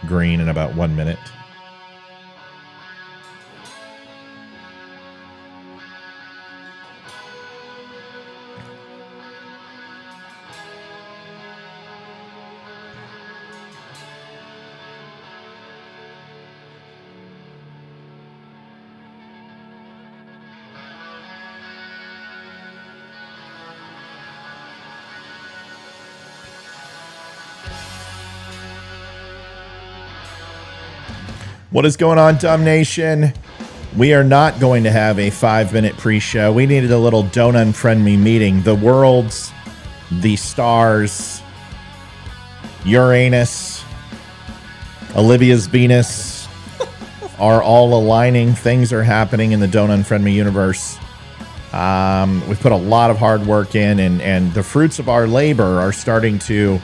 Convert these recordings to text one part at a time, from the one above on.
green in about 1 minute. What is going on, Dumb Nation? We are not going to have a 5-minute pre-show. We needed a little don't unfriend me meeting. The worlds, the stars, Uranus, Olivia's Venus are all aligning. Things are happening in the don't unfriend me universe. We've put a lot of hard work in, and the fruits of our labor are starting to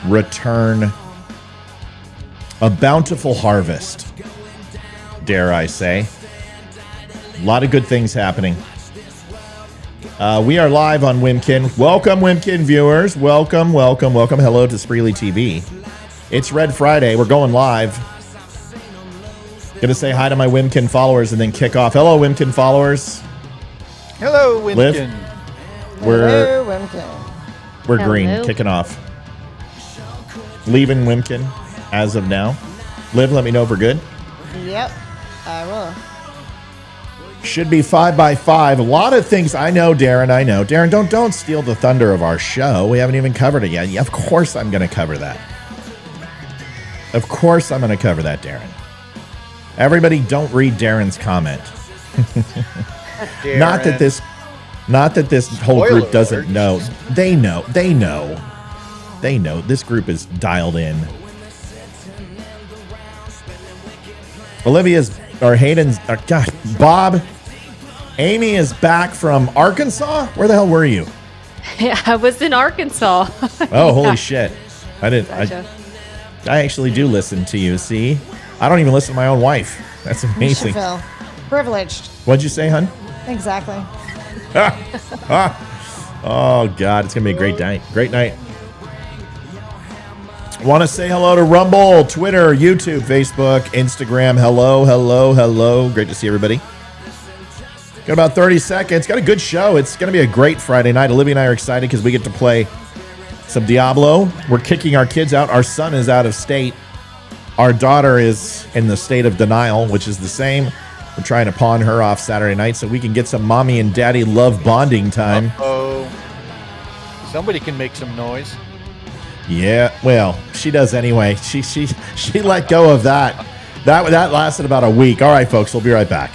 return a bountiful harvest, dare I say. A lot of good things happening. We are live on Wimkin. Welcome, Wimkin viewers. Welcome, welcome, welcome. Hello to Spreely TV. It's Red Friday. We're going live. Gonna say hi to my Wimkin followers and then kick off. Hello, Wimkin followers. Hello, Wimkin. Liv? Hello, Wimkin. We're green, kicking off. Leaving Wimkin as of now. Liv, let me know if we're good. Yep, I will. Should be 5 by 5. A lot of things. I know, Darren. I know. Darren, don't steal the thunder of our show. We haven't even covered it yet. Yeah, of course I'm going to cover that. Of course I'm going to cover that, Darren. Everybody don't read Darren's comment. Darren. Not that this whole Spoiler group doesn't alert. know. They know. This group is dialed in. Olivia's or Hayden's gosh, Bob. Amy is back from Arkansas. Where the hell were you? Yeah, I was in Arkansas. Oh, holy shit! I didn't. Gotcha. I actually do listen to you. See, I don't even listen to my own wife. That's amazing. Phil. Privileged. What'd you say, hun? Exactly. Oh God, it's gonna be a great night. Great night. Want to say hello to Rumble, Twitter, YouTube, Facebook, Instagram. Hello, hello, hello. Great to see everybody. Got about 30 seconds. Got a good show. It's going to be a great Friday night. Olivia and I are excited because we get to play some Diablo. We're kicking our kids out. Our son is out of state. Our daughter is in the state of denial, which is the same. We're trying to pawn her off Saturday night so we can get some mommy and daddy love bonding time. Uh-oh. Somebody can make some noise. Yeah, well, she does anyway. She let go of that. That lasted about a week. All right, folks, we'll be right back.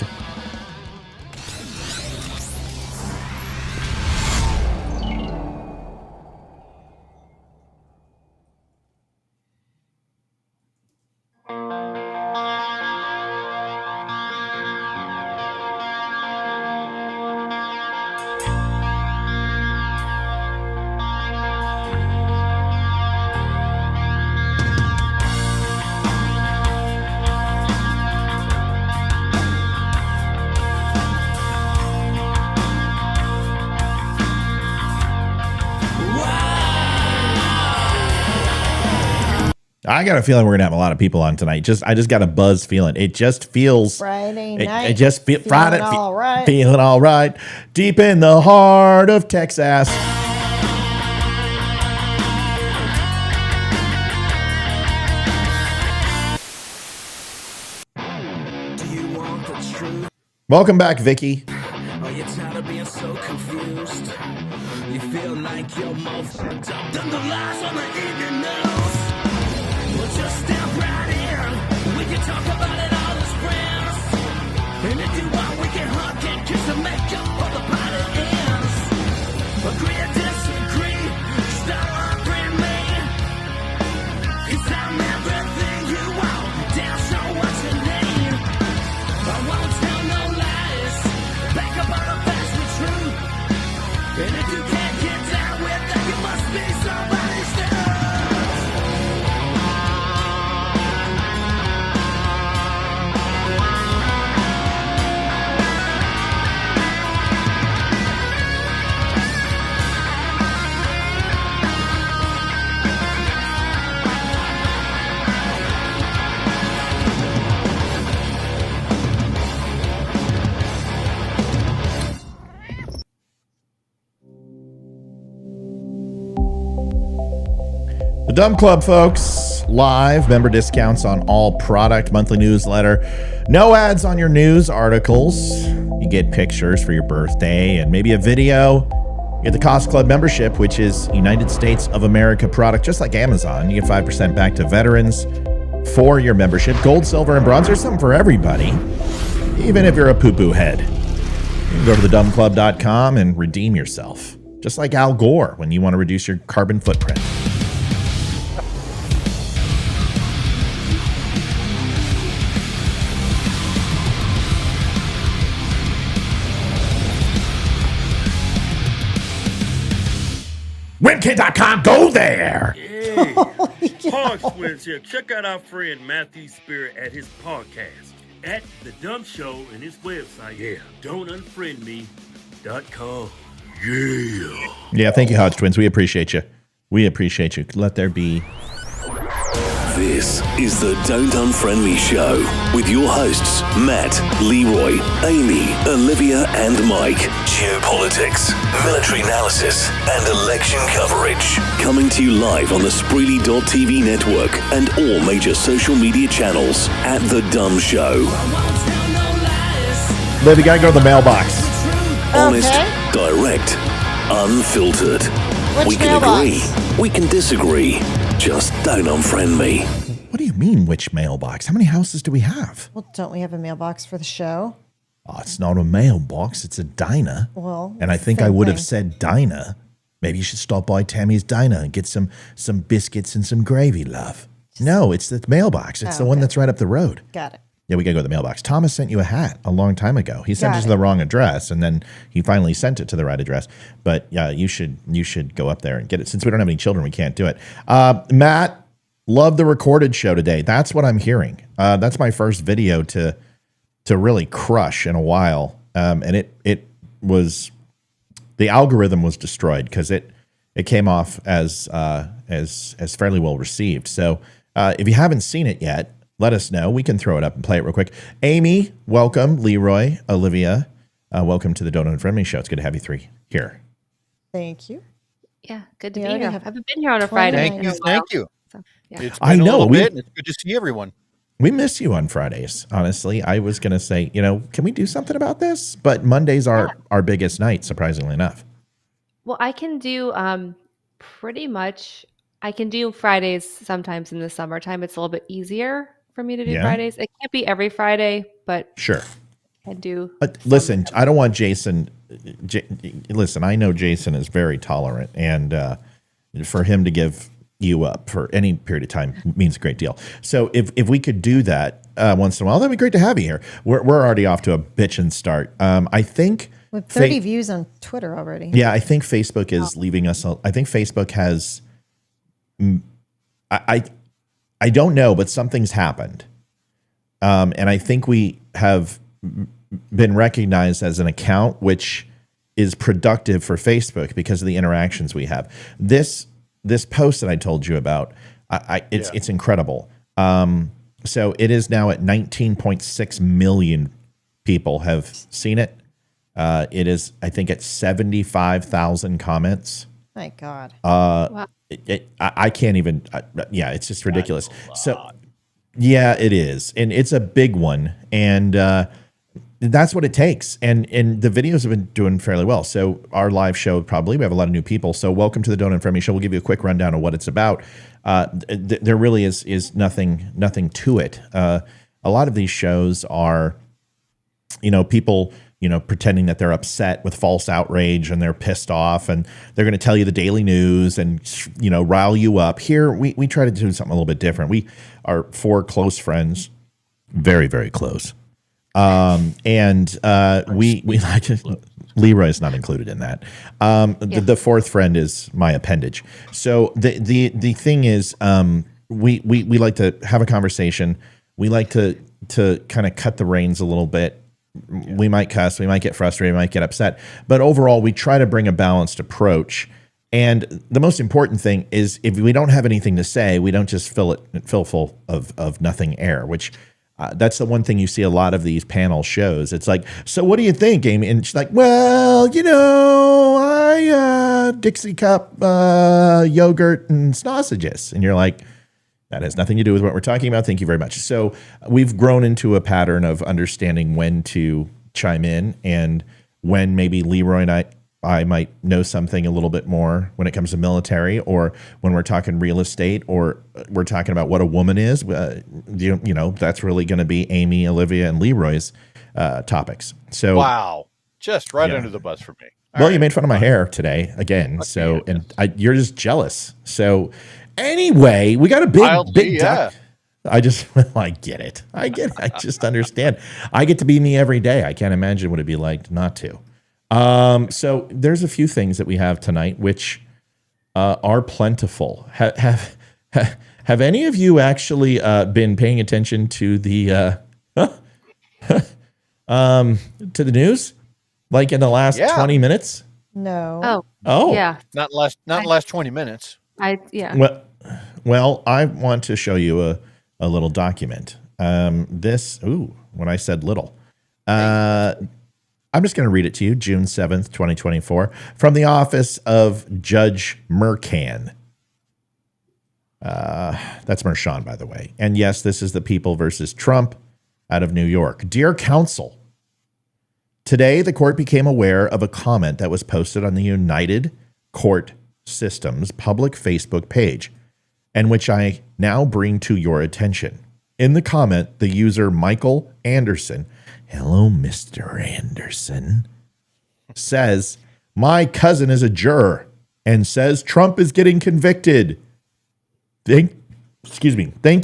I got a feeling we're gonna have a lot of people on tonight. I just got a buzz feeling. It just feels Friday night. It just feels Friday. All right. Feeling all right. Deep in the heart of Texas. Welcome back, Vicky. Are you tired of being so confused? You feel like you're more fucked up than the lies on the evening news. Well, just step right in. We can talk about it all as friends. And if you want, we can hug and kiss and make up for the party ends. Agree or disagree, stop arguing me. 'Cause I'm everything you want, damn sure what you need. I won't tell no lies, back up all the facts with truth. And if you can't get down with that, you must be somebody's dad. The Dumb Club, folks. Live member discounts on all product, monthly newsletter. No ads on your news articles. You get pictures for your birthday and maybe a video. You get the Cost Club membership, which is United States of America product, just like Amazon. You get 5% back to veterans for your membership. Gold, silver, and bronze. There's something for everybody, even if you're a poo-poo head. You can go to thedumbclub.com and redeem yourself, just like Al Gore when you want to reduce your carbon footprint. WinKid.com, go there! Hey, Park Squares here. Check out our friend Matthew Spirit at his podcast at The DUM Show and his website. Yeah, don'tunfriendme.com. Yeah. Yeah, thank you, Hodge Twins. We appreciate you. We appreciate you. Let there be. This is the Don't Unfriend Me Show with your hosts, Matt, Leroy, Amy, Olivia, and Mike. Geopolitics, military analysis, and election coverage. Coming to you live on the Spreely.tv network and all major social media channels at The DUM Show. Liv, you gotta go to the mailbox. Honest, direct, unfiltered. Which We can mailbox? agree, we can disagree. Just don't unfriend me. What do you mean, which mailbox? How many houses do we have? Well, don't we have a mailbox for the show? Oh, it's not a mailbox. It's a diner. Well, And I think I same would have thing. said diner. Maybe you should stop by Tammy's Diner and get some biscuits and some gravy, love. No, it's the mailbox. It's the one okay. that's right up the road. Got it. Yeah, we gotta go to the mailbox. Thomas sent you a hat a long time ago. He sent Got it to it. the wrong address, and then he finally sent it to the right address. But yeah, you should go up there and get it. Since we don't have any children, we can't do it. Matt, love the recorded show today. That's what I'm hearing. That's my first video to really crush in a while. And it was, the algorithm was destroyed because it came off as fairly well received. So if you haven't seen it yet, let us know. We can throw it up and play it real quick. Amy, welcome. Leroy, Olivia, welcome to the Don't Unfriend Me Show. It's good to have you three here. Thank you. Yeah, good to We be already here. I have haven't been here on a Friday. Thank Thank in you. a while. Thank you. So, yeah. It's I been a know, little we- bit, and it's good to see everyone. We miss you on Fridays. Honestly, I was going to say, can we do something about this? But Mondays are our biggest night, surprisingly enough. Well, I can do pretty much. I can do Fridays sometimes in the summertime. It's a little bit easier for me to do Yeah. Fridays. It can't be every Friday, but Sure. I can do. Listen, I don't want Jason. Listen, I know Jason is very tolerant, and for him to give you up for any period of time means a great deal. So if we could do that once in a while, that'd be great to have you here. We're already off to a bitchin' start. I think With 30 views on Twitter already. yeah, I think Facebook is leaving us. I think Facebook has. I don't know, but something's happened, and I think we have been recognized as an account which is productive for Facebook because of the interactions we have. This post that I told you about, it's incredible. So it is now at 19.6 million people have seen it. It is, I think, at 75,000 comments. My God. Wow. I can't even. Yeah, it's just ridiculous. So, yeah, it is, and it's a big one, and that's what it takes. And the videos have been doing fairly well. So our live show, probably we have a lot of new people. So welcome to the Don't Unfriend Me Show. We'll give you a quick rundown of what it's about. There really is nothing to it. A lot of these shows are, people. Pretending that they're upset with false outrage and they're pissed off and they're going to tell you the daily news and, rile you up. Here, we try to do something a little bit different. We are four close friends, very, very close. We like to, Leroy is not included in that. The fourth friend is my appendage. So the thing is, we like to have a conversation. We like to kind of cut the reins a little bit. We might cuss, we might get frustrated, we might get upset, but overall we try to bring a balanced approach. And the most important thing is if we don't have anything to say, we don't just fill full of nothing air, which that's the one thing you see a lot of these panel shows. It's like, so what do you think, Amy? And she's like, well, Dixie cup yogurt and sausages. And you're like, that has nothing to do with what we're talking about. Thank you very much. So we've grown into a pattern of understanding when to chime in and when maybe Leroy and I might know something a little bit more when it comes to military, or when we're talking real estate, or we're talking about what a woman is. You know, that's really going to be Amy, Olivia, and Leroy's topics. So Wow. Just right under the bus for me. Well, you made fun of my hair today again. So, and you're just jealous. So anyway, we got a big duck. I just, well, I get it. I just understand. I get to be me every day. I can't imagine what it'd be like not to. So there's a few things that we have tonight, which are plentiful. Have any of you actually been paying attention to the to the news, like in the last 20 minutes? No. Oh, Yeah. Not in the last 20 minutes. Well, I want to show you a little document. When I said little, I'm just going to read it to you. June 7th, 2024, from the office of Judge Mercan. That's Mershon, by the way. And yes, this is the People versus Trump out of New York. Dear counsel, today the court became aware of a comment that was posted on the United Court System's public Facebook page, and which I now bring to your attention. In the comment, the user Michael Anderson, hello, Mr. Anderson, says, my cousin is a juror and says Trump is getting convicted. Thank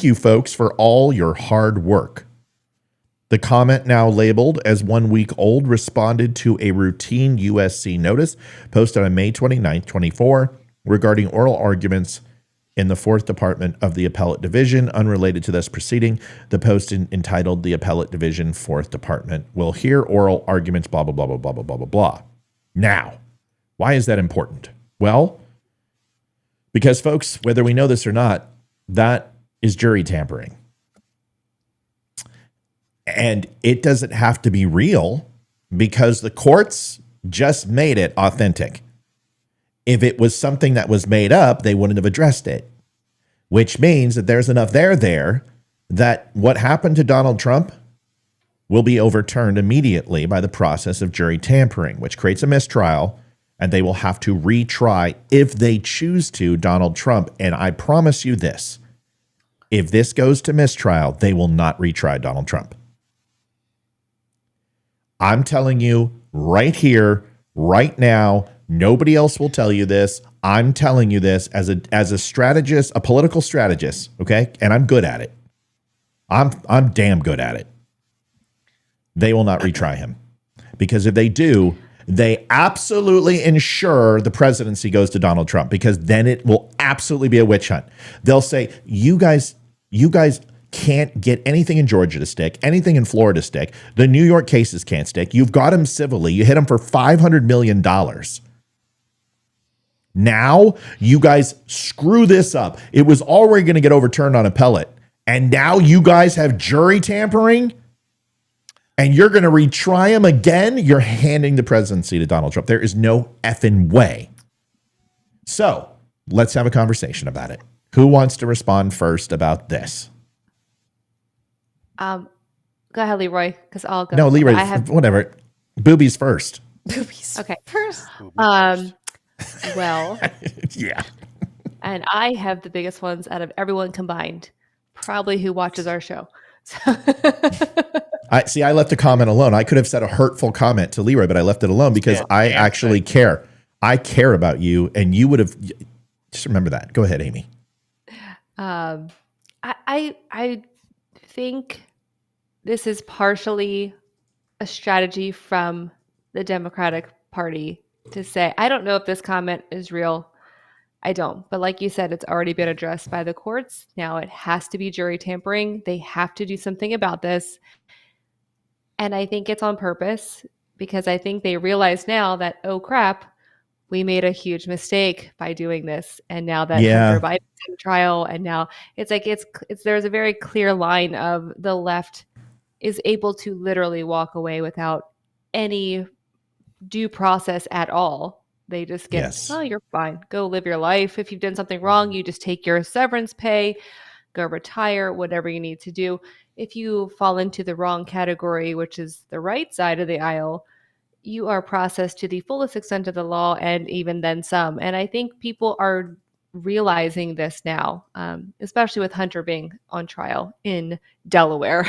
you, folks, for all your hard work. The comment, now labeled as 1 week old, responded to a routine USC notice posted on May 29th, 24, regarding oral arguments in the 4th Department of the Appellate Division, unrelated to this proceeding. The post entitled, the Appellate Division, 4th Department will hear oral arguments, blah, blah, blah, blah, blah, blah, blah, blah, blah. Now, why is that important? Well, because, folks, whether we know this or not, that is jury tampering. And it doesn't have to be real, because the courts just made it authentic. If it was something that was made up, they wouldn't have addressed it, which means that there's enough there that what happened to Donald Trump will be overturned immediately by the process of jury tampering, which creates a mistrial, and they will have to retry if they choose to Donald Trump. And I promise you this, if this goes to mistrial, they will not retry Donald Trump. I'm telling you right here, right now. Nobody else will tell you this. I'm telling you this as a strategist, a political strategist, okay? And I'm good at it. I'm damn good at it. They will not retry him, because if they do, they absolutely ensure the presidency goes to Donald Trump, because then it will absolutely be a witch hunt. They'll say, you guys can't get anything in Georgia to stick, anything in Florida to stick. The New York cases can't stick. You've got him civilly. You hit him for $500 million. Now you guys screw this up. It was already going to get overturned on appellate, and now you guys have jury tampering, and you're going to retry him again? You're handing the presidency to Donald Trump. There is no effing way. So let's have a conversation about it. Who wants to respond first about this? Go ahead, Leroy, because I'll go. No, Leroy, whatever. Boobies first. Boobies. Okay. First. Well, yeah. And I have the biggest ones out of everyone combined, probably who watches our show. I left a comment alone. I could have said a hurtful comment to Leroy, but I left it alone because I actually care. I care about you, and you would have. Just remember that. Go ahead, Amy. I think this is partially a strategy from the Democratic Party to say, I don't know if this comment is real. I don't. But like you said, it's already been addressed by the courts. Now it has to be jury tampering. They have to do something about this. And I think it's on purpose, because I think they realize now that, oh crap, we made a huge mistake by doing this. And now that Hunter Biden's in trial, and now it's like it's there's a very clear line of the left is able to literally walk away without any due process at all They just get, Yes. oh, you're fine. Go live your life. If you've done something wrong, you just take your severance pay, go retire, whatever you need to do. If you fall into the wrong category, which is the right side of the aisle, you are processed to the fullest extent of the law and even then some. And I think people are realizing this now, especially with Hunter being on trial in Delaware.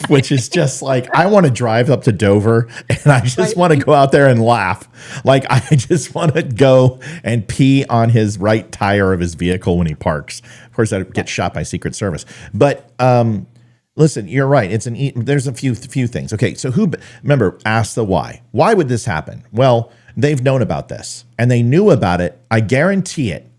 Which is just like, I want to drive up to Dover and I just want to go out there and laugh. Like, I just want to go and pee on his right tire of his vehicle when he parks. Of course, that gets shot by Secret Service. But listen, you're right. There's a few things. Okay, so remember, ask the why. Why would this happen? Well, they've known about this and they knew about it. I guarantee it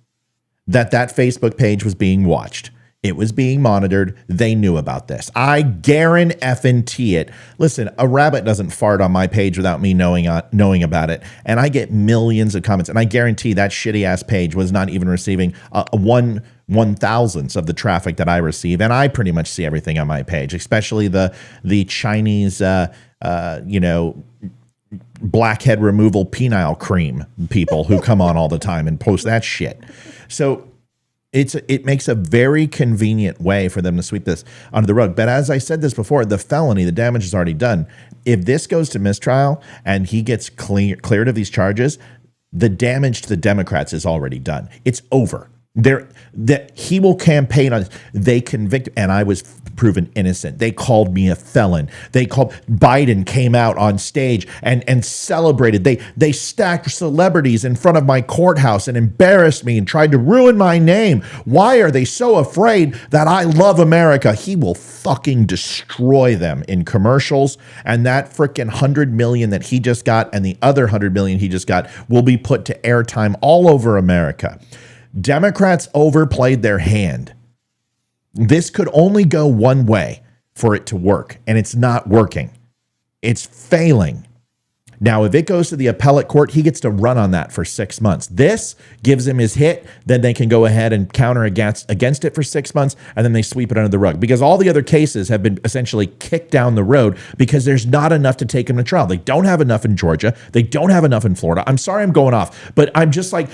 that Facebook page was being watched. It was being monitored. They knew about this. I guarantee it. Listen, a rabbit doesn't fart on my page without me knowing about it. And I get millions of comments. And I guarantee that shitty ass page was not even receiving 1/1000th of the traffic that I receive. And I pretty much see everything on my page, especially the Chinese, blackhead removal penile cream people who come on all the time and post that shit. So it makes a very convenient way for them to sweep this under the rug. But as I said this before, the felony, the damage is already done. If this goes to mistrial and he gets cleared of these charges, the damage to the Democrats is already done. It's over. He will campaign on. They convict, and I was proven innocent. They called me a felon. Biden came out on stage and celebrated. They stacked celebrities in front of my courthouse and embarrassed me and tried to ruin my name. Why are they so afraid that I love America? He will fucking destroy them in commercials, and that freaking 100 million that he just got and the other 100 million he just got will be put to airtime all over America. Democrats overplayed their hand. This could only go one way for it to work, and it's not working. It's failing. Now, if it goes to the appellate court, he gets to run on that for 6 months. This gives him his hit. Then they can go ahead and counter against it for 6 months, and then they sweep it under the rug. Because all the other cases have been essentially kicked down the road because there's not enough to take him to trial. They don't have enough in Georgia. They don't have enough in Florida. I'm sorry I'm going off, but I'm just like,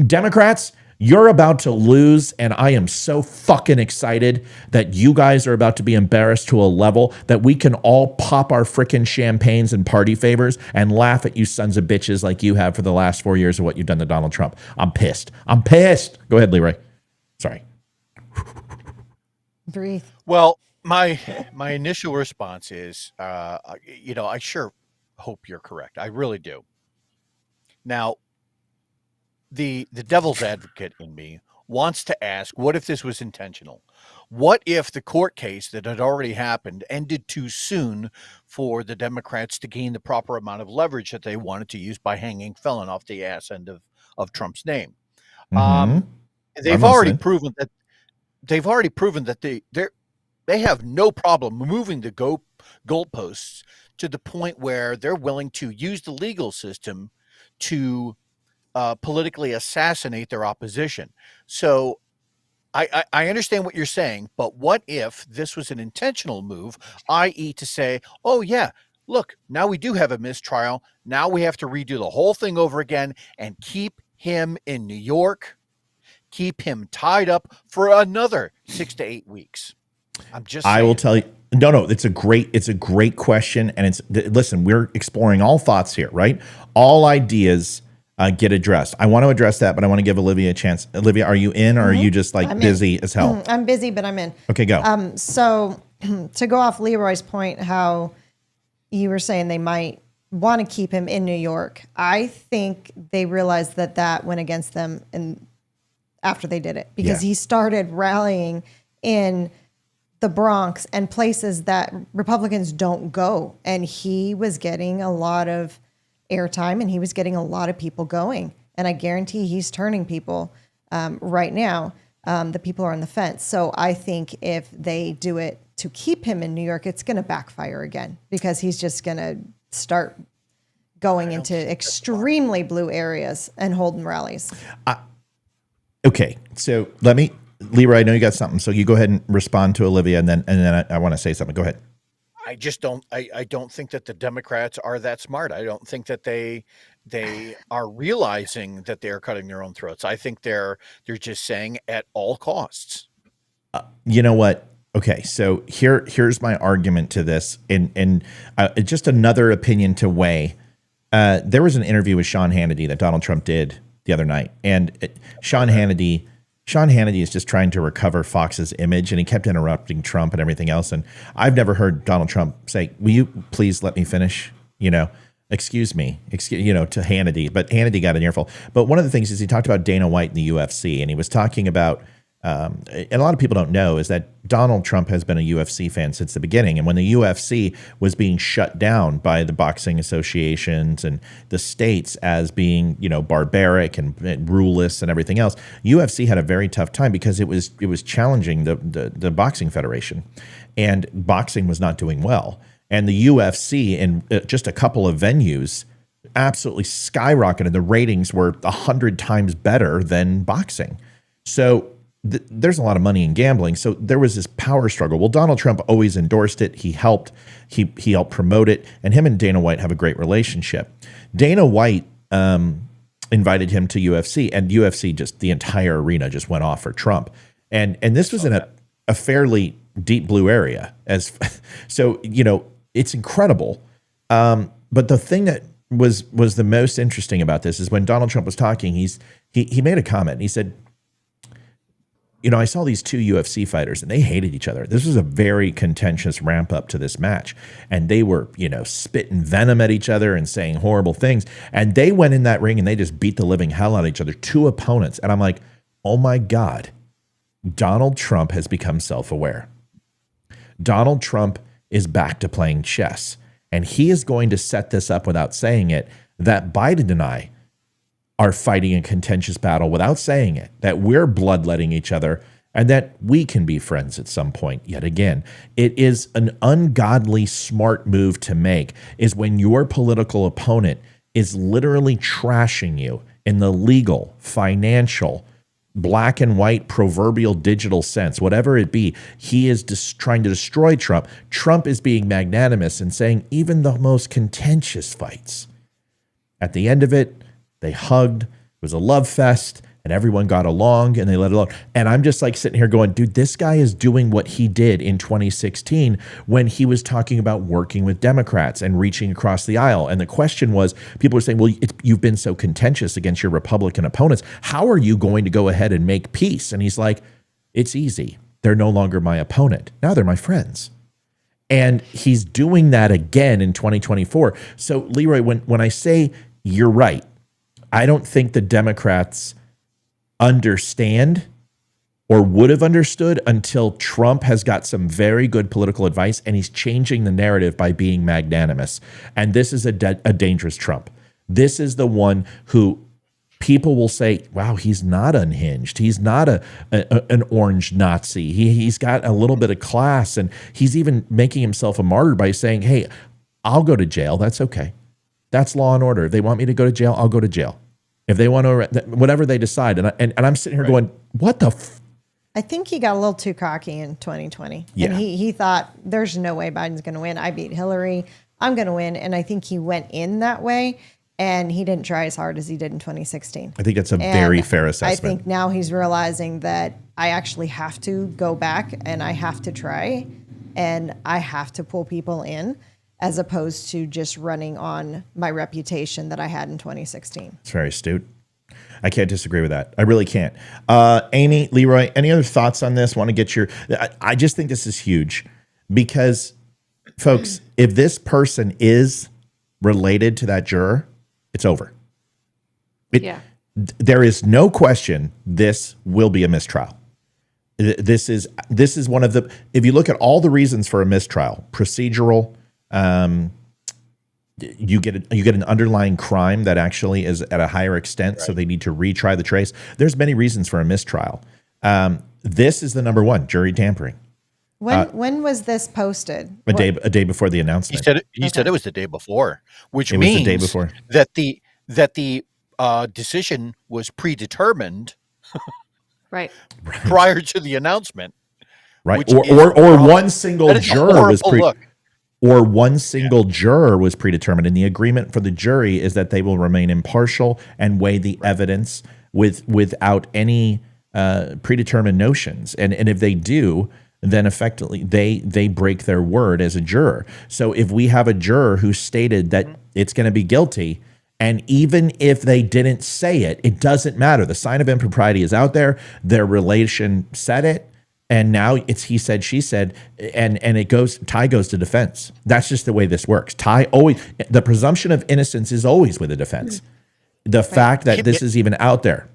Democrats, you're about to lose, and I am so fucking excited that you guys are about to be embarrassed to a level that we can all pop our frickin' champagnes and party favors and laugh at you sons of bitches like you have for the last 4 years of what you've done to Donald Trump. I'm pissed. Go ahead, Leroy. Sorry. Breathe. Well, my initial response is, I sure hope you're correct. I really do. Now, the devil's advocate in me wants to ask, what if this was intentional? What if the court case that had already happened ended too soon for the Democrats to gain the proper amount of leverage that they wanted to use by hanging felon off the ass end of Trump's name? They've already proven that they have no problem moving the goalposts to the point where they're willing to use the legal system to politically assassinate their opposition. So I understand what you're saying, but what if this was an intentional move, i.e. to say, oh yeah, look, now we do have a mistrial. Now we have to redo the whole thing over again and keep him in New York, keep him tied up for another 6 to 8 weeks. I'm just saying. I will tell you. No, it's a great question. And listen, we're exploring all thoughts here, right? All ideas get addressed. I want to address that, but I want to give Olivia a chance. Olivia, are you in, or are you just like busy as hell? I'm busy, but I'm in. Okay, go. So to go off Leroy's point, how you were saying they might want to keep him in New York. I think they realized that went against them after they did it, because he started rallying in the Bronx and places that Republicans don't go. And he was getting a lot of airtime, and he was getting a lot of people going. And I guarantee he's turning people right now. The people are on the fence. So I think if they do it to keep him in New York, it's going to backfire again, because he's just going to start going into extremely blue areas and holding rallies. Okay, so Leroy, I know you got something, so you go ahead and respond to Olivia, and then I want to say something. Go ahead. I just don't. I don't think that the Democrats are that smart. I don't think that they they are realizing that they are cutting their own throats. I think they're just saying at all costs. You know what? Okay, so here's my argument to this, and just another opinion to weigh. There was an interview with Sean Hannity that Donald Trump did the other night, and Sean Hannity is just trying to recover Fox's image, and he kept interrupting Trump and everything else. And I've never heard Donald Trump say, "Will you please let me finish?" Excuse me, to Hannity, but Hannity got an earful. But one of the things is he talked about Dana White in the UFC, and he was talking about, and a lot of people don't know, is that Donald Trump has been a UFC fan since the beginning. And when the UFC was being shut down by the boxing associations and the states as being, barbaric and ruleless and everything else, UFC had a very tough time because it was challenging the boxing federation, and boxing was not doing well. And the UFC in just a couple of venues absolutely skyrocketed. The ratings were 100 times better than boxing. So there's a lot of money in gambling. So there was this power struggle. Well, Donald Trump always endorsed it. He helped promote it. And him and Dana White have a great relationship. Dana White invited him to UFC, and UFC, just the entire arena just went off for Trump. And this was in a fairly deep blue area. So, it's incredible. But the thing that was the most interesting about this is when Donald Trump was talking, he made a comment. He said, I saw these two UFC fighters and they hated each other. This was a very contentious ramp up to this match. And they were, spitting venom at each other and saying horrible things. And they went in that ring and they just beat the living hell out of each other, two opponents. And I'm like, oh my God, Donald Trump has become self-aware. Donald Trump is back to playing chess. And he is going to set this up without saying it, that Biden and I are fighting a contentious battle without saying it, that we're bloodletting each other, and that we can be friends at some point yet again. It is an ungodly smart move to make, is when your political opponent is literally trashing you in the legal, financial, black and white, proverbial digital sense, whatever it be. He is trying to destroy Trump. Trump is being magnanimous and saying even the most contentious fights, at the end of it, they hugged. It was a love fest, and everyone got along, and they let it alone. And I'm just like sitting here going, dude, this guy is doing what he did in 2016 when he was talking about working with Democrats and reaching across the aisle. And the question was, people were saying, well, you've been so contentious against your Republican opponents. How are you going to go ahead and make peace? And he's like, it's easy. They're no longer my opponent. Now they're my friends. And he's doing that again in 2024. So, Leroy, when I say you're right, I don't think the Democrats understand or would have understood until Trump has got some very good political advice and he's changing the narrative by being magnanimous. And this is a dangerous Trump. This is the one who people will say, wow, he's not unhinged. He's not an orange Nazi. He's got a little bit of class, and he's even making himself a martyr by saying, hey, I'll go to jail. That's okay. That's law and order. If they want me to go to jail, I'll go to jail. If they want to, whatever they decide. And I'm sitting here going, what the I think he got a little too cocky in 2020. Yeah. And he thought, there's no way Biden's going to win. I beat Hillary. I'm going to win. And I think he went in that way, and he didn't try as hard as he did in 2016. I think that's a very fair assessment. I think now he's realizing that I actually have to go back and I have to try and I have to pull people in, as opposed to just running on my reputation that I had in 2016. It's very astute. I can't disagree with that. I really can't. Amy, Leroy, any other thoughts on this? Want to get your... I just think this is huge because, folks, if this person is related to that juror, it's over. There is no question this will be a mistrial. This is one of the... If you look at all the reasons for a mistrial, procedural... you get an underlying crime that actually is at a higher extent, right. So they need to retry the trace. There's many reasons for a mistrial. This is the number one, jury tampering. When was this posted? A day before the announcement. He said it was the day before, which it means was the day before. that the decision was predetermined, right, prior to the announcement, right? Or one single juror was or one single juror was predetermined. And the agreement for the jury is that they will remain impartial and weigh the evidence without any predetermined notions. And if they do, then effectively they break their word as a juror. So if we have a juror who stated that it's going to be guilty, and even if they didn't say it, it doesn't matter. The sign of impropriety is out there. Their relation said it. And now it's he said, she said, and Ty goes to defense. That's just the way this works. Ty always, the presumption of innocence is always with the defense. The fact that this is even out there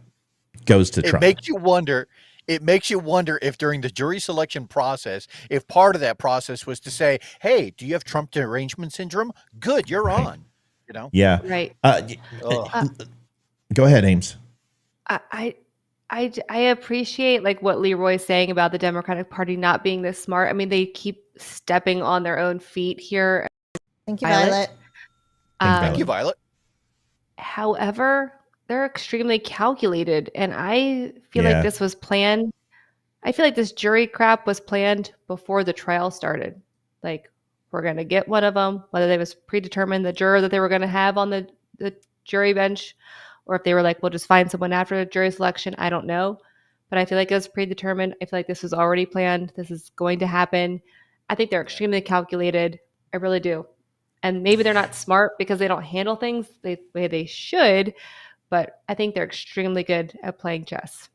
goes to trial. It makes you wonder if during the jury selection process, if part of that process was to say, hey, do you have Trump derangement syndrome? Good, you're on. You know? Yeah. Right. Go ahead, Ames. I appreciate like what Leroy's saying about the Democratic Party not being this smart. I mean, they keep stepping on their own feet here. Thank you, Violet. Thank you, Violet. However, they're extremely calculated, and I feel like this was planned. I feel like this jury crap was planned before the trial started. Like, we're going to get one of them, whether they was predetermined, the juror that they were going to have on the jury bench, or if they were like, we'll just find someone after the jury selection. I don't know. But I feel like it was predetermined. I feel like this was already planned. This is going to happen. I think they're extremely calculated. I really do. And maybe they're not smart because they don't handle things the way they should, but I think they're extremely good at playing chess.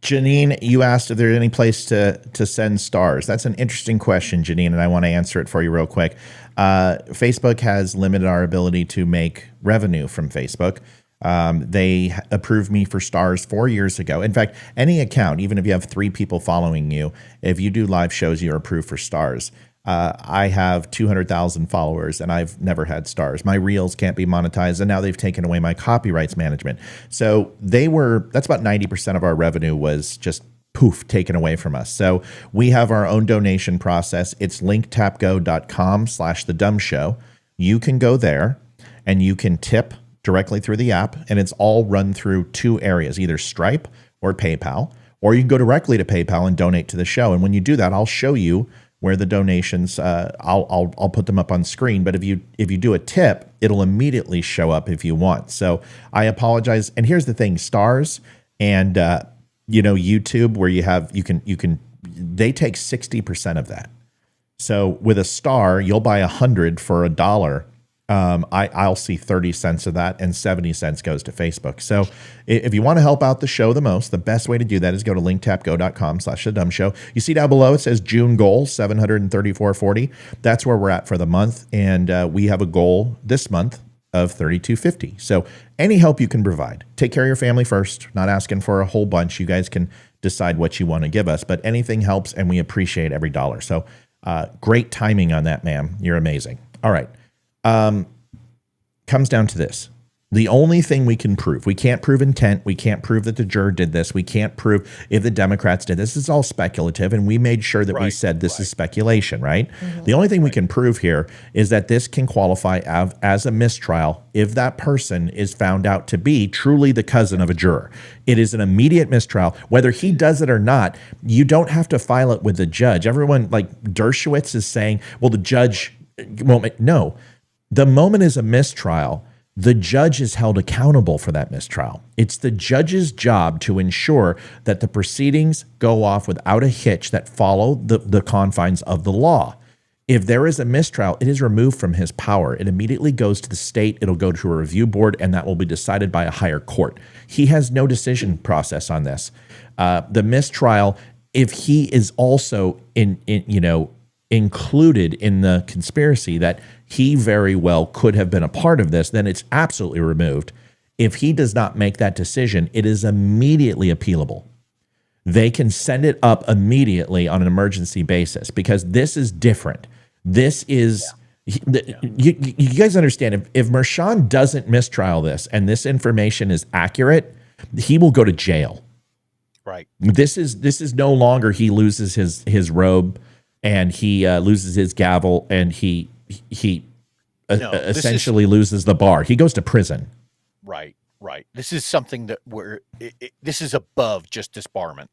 Janine, you asked if there's any place to send stars. That's an interesting question, Janine, and I want to answer it for you real quick. Facebook has limited our ability to make revenue from Facebook. They approved me for stars 4 years ago. In fact, any account, even if you have 3 people following you, if you do live shows, you're approved for stars. I have 200,000 followers and I've never had stars. My reels can't be monetized, and now they've taken away my copyrights management. So that's about 90% of our revenue was just poof, taken away from us. So we have our own donation process. It's linktapgo.com/the DUM Show. You can go there and you can tip directly through the app, and it's all run through 2 areas, either Stripe or PayPal, or you can go directly to PayPal and donate to the show. And when you do that, I'll show you where the donations, I'll put them up on screen. But if you do a tip, it'll immediately show up if you want. So I apologize. And here's the thing: stars and YouTube, where you can they take 60% of that. So with a star, you'll buy 100 for $1. I'll see 30 cents of that, and 70 cents goes to Facebook. So if you want to help out the show the most, the best way to do that is go to linktapgo.com/the DUM Show. You see down below, it says June goal, $734.40. That's where we're at for the month. And we have a goal this month of $32.50. So any help you can provide, take care of your family first, not asking for a whole bunch. You guys can decide what you want to give us, but anything helps, and we appreciate every dollar. So great timing on that, ma'am. You're amazing. All right. Comes down to this. The only thing we can prove, we can't prove intent. We can't prove that the juror did this. We can't prove if the Democrats did this. This is all speculative, and we made sure that we said this is speculation, right? Mm-hmm. The only thing we can prove here is that this can qualify as a mistrial if that person is found out to be truly the cousin of a juror. It is an immediate mistrial. Whether he does it or not, you don't have to file it with the judge. Everyone, like Dershowitz, is saying, well, the judge won't. No. The moment is a mistrial, the judge is held accountable for that mistrial. It's the judge's job to ensure that the proceedings go off without a hitch, that follow the confines of the law. If there is a mistrial, it is removed from his power. It immediately goes to the state. It'll go to a review board, and that will be decided by a higher court. He has no decision process on this. The mistrial, if he is also included in the conspiracy that he very well could have been a part of this, then it's absolutely removed. If he does not make that decision, it is immediately appealable. They can send it up immediately on an emergency basis, because this is different. This is, you guys understand, if Mershon doesn't mistrial this and this information is accurate, he will go to jail. Right. This is no longer he loses his robe and he loses his gavel and he essentially loses the bar. He goes to prison. Right. This is something that this is above just disbarment.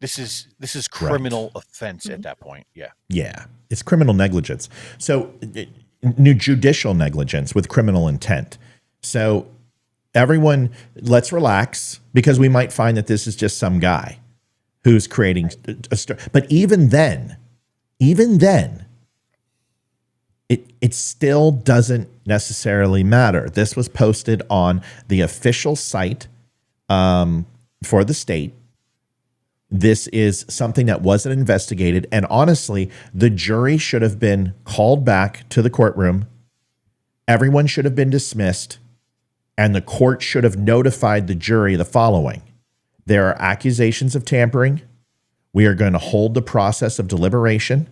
This is criminal offense at that point. Yeah. Yeah, it's criminal negligence. So new judicial negligence with criminal intent. So everyone, let's relax, because we might find that this is just some guy who's creating a story. But even then, it still doesn't necessarily matter. This was posted on the official site for the state. This is something that wasn't investigated. And honestly, the jury should have been called back to the courtroom. Everyone should have been dismissed. And the court should have notified the jury the following: there are accusations of tampering. We are going to hold the process of deliberation.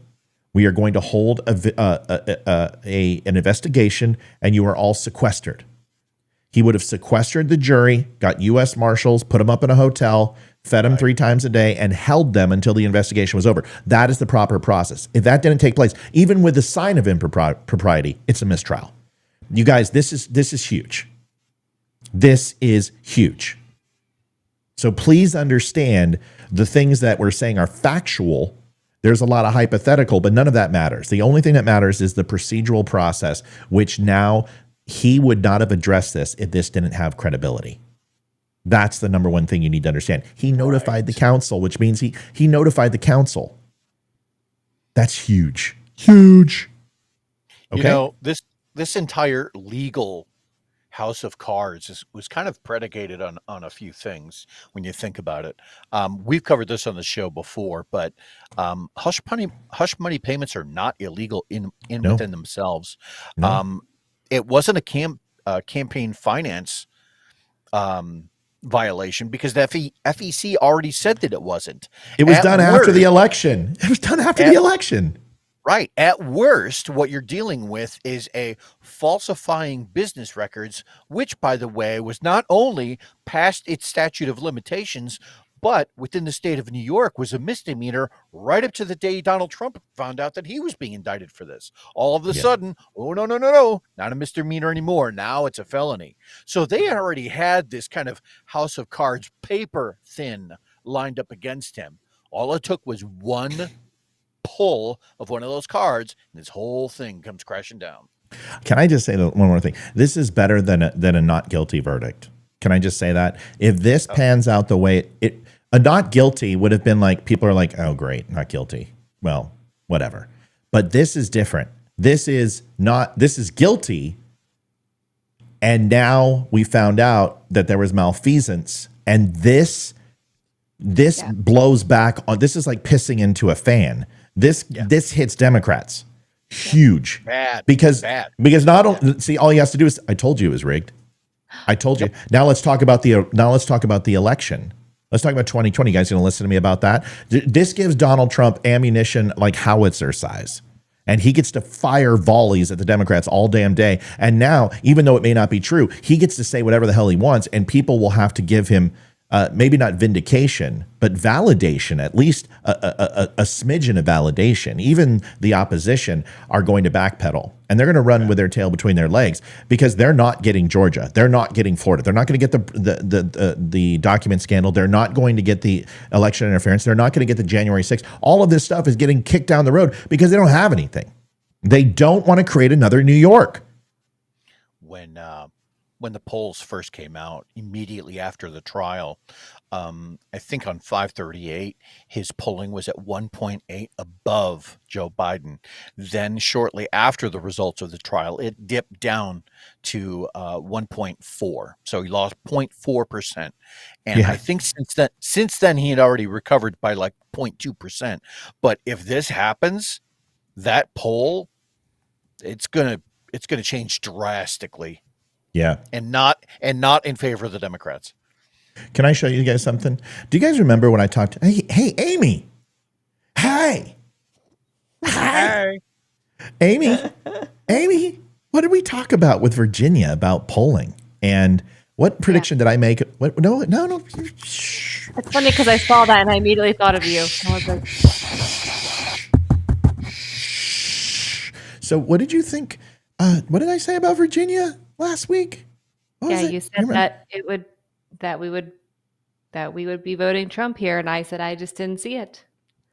We are going to hold an investigation, and you are all sequestered. He would have sequestered the jury, got U.S. Marshals, put them up in a hotel, fed them 3 times a day, and held them until the investigation was over. That is the proper process. If that didn't take place, even with the sign of impropriety, it's a mistrial. You guys, this is huge. This is huge. So please understand, the things that we're saying are factual. There's a lot of hypothetical, but none of that matters. The only thing that matters is the procedural process, which now he would not have addressed this if this didn't have credibility. That's the number one thing you need to understand. He notified the council, which means he notified the council. That's huge. Huge. Okay. You know, this entire legal house of cards was kind of predicated on a few things when you think about it. We've covered this on the show before, but hush money payments are not illegal within themselves. No. It wasn't a campaign finance violation, because the FEC already said that it wasn't. It was done after the election. It was done after the election. Right. At worst, what you're dealing with is a falsifying business records, which, by the way, was not only past its statute of limitations, but within the state of New York was a misdemeanor right up to the day Donald Trump found out that he was being indicted for this. All of a sudden, oh, no, not a misdemeanor anymore. Now it's a felony. So they already had this kind of house of cards paper thin lined up against him. All it took was one pull of one of those cards, and this whole thing comes crashing down. Can I just say one more thing? This is better than a not guilty verdict. Can I just say that? If this pans out the way a not guilty would have been like, people are like, oh, great, not guilty. Well, whatever. But this is different. This is guilty. And now we found out that there was malfeasance, and this blows back on. This is like pissing into a fan. This hits Democrats huge. Bad. Because not only, see, all he has to do is, I told you it was rigged. I told you. Now let's talk about the election. Let's talk about 2020. You guys going to listen to me about that? This gives Donald Trump ammunition like howitzer size. And he gets to fire volleys at the Democrats all damn day. And now, even though it may not be true, he gets to say whatever the hell he wants, and people will have to give him maybe not vindication, but validation, at least a smidgen of validation. Even the opposition are going to backpedal, and they're going to run with their tail between their legs, because they're not getting Georgia. They're not getting Florida. They're not going to get the document scandal. They're not going to get the election interference. They're not going to get the January 6th. All of this stuff is getting kicked down the road because they don't have anything. They don't want to create another New York. When the polls first came out, immediately after the trial, I think on 538, his polling was at 1.8 above Joe Biden. Then shortly after the results of the trial, it dipped down to 1.4. So he lost 0.4%. And I think since then, he had already recovered by like 0.2%. But if this happens, that poll, it's gonna change drastically. Yeah. And not in favor of the Democrats. Can I show you guys something? Do you guys remember when I talked? Hey, Amy. Hey. Amy. What did we talk about with Virginia about polling? And what prediction did I make? What? No. Shh. It's funny because I saw that and I immediately thought of you. I was like, so what did you think? What did I say about Virginia last week? you said that we would that we would be voting Trump here. And I said, I just didn't see it.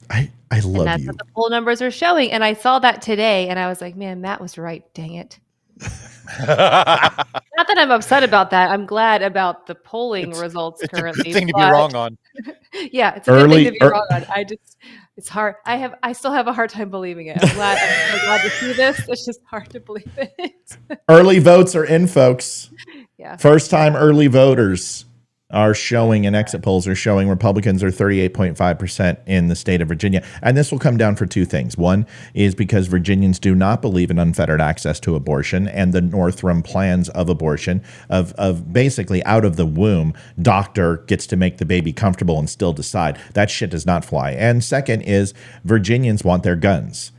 I And love that's you. what the poll numbers are showing. And I saw that today and I was like, man, Matt was right. Dang it. Not that I'm upset about that. I'm glad about the polling results It's currently. a good thing to be but- wrong on. Yeah, it's a good thing to be wrong on. It's hard. I still have a hard time believing it. I'm glad to see this. It's just hard to believe it. Early votes are in, folks. Yeah. First time early voters are showing, and exit polls are showing Republicans are 38.5% in the state of Virginia. And this will come down for two things. One is because Virginians do not believe in unfettered access to abortion and the Northam plans of abortion, of basically out of the womb, doctor gets to make the baby comfortable and still decide. That shit does not fly. And second is Virginians want their guns.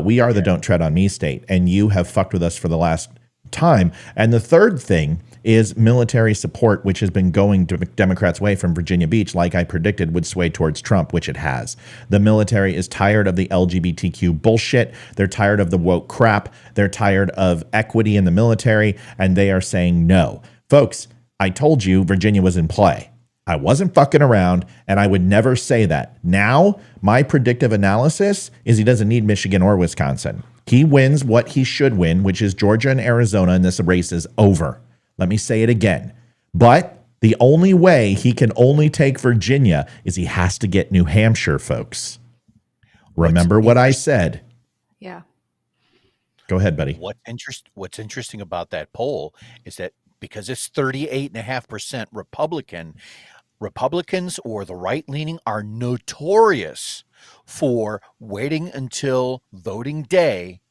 We are the don't tread on me state, and you have fucked with us for the last time. And the third thing is military support, which has been going Democrats' way from Virginia Beach, like I predicted, would sway towards Trump, which it has. The military is tired of the LGBTQ bullshit. They're tired of the woke crap. They're tired of equity in the military, and they are saying no. Folks, I told you Virginia was in play. I wasn't fucking around, and I would never say that. Now, my predictive analysis is he doesn't need Michigan or Wisconsin. He wins what he should win, which is Georgia and Arizona, and this race is over. Let me say it again. But the only way he can only take Virginia is he has to get New Hampshire, folks. Remember what I said. Yeah. Go ahead, buddy. What's interesting about that poll is that because it's 38.5% Republicans or the right-leaning are notorious for waiting until voting day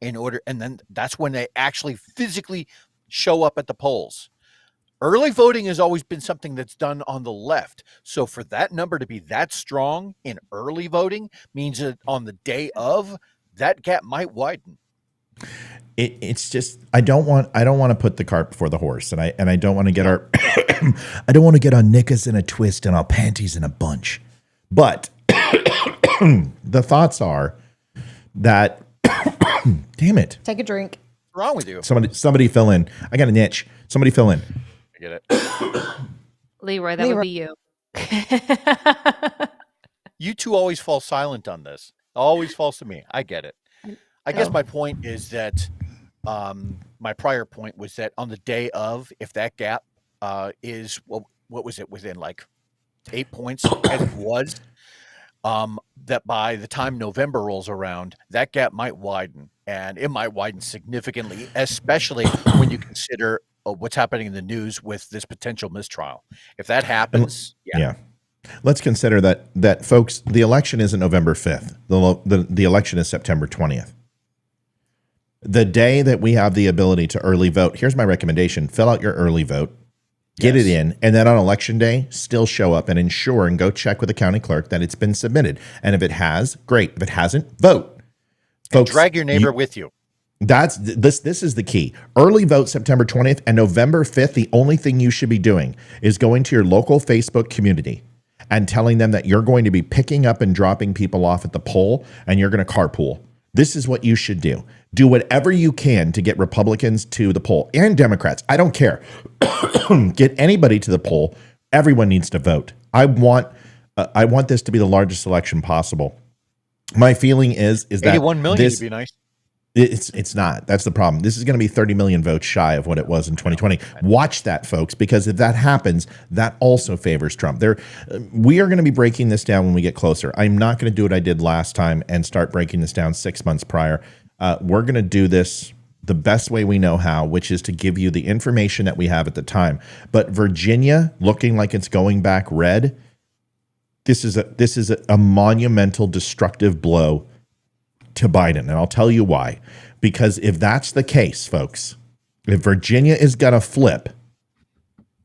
in order, and then that's when they actually physically show up at the polls. Early voting has always been something that's done on the left. So for that number to be that strong in early voting means that on the day of, that gap might widen. It's just I don't want to put the cart before the horse, and I don't want to get our I don't want to get our knickers in a twist and our panties in a bunch. But the thoughts are that damn it. Take a drink. What's wrong with you? Somebody fill in. I got an itch. Somebody fill in. I get it. Leroy, that would be you. You two always fall silent on this. Always falls to me. I get it. I guess my point is that my prior point was that on the day of, if that gap is, well, what was it, within like 8 points as it was, that by the time November rolls around, that gap might widen. And it might widen significantly, especially when you consider what's happening in the news with this potential mistrial. If that happens, yeah. Let's consider that folks, the election isn't November 5th. The election is September 20th. The day that we have the ability to early vote, here's my recommendation. Fill out your early vote, get it in, and then on election day, still show up and ensure and go check with the county clerk that it's been submitted. And if it has, great. If it hasn't, vote. Folks, drag your neighbor with you. This is the key. Early vote September 20th and November 5th. The only thing you should be doing is going to your local Facebook community and telling them that you're going to be picking up and dropping people off at the poll and you're going to carpool. This is what you should do. Do whatever you can to get Republicans to the poll and Democrats. I don't care. Get anybody to the poll. Everyone needs to vote. I want this to be the largest election possible. My feeling is that 81 million would be nice. It's not. That's the problem. This is going to be 30 million votes shy of what it was in 2020. Watch that, folks, because if that happens, that also favors Trump. We are going to be breaking this down when we get closer. I'm not going to do what I did last time and start breaking this down 6 months prior. We're going to do this the best way we know how, which is to give you the information that we have at the time. But Virginia, looking like it's going back red, this is a monumental, destructive blow to Biden. And I'll tell you why. Because if that's the case, folks, if Virginia is going to flip,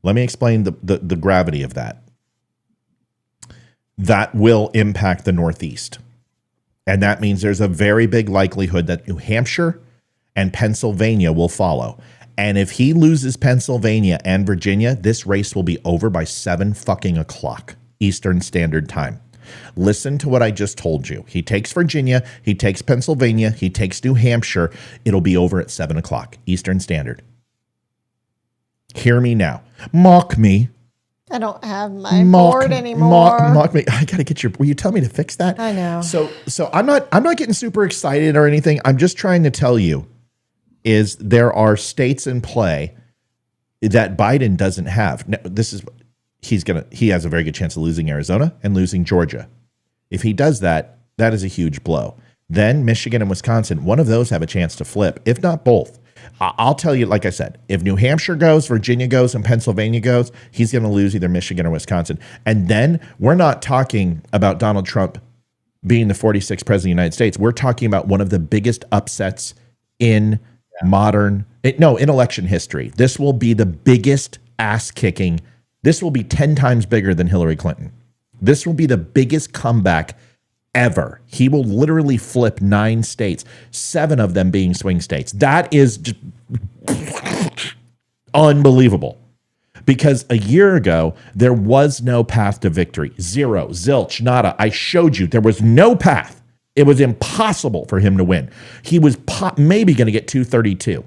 let me explain the gravity of that. That will impact the Northeast. And that means there's a very big likelihood that New Hampshire and Pennsylvania will follow. And if he loses Pennsylvania and Virginia, this race will be over by 7 fucking o'clock Eastern Standard Time. Listen to what I just told you. He takes Virginia, he takes Pennsylvania, he takes New Hampshire. It'll be over at 7 o'clock Eastern Standard. Hear me now. Mock me. I don't have my board anymore. Mock me. I gotta get your. Will you tell me to fix that? I know. So I'm not getting super excited or anything. I'm just trying to tell you, is there are states in play that Biden doesn't have. Now, he has a very good chance of losing Arizona and losing Georgia. If he does that, that is a huge blow. Then Michigan and Wisconsin, one of those have a chance to flip, if not both. I'll tell you, like I said, if New Hampshire goes, Virginia goes, and Pennsylvania goes, he's going to lose either Michigan or Wisconsin. And then we're not talking about Donald Trump being the 46th president of the United States. We're talking about one of the biggest upsets in in election history. This will be the biggest ass kicking. This will be 10 times bigger than Hillary Clinton. This will be the biggest comeback ever. He will literally flip 9 states, 7 of them being swing states. That is just unbelievable. Because a year ago, there was no path to victory. Zero, zilch, nada. I showed you there was no path. It was impossible for him to win. He was maybe going to get 232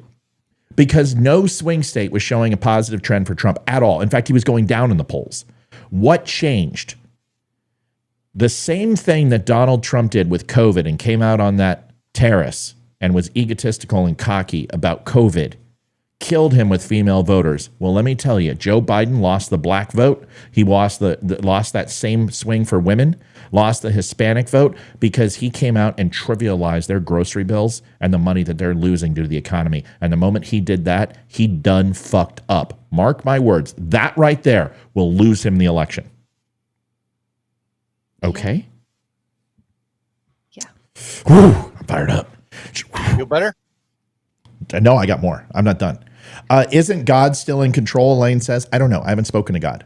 because no swing state was showing a positive trend for Trump at all. In fact, he was going down in the polls. What changed? The same thing that Donald Trump did with COVID and came out on that terrace and was egotistical and cocky about COVID killed him with female voters. Well, let me tell you, Joe Biden lost the black vote. He lost lost that same swing for women, lost the Hispanic vote because he came out and trivialized their grocery bills and the money that they're losing due to the economy. And the moment he did that, he done fucked up. Mark my words, that right there will lose him the election. Okay? Yeah. Whew, I'm fired up. Feel better? No, I got more. I'm not done. Isn't God still in control? Elaine says. I don't know. I haven't spoken to God.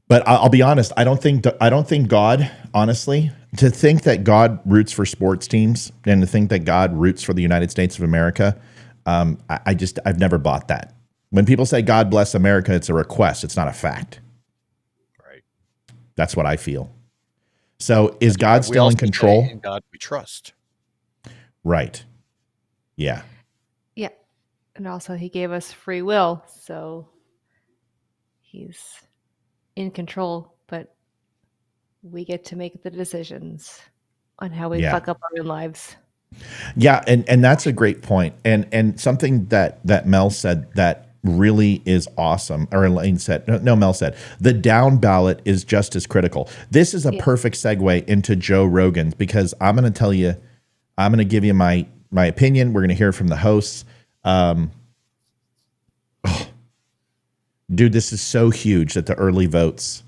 But I'll be honest. I don't think God, honestly, to think that God roots for sports teams and to think that God roots for the United States of America, I've never bought that. When people say God bless America, it's a request. It's not a fact. Right. That's what I feel. So is God still in control? In God we trust. Right. Yeah. Yeah. And also he gave us free will, so he's in control, but we get to make the decisions on how we fuck up our own lives. Yeah, and that's a great point. And something that Mel said that really is awesome, or Elaine said, no, Mel said, the down ballot is just as critical. This is a perfect segue into Joe Rogan's, because I'm going to tell you, I'm going to give you my opinion. We're going to hear from the hosts. Dude, this is so huge that the early votes.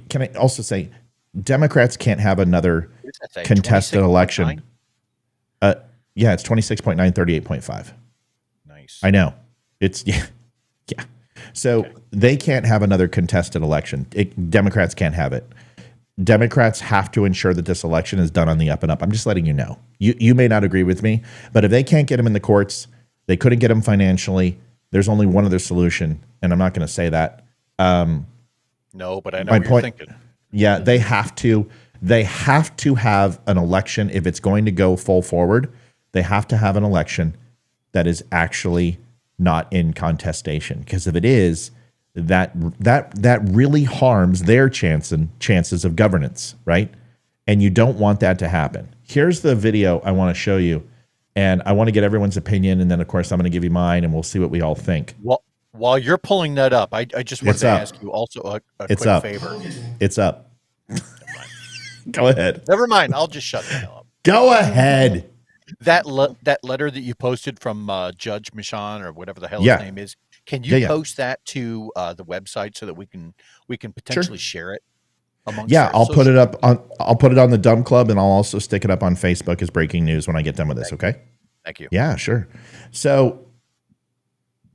Can I also say, Democrats can't have another contested election. Yeah, it's 26.9, 38.5. Nice. I know. It's yeah. So they can't have another contested election. Democrats can't have it. Democrats have to ensure that this election is done on the up and up. I'm just letting you know. You may not agree with me, but if they can't get him in the courts, they couldn't get him financially. There's only one other solution, and I'm not going to say that. No, but I know what you're thinking. Yeah, they have to have an election if it's going to go full forward. They have to have an election that is actually not in contestation, because if it is, that really harms their chances of governance, right? And you don't want that to happen. Here's the video I want to show you, and I want to get everyone's opinion, and then of course I'm going to give you mine, and we'll see what we all think. Well, while you're pulling that up, I just wanted to ask you also a quick favor. It's up. Go ahead. Never mind. I'll just shut the hell up. Go ahead. That letter that you posted from Judge Michon or whatever the hell his name is, can you post that to the website so that we can potentially share it amongst I'll put it up on the DUM Club, and I'll also stick it up on Facebook as breaking news when I get done with this. Okay. Thank you. Yeah, sure. So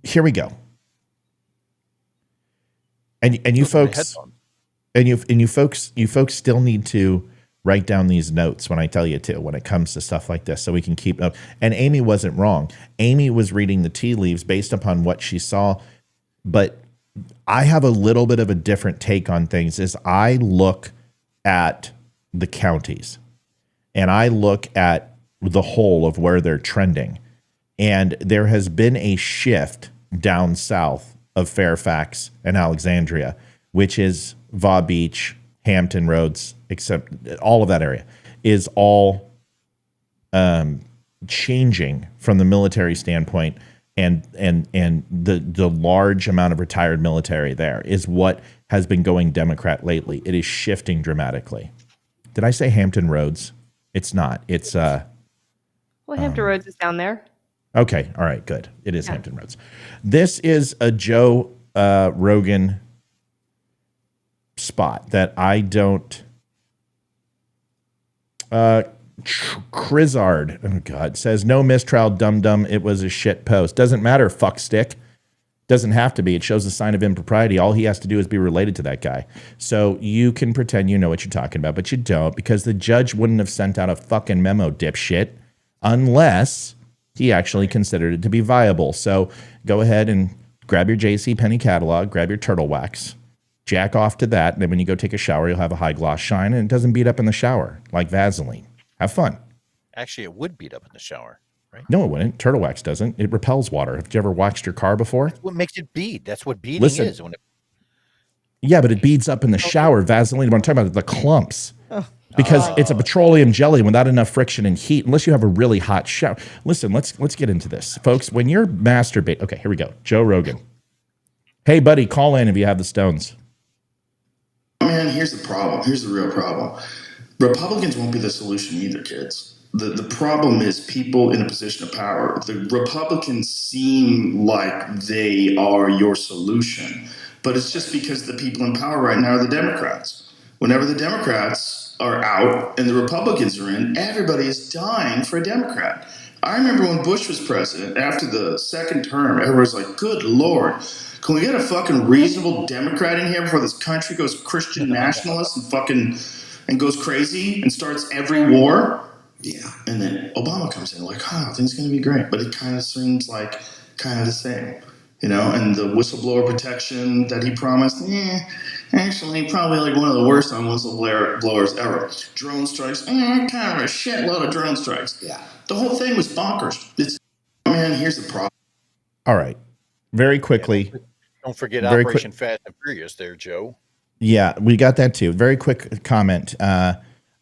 here we go. And you folks still need to write down these notes when I tell you to, when it comes to stuff like this, so we can keep up. And Amy wasn't wrong. Amy was reading the tea leaves based upon what she saw, but I have a little bit of a different take on things. As I look at the counties and I look at the whole of where they're trending, and there has been a shift down south of Fairfax and Alexandria, which is Vaughan Beach, Hampton Roads, except all of that area, is all changing from the military standpoint, and the large amount of retired military there is what has been going Democrat lately. It is shifting dramatically. Did I say Hampton Roads? It's not. It's Hampton Roads is down there. okay. All right, good. It is Hampton Roads. This is a Joe Rogan spot that I don't. Crizard, oh God, says no mistrial, dum. It was a shit post. Doesn't matter, fuckstick. Doesn't have to be. It shows a sign of impropriety. All he has to do is be related to that guy. So you can pretend you know what you're talking about, but you don't, because the judge wouldn't have sent out a fucking memo, dipshit, unless he actually considered it to be viable. So go ahead and grab your J.C. Penney catalog, grab your turtle wax, jack off to that, and then when you go take a shower, you'll have a high gloss shine, and it doesn't beat up in the shower like Vaseline. Have fun. Actually, it would beat up in the shower, right? No, it wouldn't. Turtle wax doesn't. It repels water. Have you ever waxed your car before? What makes it bead? That's what beading Listen. is. When it, Yeah, but it beads up in the shower. Vaseline, what I'm talking about, the clumps. Because it's a petroleum jelly without enough friction and heat, unless you have a really hot shower. Listen, let's get into this. Folks, when you're masturbating, okay, here we go. Joe Rogan. Hey, buddy, call in if you have the stones. Man, here's the problem. Here's the real problem. Republicans won't be the solution either, kids. The problem is people in a position of power. The Republicans seem like they are your solution, but it's just because the people in power right now are the Democrats. Whenever the Democrats are out and the Republicans are in, everybody is dying for a Democrat. I remember when Bush was president, after the second term, everybody was like, good Lord, can we get a fucking reasonable Democrat in here before this country goes Christian nationalist and goes crazy and starts every war? Yeah. And then Obama comes in like, things are going to be great. But it kind of seems like kind of the same, and the whistleblower protection that he promised, actually probably like one of the worst on whistleblowers ever. Drone strikes, kind of a shitload of drone strikes. Yeah. The whole thing was bonkers. Here's the problem. All right. Very quickly. don't forget Operation Fast and Furious there, Joe. Yeah, we got that too. Very quick comment.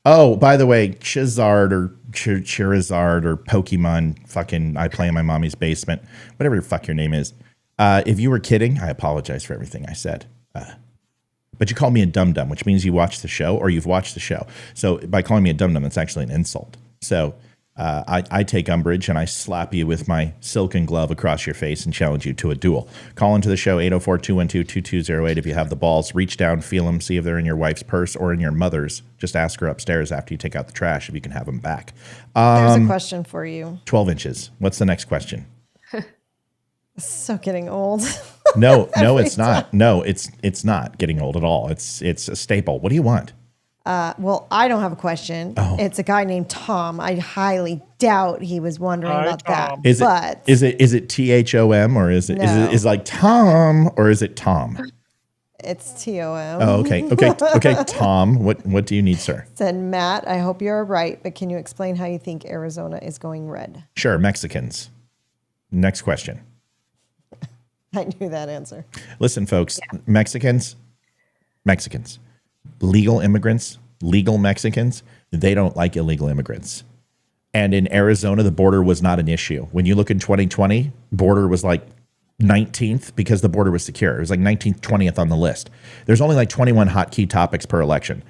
Oh, by the way, Charizard or Charizard or Pokemon, fucking, I play in my mommy's basement, whatever the fuck your name is. If you were kidding, I apologize for everything I said. But you called me a dum-dum, which means you watched the show or you've watched the show. So by calling me a dum-dum, it's actually an insult. So I take umbrage and I slap you with my silken glove across your face and challenge you to a duel. Call into the show, 804-212-2208. If you have the balls, reach down, feel them, see if they're in your wife's purse or in your mother's. Just ask her upstairs after you take out the trash if you can have them back. There's a question for you. 12 inches. What's the next question? So getting old. No, it's not. No, it's not getting old at all. It's a staple. What do you want? Well, I don't have a question. Oh. It's a guy named Tom. I highly doubt he was wondering about Tom. that. Is it THOM or is it is it like Tom or is it Tom? It's TOM. Oh, okay. Tom, what do you need, sir? Said Matt, I hope you're right, but can you explain how you think Arizona is going red? Sure, Mexicans. Next question. I knew that answer. Listen, folks, Mexicans, legal immigrants, legal Mexicans, they don't like illegal immigrants. And in Arizona, the border was not an issue. When you look in 2020, border was like 19th because the border was secure. It was like 19th, 20th on the list. There's only like 21 hot key topics per election.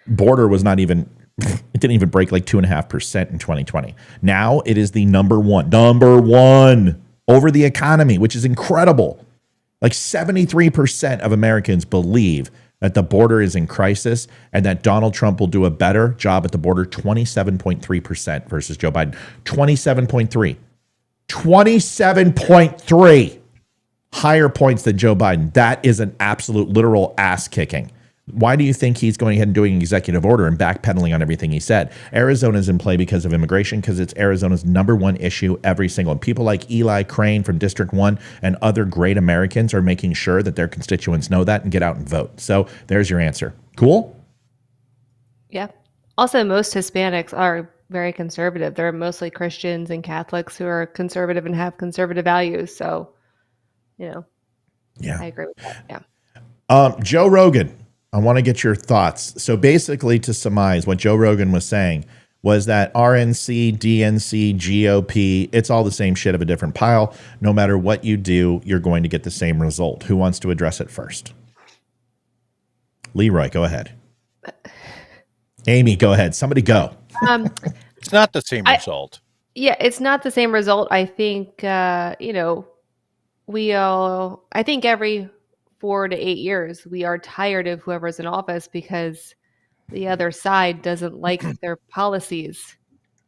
Border was not even, it didn't even break like 2.5% in 2020. Now it is the number one over the economy, which is incredible. Like 73% of Americans believe that the border is in crisis and that Donald Trump will do a better job at the border. 27.3% versus Joe Biden. 27.3 higher points than Joe Biden. That is an absolute literal ass kicking. Why do you think he's going ahead and doing an executive order and backpedaling on everything he said? Arizona's in play because of immigration, because it's Arizona's number one issue every single. And people like Eli Crane from District 1 and other great Americans are making sure that their constituents know that and get out and vote. So there's your answer. Cool? Yeah. Also, most Hispanics are very conservative. They're mostly Christians and Catholics who are conservative and have conservative values. So, Yeah. I agree with that. Yeah. Joe Rogan, I want to get your thoughts. So basically, to surmise, what Joe Rogan was saying was that RNC, DNC, GOP, it's all the same shit of a different pile. No matter what you do, you're going to get the same result. Who wants to address it first? Leroy, go ahead. Amy, go ahead. Somebody go. It's not the same result. Yeah, it's not the same result. I think, I think every 4 to 8 years, we are tired of whoever's in office because the other side doesn't like their policies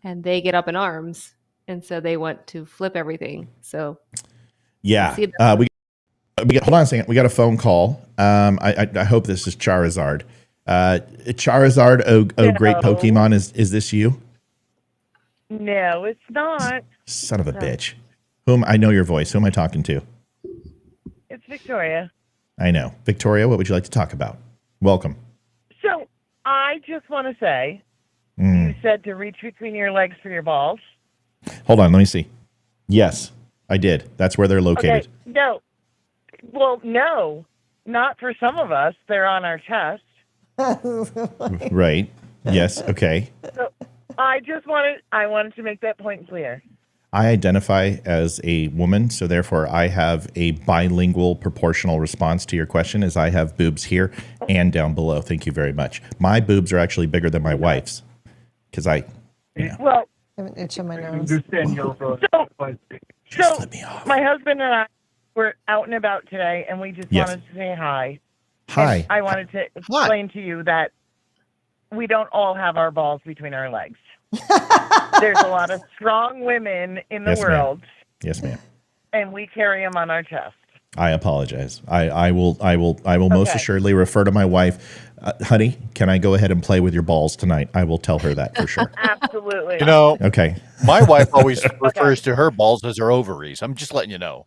and they get up in arms. And so they want to flip everything. So, yeah. We hold on a second. We got a phone call. I hope this is Charizard. Charizard, great Pokemon. Is this you? No, it's not. Son of a bitch. Whom I know your voice. Who am I talking to? It's Victoria. I know. Victoria, what would you like to talk about? Welcome. So I just want to say, you said to reach between your legs for your balls. Hold on, let me see. Yes, I did. That's where they're located. Okay. No. Well, no, not for some of us. They're on our chest. Right. Yes. Okay. So I wanted to make that point clear. I identify as a woman, so therefore I have a bilingual proportional response to your question, as I have boobs here and down below. Thank you very much. My boobs are actually bigger than my wife's because Well, I have an itch on my nose. so my husband and I were out and about today, and we just wanted to say hi. Hi. And I wanted to explain to you that we don't all have our balls between our legs. There's a lot of strong women in the world. Yes, ma'am. And we carry them on our chest. I apologize. I will most assuredly refer to my wife. Honey, can I go ahead and play with your balls tonight? I will tell her that for sure. Absolutely. Okay. My wife always refers to her balls as her ovaries. I'm just letting you know.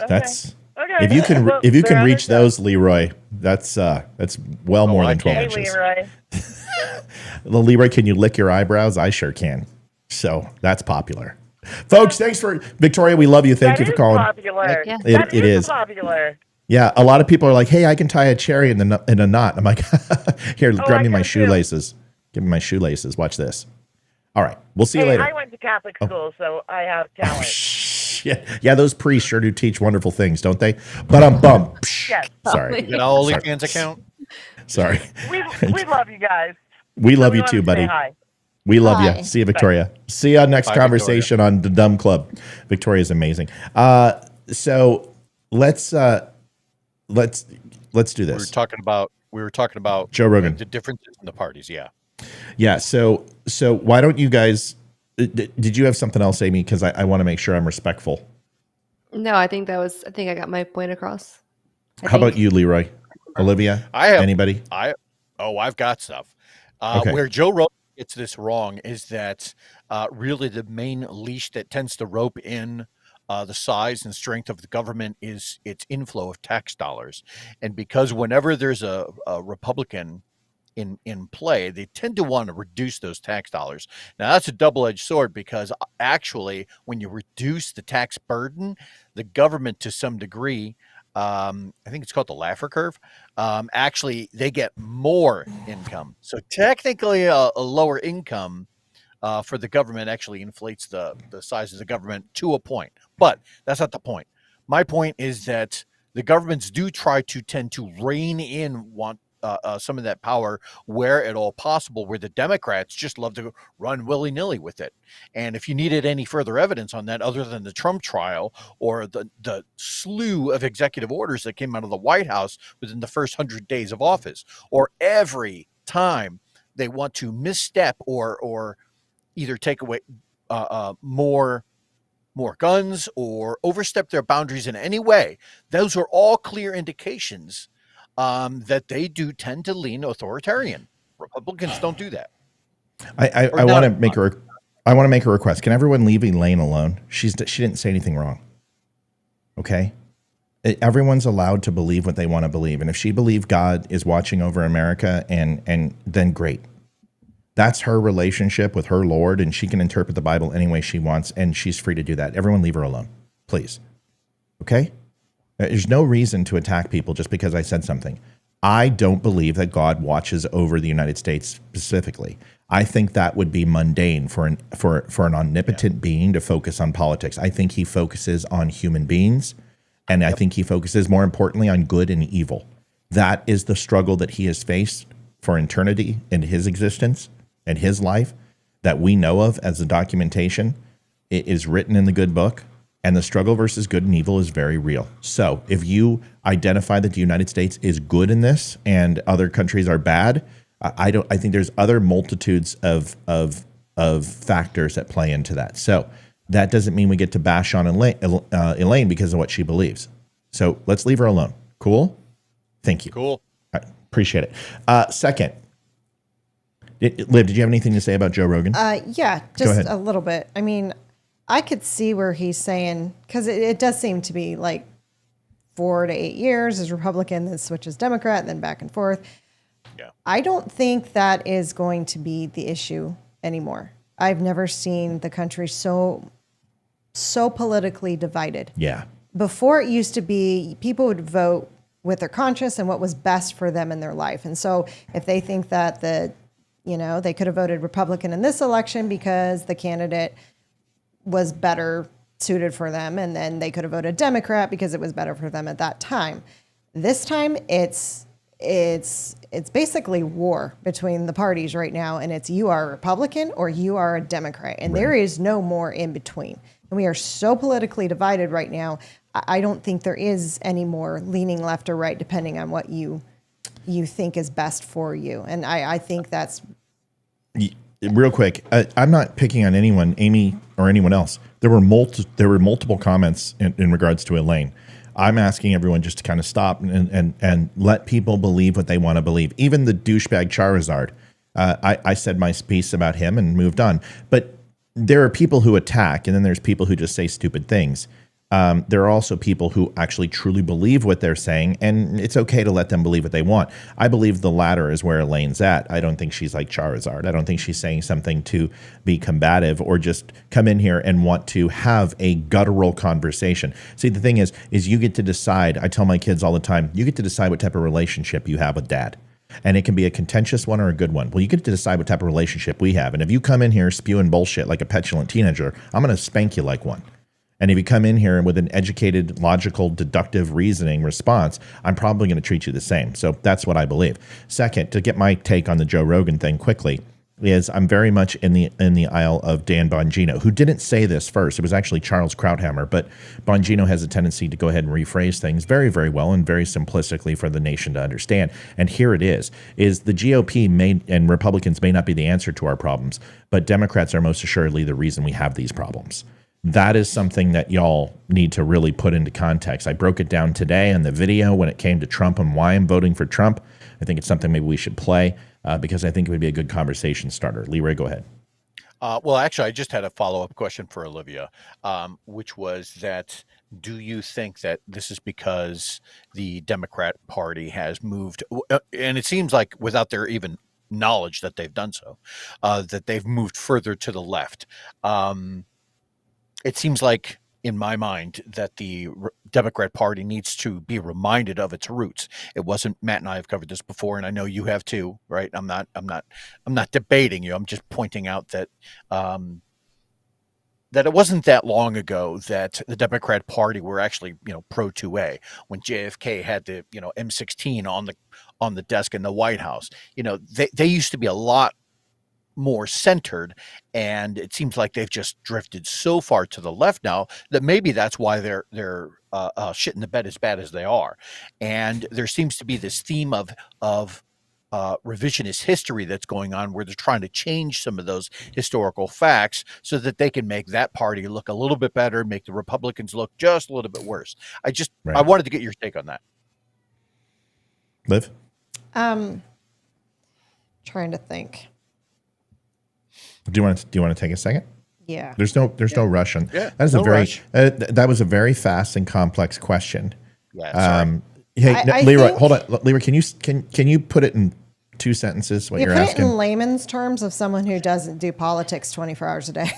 That's if you can reach those, Leroy. That's well more than 12 inches. Leroy. Leroy, can you lick your eyebrows? I sure can. So that's popular. Folks, thanks for Victoria. We love you. Thank you for calling. Popular. It is popular. Yeah, a lot of people are like, "Hey, I can tie a cherry in a knot." I'm like, "Here, grab me my shoelaces. Give me my shoelaces. Watch this." All right, we'll see you later. I went to Catholic school, so I have talent. Yeah, those priests sure do teach wonderful things, don't they? But I'm bummed. Yes. Sorry. You got an OnlyFans account? Sorry. We love you guys. We love you too, buddy. Hi. We love Bye. you. See you, Victoria. See you on next conversation on the Dumb Club. Victoria's amazing. So let's do this. We were talking about Joe Rogan. the differences in the parties. Yeah. Yeah. So why don't you guys? Did you have something else, Amy? Because I want to make sure I'm respectful. No, I think I got my point across. How about you, Leroy? Olivia? Anybody? I've got stuff. Okay. Where Joe Rogan gets this wrong is that really the main leash that tends to rope in the size and strength of the government is its inflow of tax dollars. And because whenever there's a Republican in play, they tend to want to reduce those tax dollars. Now, that's a double-edged sword because actually when you reduce the tax burden, the government to some degree, I think it's called the Laffer curve, actually they get more income. So technically a lower income for the government actually inflates the size of the government to a point. But that's not the point. My point is that the governments do tend to rein in some of that power where at all possible, where the Democrats just love to run willy-nilly with it. And if you needed any further evidence on that other than the Trump trial or the slew of executive orders that came out of the White House within the first 100 days of office, or every time they want to misstep or either take away more guns or overstep their boundaries in any way, those are all clear indications that they do tend to lean authoritarian. Republicans don't do that. I want to make a request. Can everyone leave Elaine alone? She didn't say anything wrong. Okay, everyone's allowed to believe what they want to believe, and if she believes God is watching over America, and then great. That's her relationship with her Lord, and she can interpret the Bible any way she wants, and she's free to do that. Everyone leave her alone, please. Okay? There's no reason to attack people just because I said something. I don't believe that God watches over the United States specifically. I think that would be mundane for an omnipotent being to focus on politics. I think he focuses on human beings, and I think he focuses more importantly on good and evil. That is the struggle that he has faced for eternity in his existence and his life that we know of as the documentation. It is written in the good book, and the struggle versus good and evil is very real. So if you identify that the United States is good in this and other countries are bad, I think there's other multitudes of factors that play into that. So that doesn't mean we get to bash on Elaine because of what she believes. So let's leave her alone. Cool? Thank you. Cool. I appreciate it. Second, Liv, did you have anything to say about Joe Rogan? Yeah, just a little bit. I mean, I could see where he's saying, because it does seem to be like 4 to 8 years as Republican, then switches Democrat, then back and forth. Yeah. I don't think that is going to be the issue anymore. I've never seen the country so politically divided. Yeah. Before, it used to be people would vote with their conscience and what was best for them in their life. And so if they think that they could have voted Republican in this election because the candidate was better suited for them, and then they could have voted Democrat because it was better for them at that time. This time, it's basically war between the parties right now, and it's you are a Republican or you are a Democrat, and there is no more in between. And we are so politically divided right now. I don't think there is any more leaning left or right depending on what you think is best for you. And I think that's real quick. I'm not picking on anyone, Amy or anyone else. There were multiple comments in regards to Elaine. I'm asking everyone just to kind of stop and let people believe what they want to believe. Even the douchebag Charizard, I said my piece about him and moved on. But there are people who attack, and then there's people who just say stupid things. There are also people who actually truly believe what they're saying, and it's okay to let them believe what they want. I believe the latter is where Elaine's at. I don't think she's like Charizard. I don't think she's saying something to be combative or just come in here and want to have a guttural conversation. See, the thing is you get to decide. I tell my kids all the time, you get to decide what type of relationship you have with dad. And it can be a contentious one or a good one. Well, you get to decide what type of relationship we have. And if you come in here spewing bullshit like a petulant teenager, I'm going to spank you like one. And if you come in here with an educated, logical, deductive reasoning response, I'm probably going to treat you the same. So that's what I believe. Second, to get my take on the Joe Rogan thing quickly, is I'm very much in the aisle of Dan Bongino, who didn't say this first. It was actually Charles Krauthammer, but Bongino has a tendency to go ahead and rephrase things very, very well and very simplistically for the nation to understand. And here it is the GOP and Republicans may not be the answer to our problems, but Democrats are most assuredly the reason we have these problems. That is something that y'all need to really put into context. I broke it down today in the video when it came to Trump and why I'm voting for Trump. I think it's something maybe we should play because I think it would be a good conversation starter. Leroy, go ahead. Well, actually, I just had a follow-up question for Olivia, which was that do you think that this is because the Democrat Party has moved, and it seems like without their even knowledge that they've done so, that they've moved further to the left? It seems like, in my mind, that the Democrat Party needs to be reminded of its roots. It wasn't, Matt and I have covered this before, and I know you have too, right? I'm not debating you. I'm just pointing out that that it wasn't that long ago that the Democrat Party were actually, pro 2A when JFK had the, M16 on the desk in the White House. They used to be a lot more centered, and it seems like they've just drifted so far to the left now that maybe that's why they're shit in the bed as bad as they are. And there seems to be this theme of revisionist history that's going on, where they're trying to change some of those historical facts so that they can make that party look a little bit better, make the Republicans look just a little bit worse. I wanted to get your take on that. Liv? Trying to think. Do you want to take a second? Yeah. There's no rush on. Yeah, that is no a very rush. That was a very fast and complex question. Yeah. Sorry. Hey, Leroy, hold on. Leroy, can you put it in 2 sentences? What you're put asking? it in layman's terms of someone who doesn't do politics 24 hours a day.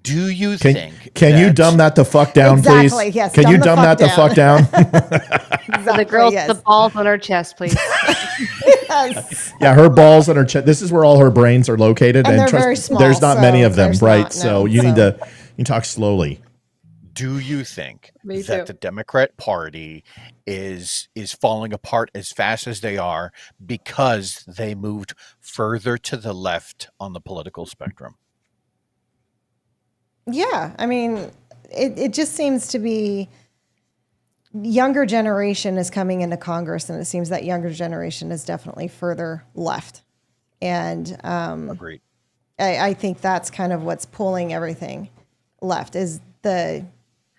Do you think? Can you dumb that the fuck down, Exactly, please? yes, Can dumb you the dumb fuck that the fuck down? So the girl with the balls on her chest, please. Yes. Yeah, her balls and her chest. This is where all her brains are located, And they're trust, very small, there's not many so of them, there's right? not, So no, you need so. to talk slowly. Do you think Me that too. the Democrat Party is falling apart as fast as they are because they moved further to the left on the political spectrum? Yeah, I mean, it just seems to be younger generation is coming into Congress, and it seems that younger generation is definitely further left. And Agreed. I think that's kind of what's pulling everything left is the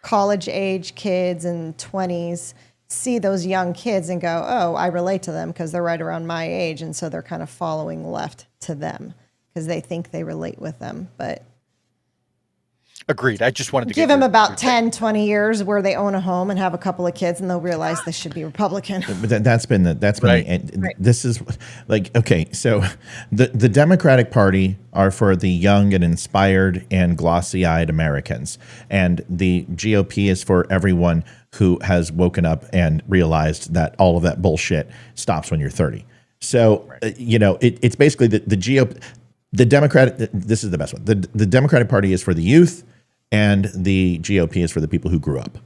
college age kids and 20s see those young kids and go, oh, I relate to them because they're right around my age. And so they're kind of following left to them because they think they relate with them. But Agreed. I just wanted to give get them your- about your 10, 20 years where they own a home and have a couple of kids and they'll realize they should be Republican. But that's been Right. and this is like, okay, so the Democratic Party are for the young and inspired and glossy-eyed Americans, and the GOP is for everyone who has woken up and realized that all of that bullshit stops when you're 30. So it's basically the GOP. The Democratic, this is the best one. The Democratic Party is for the youth, and the GOP is for the people who grew up.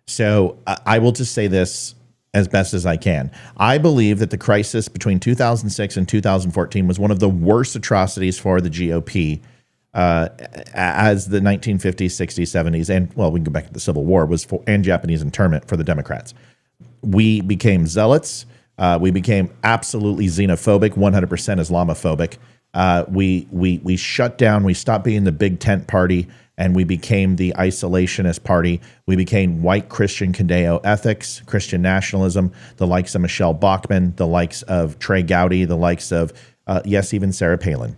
So I will just say this as best as I can. I believe that the crisis between 2006 and 2014 was one of the worst atrocities for the GOP as the 1950s, 60s, 70s, and, well, we can go back to the Civil War, and Japanese internment for the Democrats. We became zealots. We became absolutely xenophobic, 100% Islamophobic. We shut down. We stopped being the big tent party, and we became the isolationist party. We became white Christian Condeo ethics, Christian nationalism, the likes of Michelle Bachmann, the likes of Trey Gowdy, the likes of, yes, even Sarah Palin.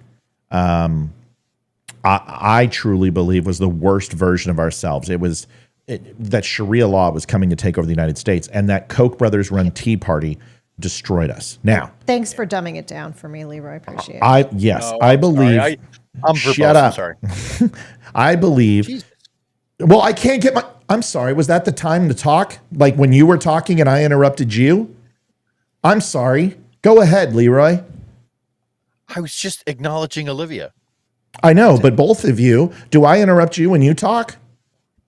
I truly believe was the worst version of ourselves. That Sharia law was coming to take over the United States, and that Koch brothers run Tea Party destroyed us. Now, Thanks for dumbing it down for me, Leroy. I appreciate it. I I'm believe. sorry. I'm verbose. Shut up. I'm sorry. I believe. Jesus. Well, I can't get my. I'm sorry. Was that the time to talk? Like when you were talking and I interrupted you? I'm sorry. Go ahead, Leroy. I was just acknowledging Olivia. I know, but both of you, do I interrupt you when you talk?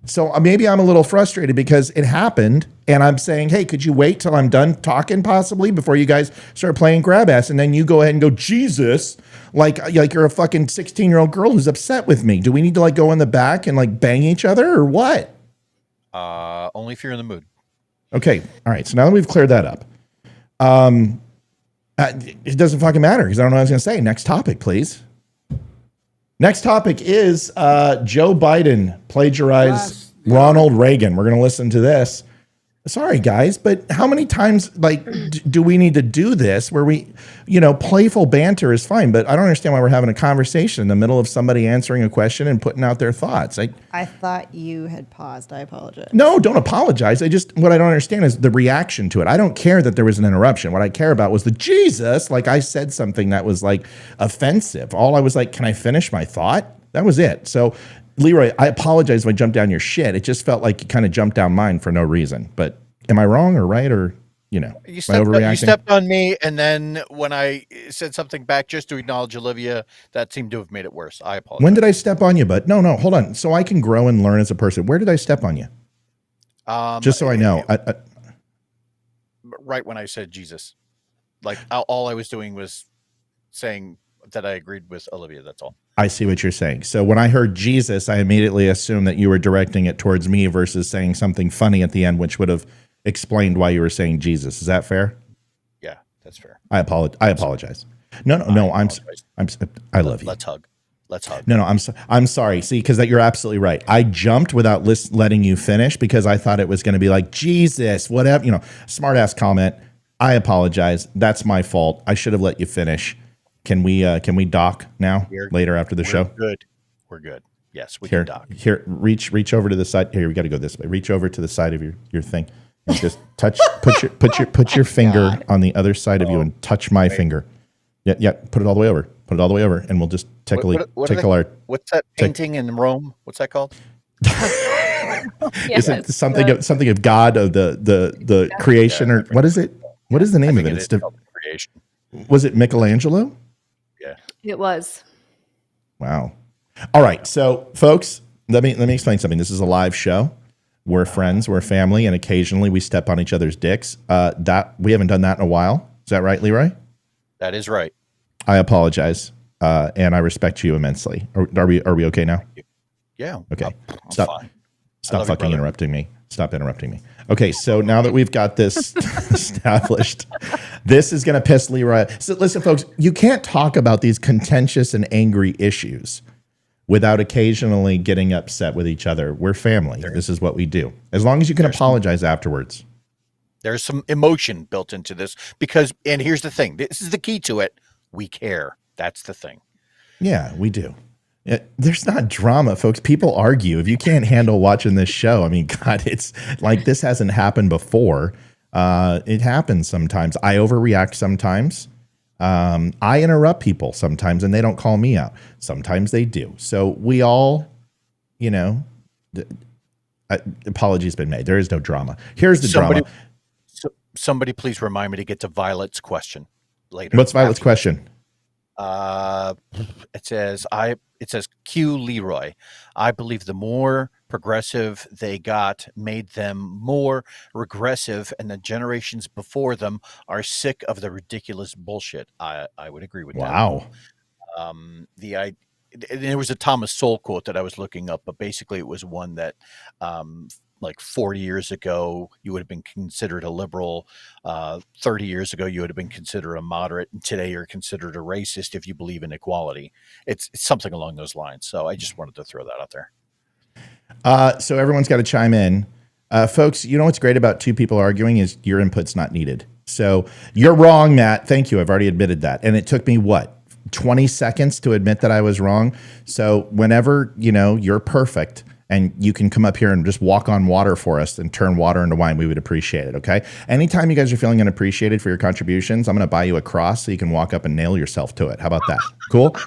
So maybe I'm a little frustrated because it happened and I'm saying, hey, could you wait till I'm done talking possibly before you guys start playing grab ass? And then you go ahead and go, Jesus, like you're a fucking 16-year-old girl who's upset with me. Do we need to like go in the back and like bang each other or what? Only if you're in the mood. Okay. All right. So now that we've cleared that up, it doesn't fucking matter because I don't know what I was going to say. Next topic, please. Next topic is Joe Biden plagiarized Ronald Reagan. We're going to listen to this. Sorry, guys, but how many times do we need to do this where we, playful banter is fine, but I don't understand why we're having a conversation in the middle of somebody answering a question and putting out their thoughts. I thought you had paused. I apologize. No, don't apologize. What I don't understand is the reaction to it. I don't care that there was an interruption. What I care about was the Jesus, like I said something that was like offensive. All I was like, can I finish my thought? That was it. So Leroy, I apologize if I jumped down your shit. It just felt like you kind of jumped down mine for no reason. But am I wrong or right or, am I overreacting? You stepped on me, and then when I said something back just to acknowledge Olivia, that seemed to have made it worse. I apologize. When did I step on you, bud? No, hold on. So I can grow and learn as a person. Where did I step on you? Just so I know. Right when I said Jesus. Like, all I was doing was saying that I agreed with Olivia. That's all. I see what you're saying. So when I heard Jesus, I immediately assumed that you were directing it towards me versus saying something funny at the end, which would have explained why you were saying Jesus. Is that fair? Yeah, that's fair. I apologize. No. I love you. Let's hug. No, I'm sorry. See, because you're absolutely right. I jumped without letting you finish because I thought it was going to be like Jesus, whatever, smart ass comment. I apologize. That's my fault. I should have let you finish. Can we dock now later after the show? Good. We're good. Yes, we can dock. Here, reach over to the side. Here, we got to go this way. Reach over to the side of your thing. And just touch. Put your finger on the other side of you and touch my finger. Yeah. Put it all the way over. Put it all the way over, and we'll just tickle our. What's that painting in Rome? What's that called? Is it something of God, of the creation, or what is it? What is the name of it? It's creation. Was it Michelangelo? Yeah, it was. Wow. All right, so folks, let me explain something. This is a live show. We're friends, we're family, and occasionally we step on each other's dicks. That we haven't done that in a while. Is that right, Leroy? That is right. I apologize, and I respect you immensely. Are we okay now? Yeah. Okay. I'm fine. Stop fucking interrupting me. Stop interrupting me. Okay, so now that we've got this established, this is going to piss Leroy. So listen, folks, you can't talk about these contentious and angry issues without occasionally getting upset with each other. We're family. This is what we do. As long as you can apologize afterwards. There's some emotion built into this because, and here's the thing, this is the key to it. We care. That's the thing. Yeah, we do. There's not drama, folks. People argue. If you can't handle watching this show, I mean, God, it's like this hasn't happened before. It happens sometimes. I overreact sometimes. I interrupt people sometimes, and they don't call me out. Sometimes they do. So we all, apology's been made. There is no drama. Here's the drama. Somebody please remind me to get to Violet's question later. What's Violet's question? It says Q Leroy. I believe the more progressive they got made them more regressive, and the generations before them are sick of the ridiculous bullshit. I would agree with that. Wow. There was a Thomas Sowell quote that I was looking up, but basically it was one that like 40 years ago, you would have been considered a liberal. 30 years ago, you would have been considered a moderate. And today you're considered a racist if you believe in equality. It's something along those lines. So I just wanted to throw that out there. So everyone's got to chime in. Folks, you know what's great about two people arguing is your input's not needed. So you're wrong, Matt. Thank you. I've already admitted that. And it took me, 20 seconds to admit that I was wrong. So whenever, you're perfect, and you can come up here and just walk on water for us and turn water into wine, we would appreciate it, okay? Anytime you guys are feeling unappreciated for your contributions, I'm going to buy you a cross so you can walk up and nail yourself to it. How about that? Cool?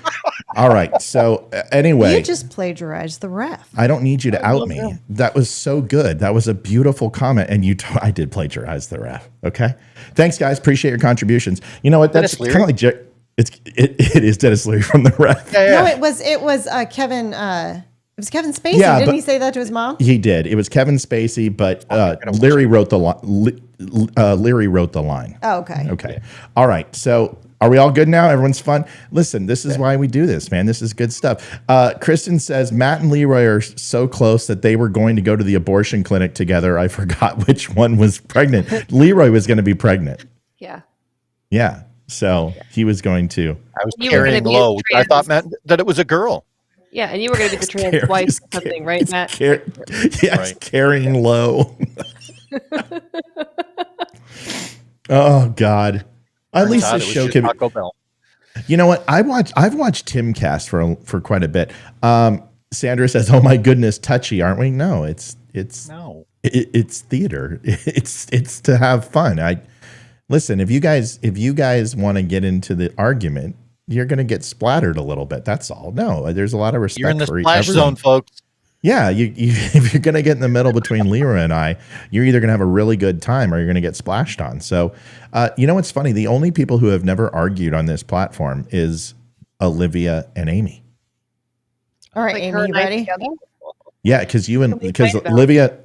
All right. So anyway. You just plagiarized the ref. I don't need you to out me. That was so good. That was a beautiful comment. And I did plagiarize the ref, okay? Thanks, guys. Appreciate your contributions. You know what? That's kind of like it is Dennis Leary from the ref. Yeah. No, it was Kevin... It was Kevin Spacey. Yeah, Didn't he say that to his mom? He did. It was Kevin Spacey, but Leary wrote the Leary wrote the line. Oh, okay. Okay. Yeah. All right. So are we all good now? Everyone's fun? Listen, this is why we do this, man. This is good stuff. Kristen says, Matt and Leroy are so close that they were going to go to the abortion clinic together. I forgot which one was pregnant. Leroy was going to be pregnant. Yeah. Yeah. So he was going to. I was carrying low. I thought, Matt, that it was a girl. Yeah, and you were going to be the trans wife or something, right, Matt? Yes, carrying low. Oh, God. At least this show can. You know what? I've watched Timcast for quite a bit. Sandra says, "Oh my goodness, touchy, aren't we?" No, it's theater. It's to have fun. Listen. If you guys want to get into the argument, you're going to get splattered a little bit. That's all. No, there's a lot of respect. You're in the splash zone, folks. Yeah, if you're going to get in the middle between Leroy and I, you're either going to have a really good time or you're going to get splashed on. So, you know what's funny? The only people who have never argued on this platform is Olivia and Amy. All right, Amy, you ready? Yeah, because Olivia,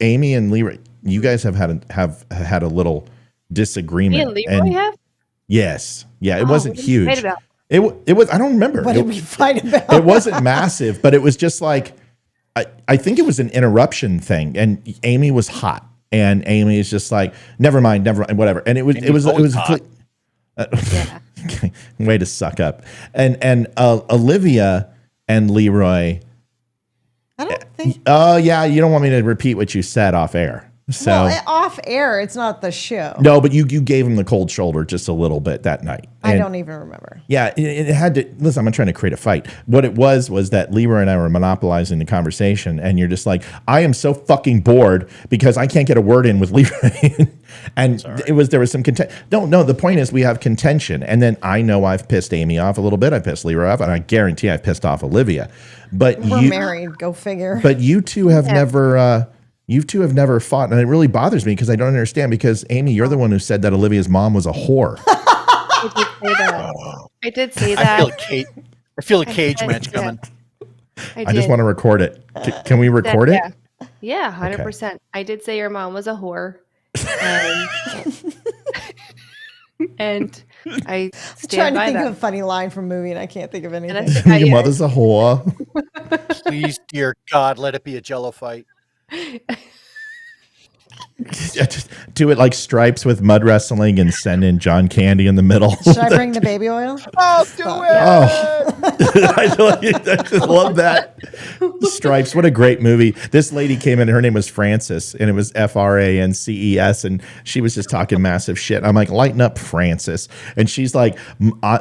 Amy and Leroy, you guys have had a little disagreement. Me and Leroy have? Yes. Yeah, it wasn't huge. It was. I don't remember. What did we fight about? It wasn't massive, but it was just like I think it was an interruption thing, and Amy was hot, and Amy is just like, never mind, whatever. And it was hot. Way to suck up. And Olivia and Leroy. I don't think. Oh yeah, you don't want me to repeat what you said off air. So off air, it's not the show. No, but you gave him the cold shoulder just a little bit that night. I don't even remember. Yeah, it had to. Listen, I'm not trying to create a fight. What it was that Leroy and I were monopolizing the conversation, and you're just like, I am so fucking bored because I can't get a word in with Leroy. And there was some contention. No, the point is we have contention. And then I know I've pissed Amy off a little bit. I pissed Leroy off, and I guarantee I've pissed off Olivia. But We're married, go figure. But you two have never fought, and it really bothers me because I don't understand. Because Amy, you're the one who said that Olivia's mom was a whore. I did say that. I feel a cage match coming. I just want to record it. Can we record it? Yeah, 100%. Okay. I did say your mom was a whore. And I stand trying to by think that. of a funny line from a movie, and I can't think of anything. Your mother's a whore. Please, dear God, let it be a Jello fight. Just do it like Stripes with mud wrestling and send in John Candy in the middle. Should I bring the baby oil? I'll do it. Oh, I just love that. Stripes, what a great movie. This lady came in, her name was Frances, and it was Frances, and she was just talking massive shit. I'm like, lighten up, Frances. And she's like,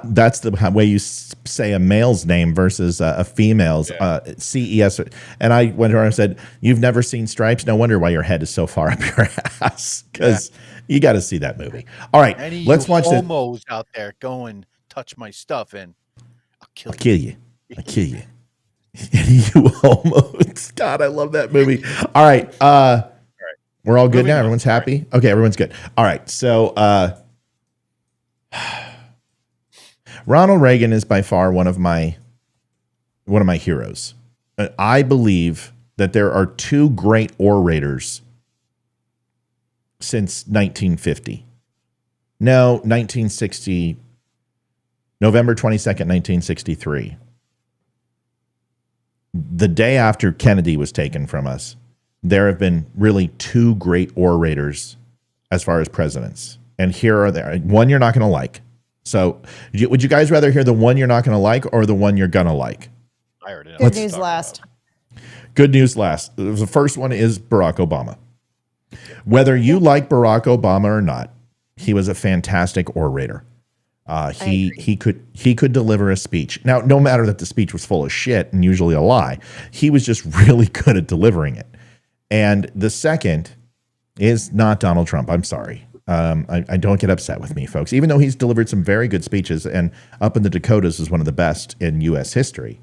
that's the way you say a male's name versus a female's, CES. And I went to her and said, you've never seen Stripes? No wonder why your head is so far up your ass, because you got to see that movie. All right, let's watch the homos out there go and touch my stuff, and I'll kill you. I'll kill you. You homos. God, I love that movie. All right, we're all good now. Everyone's happy. Okay, everyone's good. All right, so Ronald Reagan is by far one of my heroes. I believe that there are two great orators since 1950. No, 1960, November 22nd, 1963. The day after Kennedy was taken from us, there have been really two great orators as far as presidents. And here are there. One you're not going to like. So would you guys rather hear the one you're not going to like or the one you're going to like? I already know. Good news last. Good news last. The first one is Barack Obama. Whether you like Barack Obama or not, he was a fantastic orator. He could deliver a speech. Now, no matter that the speech was full of shit and usually a lie, he was just really good at delivering it. And the second is not Donald Trump. I'm sorry. I don't get upset with me, folks. Even though he's delivered some very good speeches, and up in the Dakotas is one of the best in U.S. history,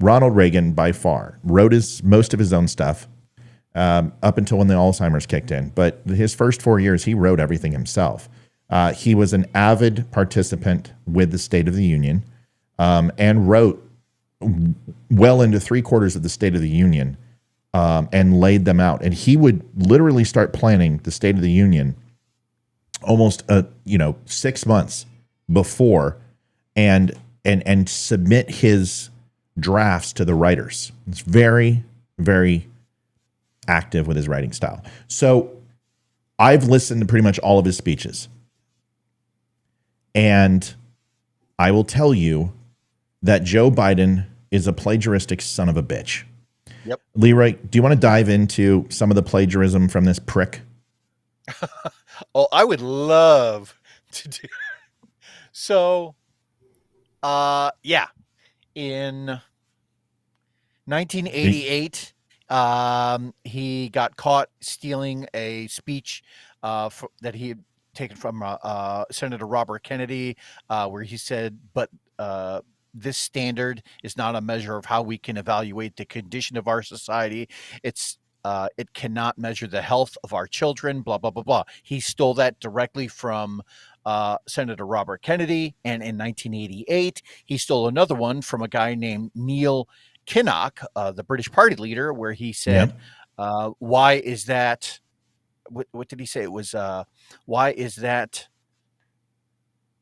Ronald Reagan, by far, wrote most of his own stuff. Up until when the Alzheimer's kicked in. But his first 4 years, he wrote everything himself. He was an avid participant with the State of the Union and wrote well into 3/4 of the State of the Union and laid them out. And he would literally start planning the State of the Union almost 6 months before and submit his drafts to the writers. It's very, very active with his writing style. So I've listened to pretty much all of his speeches. And I will tell you that Joe Biden is a plagiaristic son of a bitch. Yep. Leroy, do you want to dive into some of the plagiarism from this prick? Oh, I would love to do. So, in 1988, he got caught stealing a speech that he had taken from Senator Robert Kennedy, where he said, but this standard is not a measure of how we can evaluate the condition of our society. It cannot measure the health of our children, blah, blah, blah, blah. He stole that directly from Senator Robert Kennedy. And in 1988, he stole another one from a guy named Neil Kinnock, the British Party leader, where he said, why is that? What did he say? It was, why is that?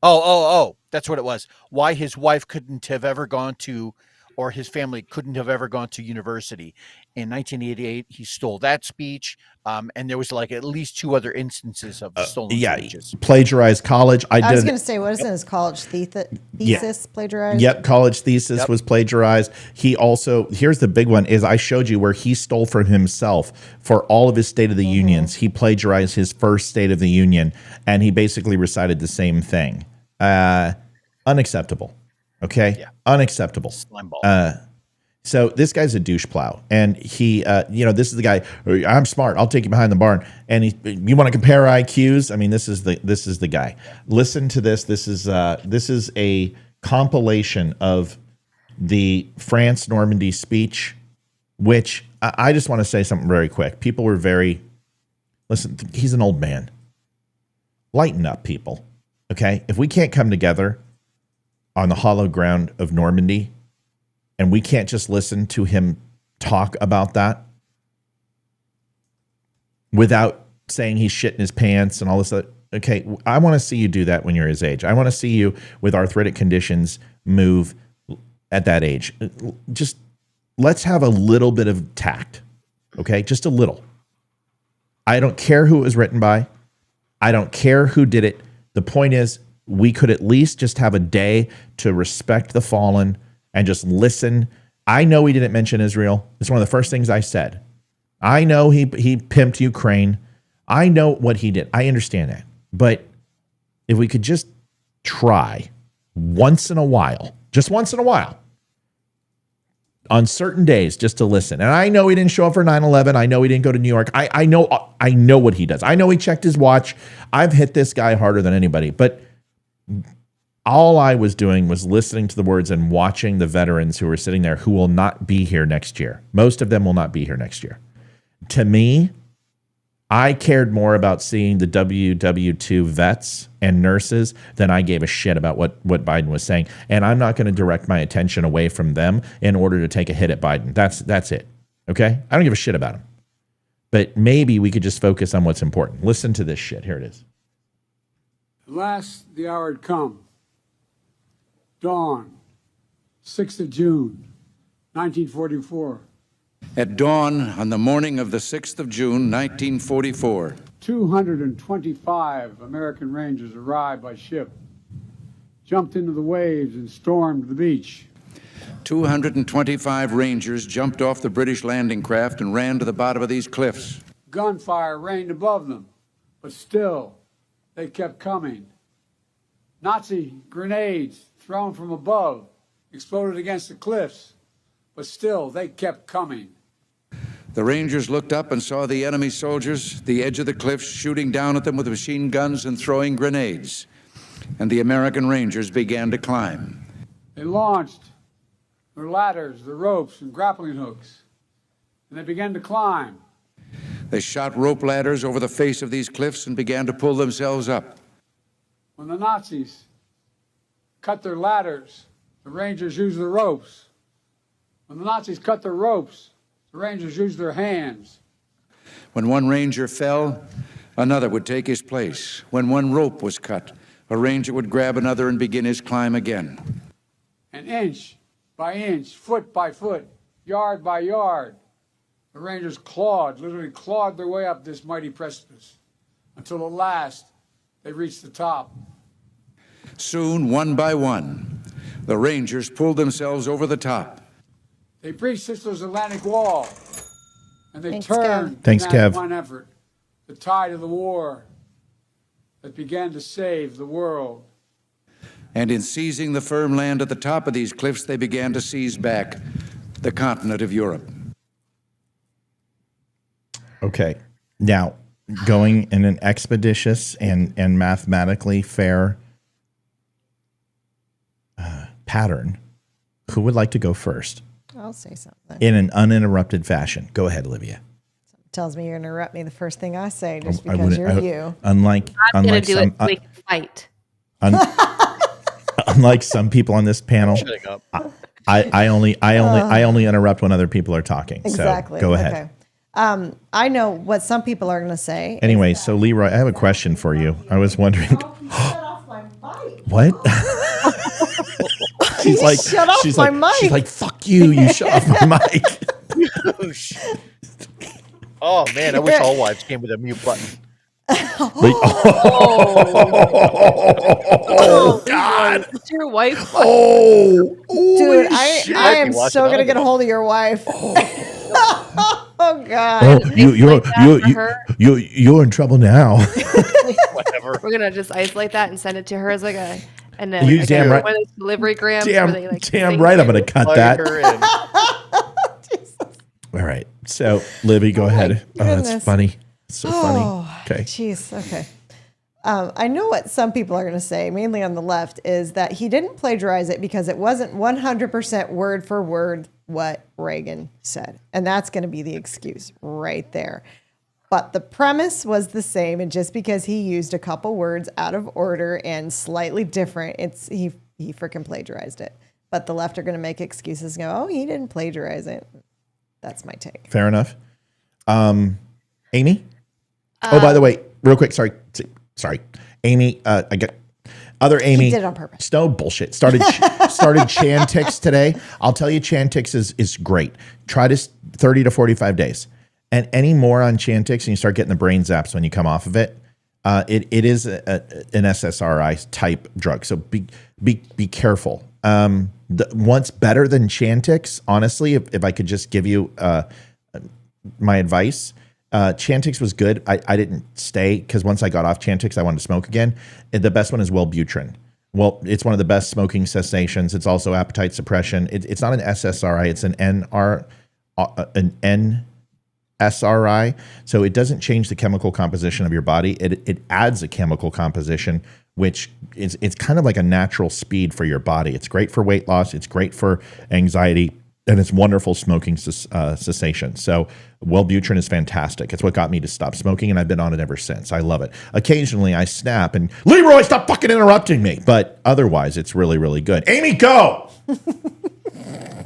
Oh, that's what it was. Why his wife couldn't have ever gone to, or his family couldn't have ever gone to university. In 1988, he stole that speech. And there was like at least two other instances of stolen speeches. Plagiarized college. I was going to say, what is in his college thesis plagiarized? Yep, college thesis was plagiarized. He also, here's the big one, is I showed you where he stole from himself for all of his State of the Unions. He plagiarized his first State of the Union, and he basically recited the same thing. Unacceptable. Okay? Yeah. Unacceptable. Slime ball. So this guy's a douche plow, and he, this is the guy. I'm smart. I'll take you behind the barn. And you want to compare IQs? I mean, this is the guy. Listen to this. This is a compilation of the France Normandy speech, which I just want to say something very quick. People were listen. He's an old man. Lighten up, people. Okay, if we can't come together on the hollow ground of Normandy, and we can't just listen to him talk about that without saying he's shitting his pants and all this other. Okay, I want to see you do that when you're his age. I want to see you with arthritic conditions move at that age. Just let's have a little bit of tact, okay? Just a little. I don't care who it was written by. I don't care who did it. The point is, we could at least just have a day to respect the fallen and just listen. I know he didn't mention Israel. It's one of the first things I said. I know he pimped Ukraine. I know what he did. I understand that. But if we could just try once in a while, just once in a while, on certain days, just to listen. And I know he didn't show up for 9/11. I know he didn't go to New York. I know what he does. I know he checked his watch. I've hit this guy harder than anybody. But all I was doing was listening to the words and watching the veterans who were sitting there who will not be here next year. Most of them will not be here next year. To me, I cared more about seeing the WW2 vets and nurses than I gave a shit about what Biden was saying. And I'm not going to direct my attention away from them in order to take a hit at Biden. That's it. Okay? I don't give a shit about him. But maybe we could just focus on what's important. Listen to this shit. Here it is. At last, the hour had come. Dawn, 6th of June, 1944. At dawn on the morning of the 6th of June, 1944, 225 American Rangers arrived by ship, jumped into the waves and stormed the beach. 225 Rangers jumped off the British landing craft and ran to the bottom of these cliffs. Gunfire rained above them, but still they kept coming. Nazi grenades thrown from above exploded against the cliffs, but still they kept coming. The Rangers looked up and saw the enemy soldiers, the edge of the cliffs, shooting down at them with machine guns and throwing grenades. And the American Rangers began to climb. They launched their ladders, their ropes, and grappling hooks, and they began to climb. They shot rope ladders over the face of these cliffs and began to pull themselves up. When the Nazis cut their ladders, the Rangers used the ropes. When the Nazis cut their ropes, the Rangers used their hands. When one Ranger fell, another would take his place. When one rope was cut, a Ranger would grab another and begin his climb again. And inch by inch, foot by foot, yard by yard, the Rangers literally clawed their way up this mighty precipice until at last they reached the top. Soon, one by one, the Rangers pulled themselves over the top. They breached Hitler's Atlantic Wall, and they Thanks, turned Thanks, in that Kev. one effort the tide of the war that began to save the world. And in seizing the firm land at the top of these cliffs, they began to seize back the continent of Europe. Okay. Now, going in an expeditious and mathematically fair pattern, who would like to go first? I'll say something. In an uninterrupted fashion. Go ahead, Olivia. Tells me you're going to interrupt me the first thing I say just I because wouldn't- you're you. Unlike I'm going unlike to do some it so we can fight. unlike some people on this panel, Shutting up. I only interrupt when other people are talking. Exactly. So go ahead. Okay. I know what some people are going to say. Anyway, so Leroy, I have a question for you. I was wondering. What? She's like, shut off my mic. She's like, fuck you. You shut off my mic. Oh man, I wish all wives came with a mute button. Oh, God. It's your wife. Dude, I am watching so going to all get a of hold of your wife. Oh, God. Oh, you're in trouble now. Whatever. We're gonna just isolate that and send it to her as like a You damn right. one of those delivery grams. where they, like, Damn sing right. it. I'm going to cut Plug that. her in. All right. So, Libby, go ahead. Oh, that's goodness. funny. So funny. Okay. Jeez. Okay. I know what some people are going to say, mainly on the left, is that he didn't plagiarize it because it wasn't 100% word for word what Reagan said. And that's going to be the excuse right there. But the premise was the same. And just because he used a couple words out of order and slightly different, he freaking plagiarized it. But the left are going to make excuses and go, oh, he didn't plagiarize it. That's my take. Fair enough. Amy? Oh, by the way, real quick. Sorry. Amy, I got other Amy. He did it on purpose. No bullshit. Started Chantix today. I'll tell you, Chantix is great. Try this 30 to 45 days. And any more on Chantix and you start getting the brain zaps when you come off of it, it is an SSRI type drug. So be careful. What's better than Chantix, honestly, if I could just give you my advice, Chantix was good. I didn't stay because once I got off Chantix, I wanted to smoke again. The best one is Wellbutrin. Well, it's one of the best smoking cessations. It's also appetite suppression. It's not an SSRI. It's an NSRI. So it doesn't change the chemical composition of your body. It adds a chemical composition, which it's kind of like a natural speed for your body. It's great for weight loss. It's great for anxiety. And it's wonderful smoking cessation. So Wellbutrin is fantastic. It's what got me to stop smoking, and I've been on it ever since. I love it. Occasionally, I snap, and Leroy, stop fucking interrupting me. But otherwise, it's really, really good. Amy, go!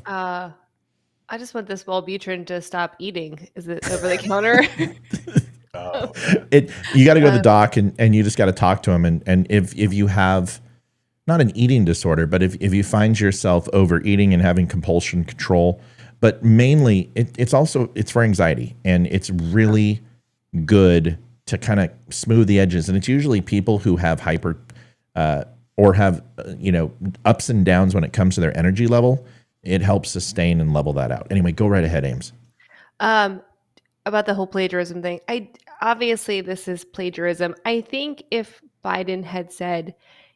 I just want this Wellbutrin to stop eating. Is it over the counter? You got to go to the doc, and you just got to talk to him. And if you have not an eating disorder, but if you find yourself overeating and having compulsion control, but mainly it's for anxiety, and it's really good to kind of smooth the edges. And it's usually people who have hyper or have ups and downs when it comes to their energy level. It helps sustain and level that out. Anyway, go right ahead, Ames. About the whole plagiarism thing, obviously this is plagiarism. I think if Biden had said,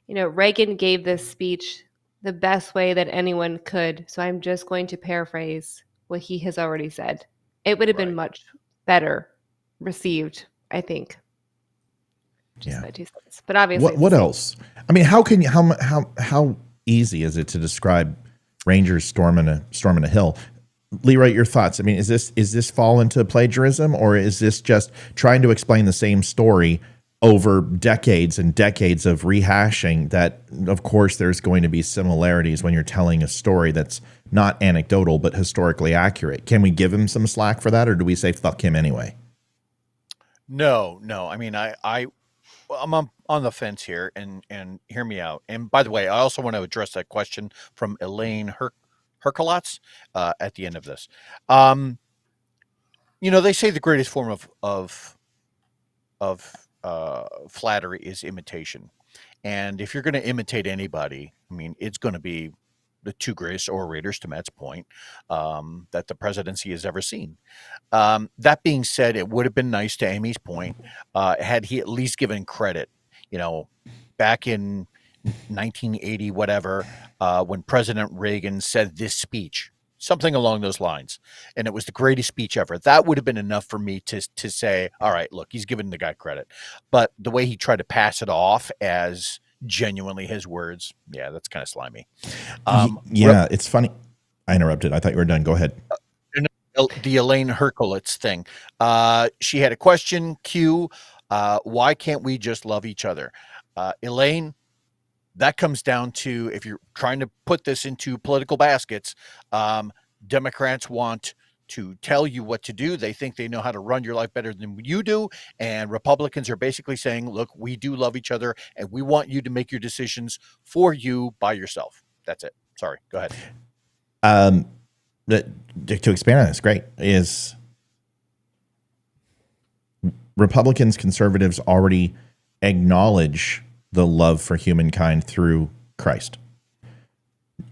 Reagan gave this speech the best way that anyone could, so I'm just going to paraphrase what he has already said, it would have been much better received, I think. Just my 2 cents. But obviously, what else? I mean, how easy is it to describe Rangers storming a hill? Leroy, your thoughts? I mean, is this fall into plagiarism, or is this just trying to explain the same story over decades and decades of rehashing that, of course, there's going to be similarities when you're telling a story that's not anecdotal but historically accurate? Can we give him some slack for that, or do we say fuck him anyway? No. I mean, I'm on the fence here, and hear me out. And by the way, I also want to address that question from Elaine Herkulotz at the end of this. They say the greatest form of flattery is imitation. And if you're going to imitate anybody, I mean, it's going to be the two greatest orators, to Matt's point, that the presidency has ever seen. That being said, it would have been nice, to Amy's point, had he at least given credit, back in 1980, whatever, when President Reagan said this speech, something along those lines, and it was the greatest speech ever. That would have been enough for me to say, all right, look, he's giving the guy credit. But the way he tried to pass it off as genuinely his words, yeah, that's kind of slimy. It's funny. I interrupted. I thought you were done. Go ahead. The Elaine Herkulotz thing. She had a question, Q. Why can't we just love each other? Elaine, that comes down to, if you're trying to put this into political baskets, Democrats want to tell you what to do. They think they know how to run your life better than you do. And Republicans are basically saying, look, we do love each other, and we want you to make your decisions for you by yourself. That's it. Sorry. Go ahead. To expand on this, great, is Republicans, conservatives already acknowledge the love for humankind through Christ.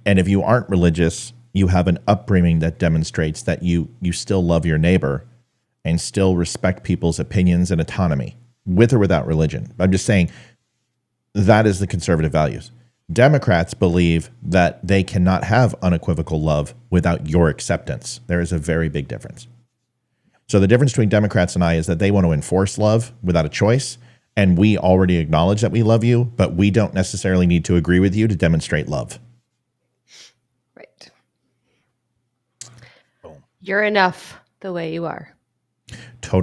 And if you aren't religious, you have an upbringing that demonstrates that you still love your neighbor and still respect people's opinions and autonomy, with or without religion. I'm just saying that is the conservative values. Democrats believe that they cannot have unequivocal love without your acceptance. There is a very big difference. So the difference between Democrats and I is that they want to enforce love without a choice, and we already acknowledge that we love you, but we don't necessarily need to agree with you to demonstrate love. Right. You're enough the way you are.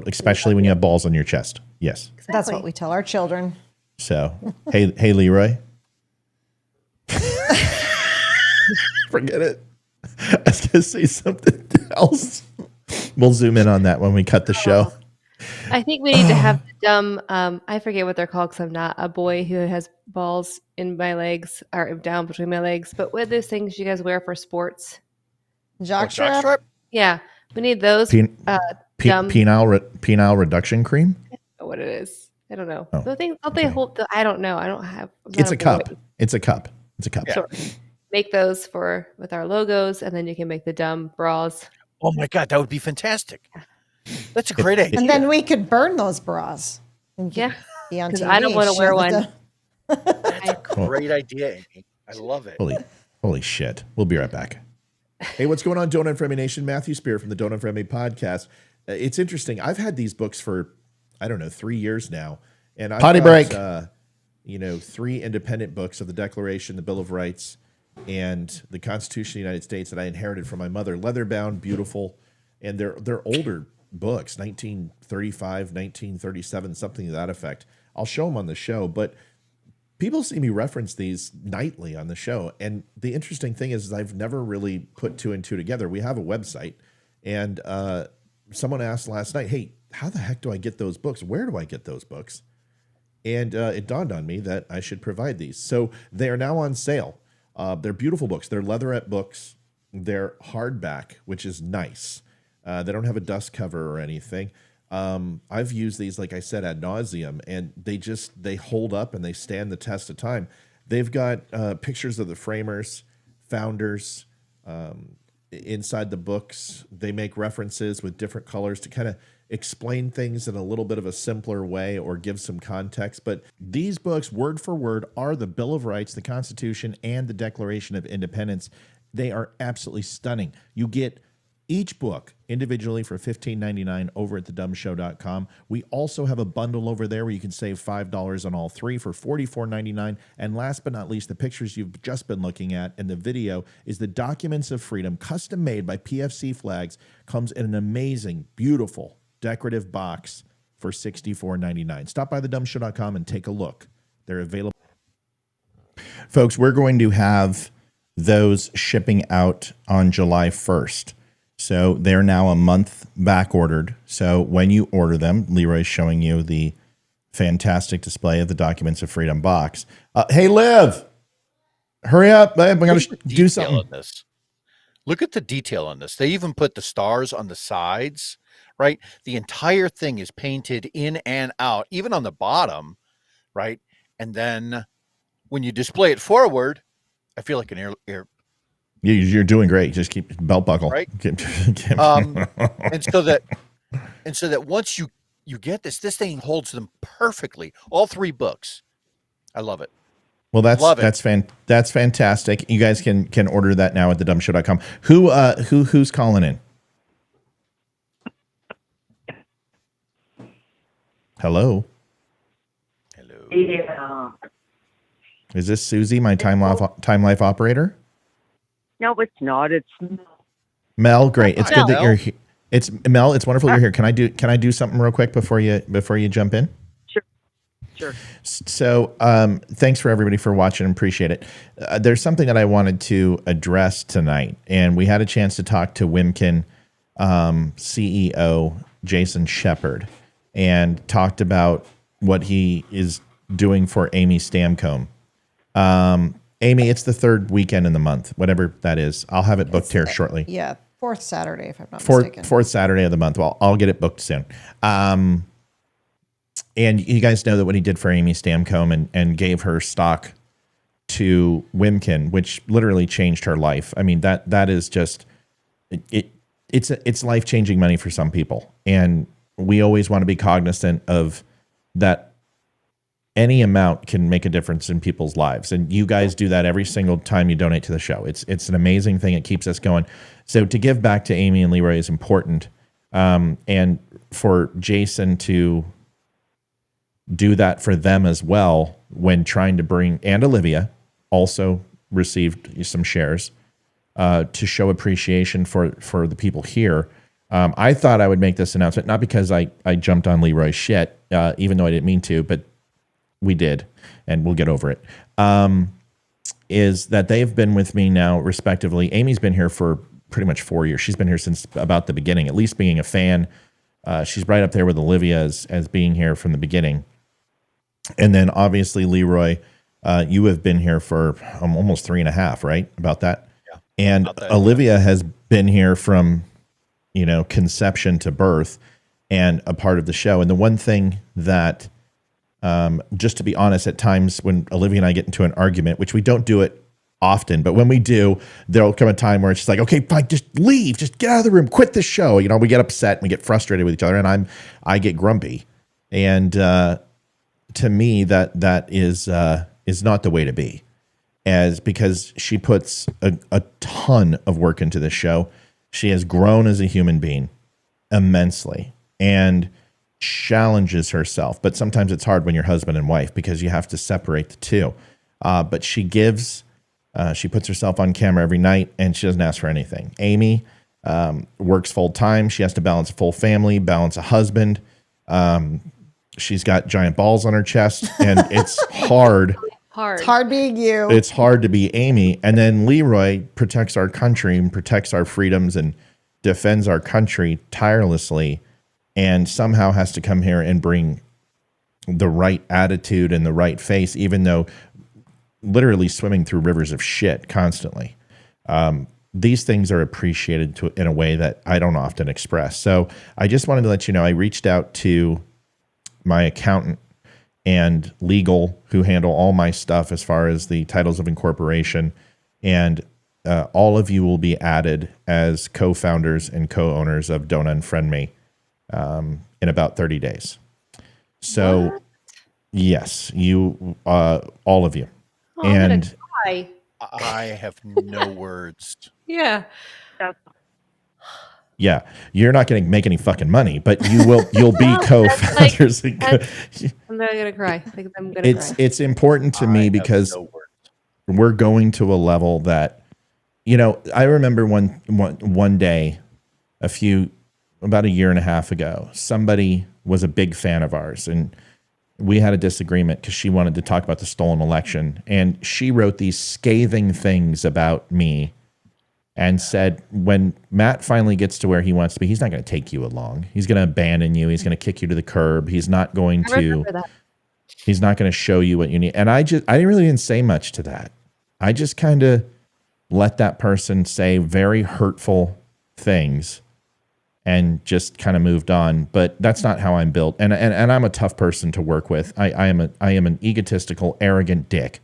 Especially when you have balls on your chest. Yes. Exactly. That's what we tell our children. So, hey, Leroy. Forget it. I was going to say something else. We'll zoom in on that when we cut the show. I think we need to have the dumb, I forget what they're called because I'm not a boy who has balls in my legs or down between my legs. But what are those things you guys wear for sports? Jockstrap? Yeah. We need those. Penile reduction cream? I don't know what it is. I don't know. Oh, They hold I don't know. I don't have. It's a cup. It's a cup. Yeah. Sure. Make those with our logos, and then you can make the dumb bras. Oh my God, that would be fantastic. That's a great idea. And then we could burn those bras. Yeah. Because I don't want to wear one. That's a great idea, Amy. I love it. Holy shit. We'll be right back. Hey, what's going on, Donut Friendly Nation? Matthew Spear from the Donut Friendly Podcast. It's interesting. I've had these books for, 3 years now. And I've got, break. 3 independent books of the Declaration, the Bill of Rights, and the Constitution of the United States that I inherited from my mother. Leather-bound, beautiful. And they're older books, 1935, 1937, something to that effect. I'll show them on the show, but people see me reference these nightly on the show. And the interesting thing is I've never really put 2 and 2 together. We have a website, and someone asked last night, hey, how the heck do I get those books? Where do I get those books? And it dawned on me that I should provide these. So they are now on sale. They're beautiful books. They're leatherette books. They're hardback, which is nice. They don't have a dust cover or anything. I've used these, like I said, ad nauseum, and they hold up and they stand the test of time. They've got pictures of the framers, founders, inside the books. They make references with different colors to kind of explain things in a little bit of a simpler way or give some context. But these books, word for word, are the Bill of Rights, the Constitution, and the Declaration of Independence. They are absolutely stunning. You get each book individually for $15.99 over at thedumshow.com. We also have a bundle over there where you can save $5 on all 3 for $44.99. And last but not least, the pictures you've just been looking at and the video is the Documents of Freedom, custom made by PFC Flags, comes in an amazing, beautiful, decorative box for $64.99. Stop by thedumshow.com and take a look. They're available. Folks, we're going to have those shipping out on July 1st. So they're now a month back ordered. So when you order them, Leroy's showing you the fantastic display of the Documents of Freedom box. Hey, Liv, hurry up, babe. I'm going to do something. On this. Look at the detail on this. They even put the stars on the sides, right? The entire thing is painted in and out, even on the bottom, right? And then when you display it forward, I feel like an ear. You're doing great. Just keep belt buckle. Right. and so that once you get this thing holds them perfectly. All 3 books. I love it. Well, that's fantastic. You guys can order that now at thedumshow.com. Who's calling in? Hello. Yeah. Is this Susie, my time life operator? No, it's not. It's Mel. Great. It's good that Mel. you're here. It's Mel. It's wonderful you're here. Can I do something real quick before you jump in? Sure. So, thanks for everybody for watching. Appreciate it. There's something that I wanted to address tonight, and we had a chance to talk to Wimkin CEO Jason Shepard, and talked about what he is doing for Amy Stamcombe. Amy, it's the 3rd weekend in the month, whatever that is. I'll have it booked here shortly. Yeah, 4th Saturday, if I'm not mistaken. 4th Saturday of the month. Well, I'll get it booked soon. And you guys know that what he did for Amy Stamcombe and gave her stock to Wimkin, which literally changed her life. I mean, that is just it's life-changing money for some people. And we always want to be cognizant of that any amount can make a difference in people's lives. And you guys do that every single time you donate to the show. It's an amazing thing. It keeps us going. So to give back to Amy and Leroy is important. And for Jason to do that for them as well when trying to bring, and Olivia also received some shares to show appreciation for the people here. I thought I would make this announcement, not because I jumped on Leroy's shit, even though I didn't mean to, but we did, and we'll get over it. Is that they've been with me now, respectively. Amy's been here for pretty much 4 years. She's been here since about the beginning, at least being a fan. She's right up there with Olivia as being here from the beginning. And then obviously, Leroy, you have been here for almost 3.5, right? About that. Yeah. And Olivia has been here from, conception to birth and a part of the show. And the one thing that, just to be honest, at times when Olivia and I get into an argument, which we don't do it often, but when we do, there'll come a time where it's just like, okay, fine, just leave, just get out of the room, quit the show. We get upset and we get frustrated with each other, and I get grumpy. And to me, that is not the way to be, because she puts a ton of work into this show. She has grown as a human being immensely and challenges herself. But sometimes it's hard when you're husband and wife because you have to separate the two. But she gives, she puts herself on camera every night, and she doesn't ask for anything. Amy works full time. She has to balance a full family, balance a husband. She's got giant balls on her chest, and it's hard. It's hard being you. It's hard to be Amy. And then Leroy protects our country and protects our freedoms and defends our country tirelessly, and somehow has to come here and bring the right attitude and the right face, even though literally swimming through rivers of shit constantly. These things are appreciated in a way that I don't often express. So I just wanted to let you know, I reached out to my accountant and legal, who handle all my stuff as far as the titles of incorporation, and all of you will be added as co-founders and co-owners of Don't Unfriend Me in about 30 days. So what? Yes, you, all of you. Oh, and I have no words. Yeah. Yeah, you're not going to make any fucking money, but you'll be co-founders. I'm not going to cry. I'm going to cry. It's important to me because we're going to a level that, I remember one day, about a year and a half ago, somebody was a big fan of ours, and we had a disagreement because she wanted to talk about the stolen election, and she wrote these scathing things about me and said, when Matt finally gets to where he wants to be, he's not going to take you along. He's going to abandon you. He's going to kick you to the curb. He's not going to show you what you need. And I really didn't say much to that. I just kind of let that person say very hurtful things and just kind of moved on. But that's not how I'm built. And I'm a tough person to work with. I am an egotistical, arrogant dick,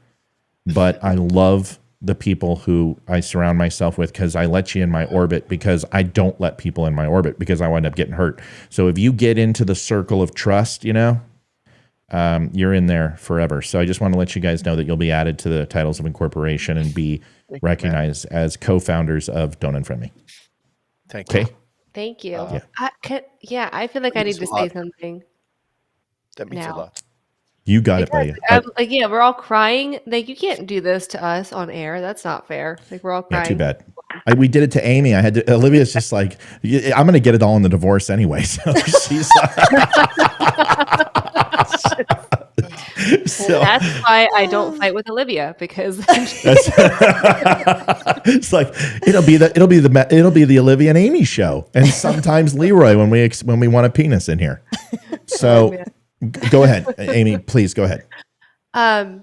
but I love the people who I surround myself with, because I let you in my orbit, because I don't let people in my orbit because I wind up getting hurt. So if you get into the circle of trust, you're in there forever. So I just want to let you guys know that you'll be added to the titles of incorporation and be recognized as co-founders of Don't Unfriend Me. Thank you. Okay. Thank you. I feel like I need to say something. That means a lot. You got it, buddy. We're all crying. You can't do this to us on air. That's not fair. We're all crying. Yeah, too bad. We did it to Amy. Olivia's just like, I'm going to get it all in the divorce anyway. So she's so that's why I don't fight with Olivia, because it's like it'll be the Olivia and Amy show, and sometimes Leroy when we want a penis in here. So go ahead, Amy. Please go ahead. I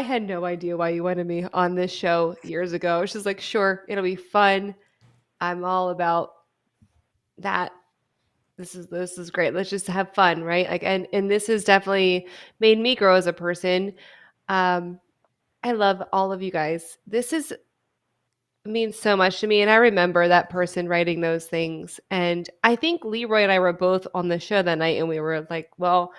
had no idea why you wanted me on this show years ago. I was just like, sure, it'll be fun. I'm all about that. This is great. Let's just have fun, right? And this has definitely made me grow as a person. I love all of you guys. This is means so much to me. And I remember that person writing those things. And I think Leroy and I were both on the show that night, and we were like, well,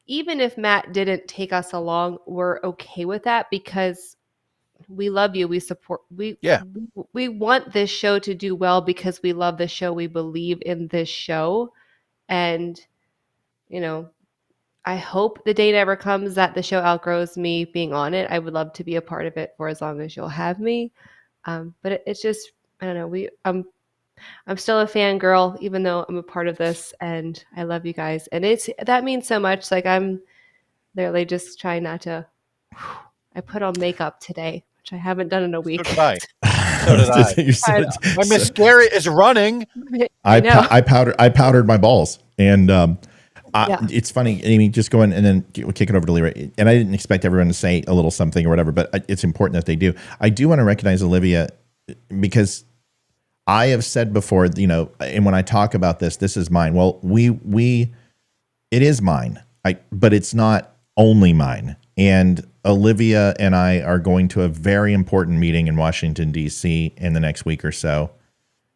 even if Matt didn't take us along, we're okay with that because we love you. We support, we want this show to do well because we love the show. We believe in this show. And, you know, I hope the day never comes that the show outgrows me being on it. I would love to be a part of it for as long as you'll have me. But it's just, I don't know. I'm still a fangirl, even though I'm a part of this, and I love you guys. And that means so much. Like, I'm literally just trying not to. I put on makeup today, which I haven't done in a week. So did I. My mascara is running. I powdered my balls, and it's funny, Amy. Just going and then we'll kick it over to Leroy. And I didn't expect everyone to say a little something or whatever, but it's important that they do. I do want to recognize Olivia because I have said before, you know, and when I talk about this is mine. Well, it is mine, but it's not only mine. And Olivia and I are going to a very important meeting in Washington, D.C. in the next week or so,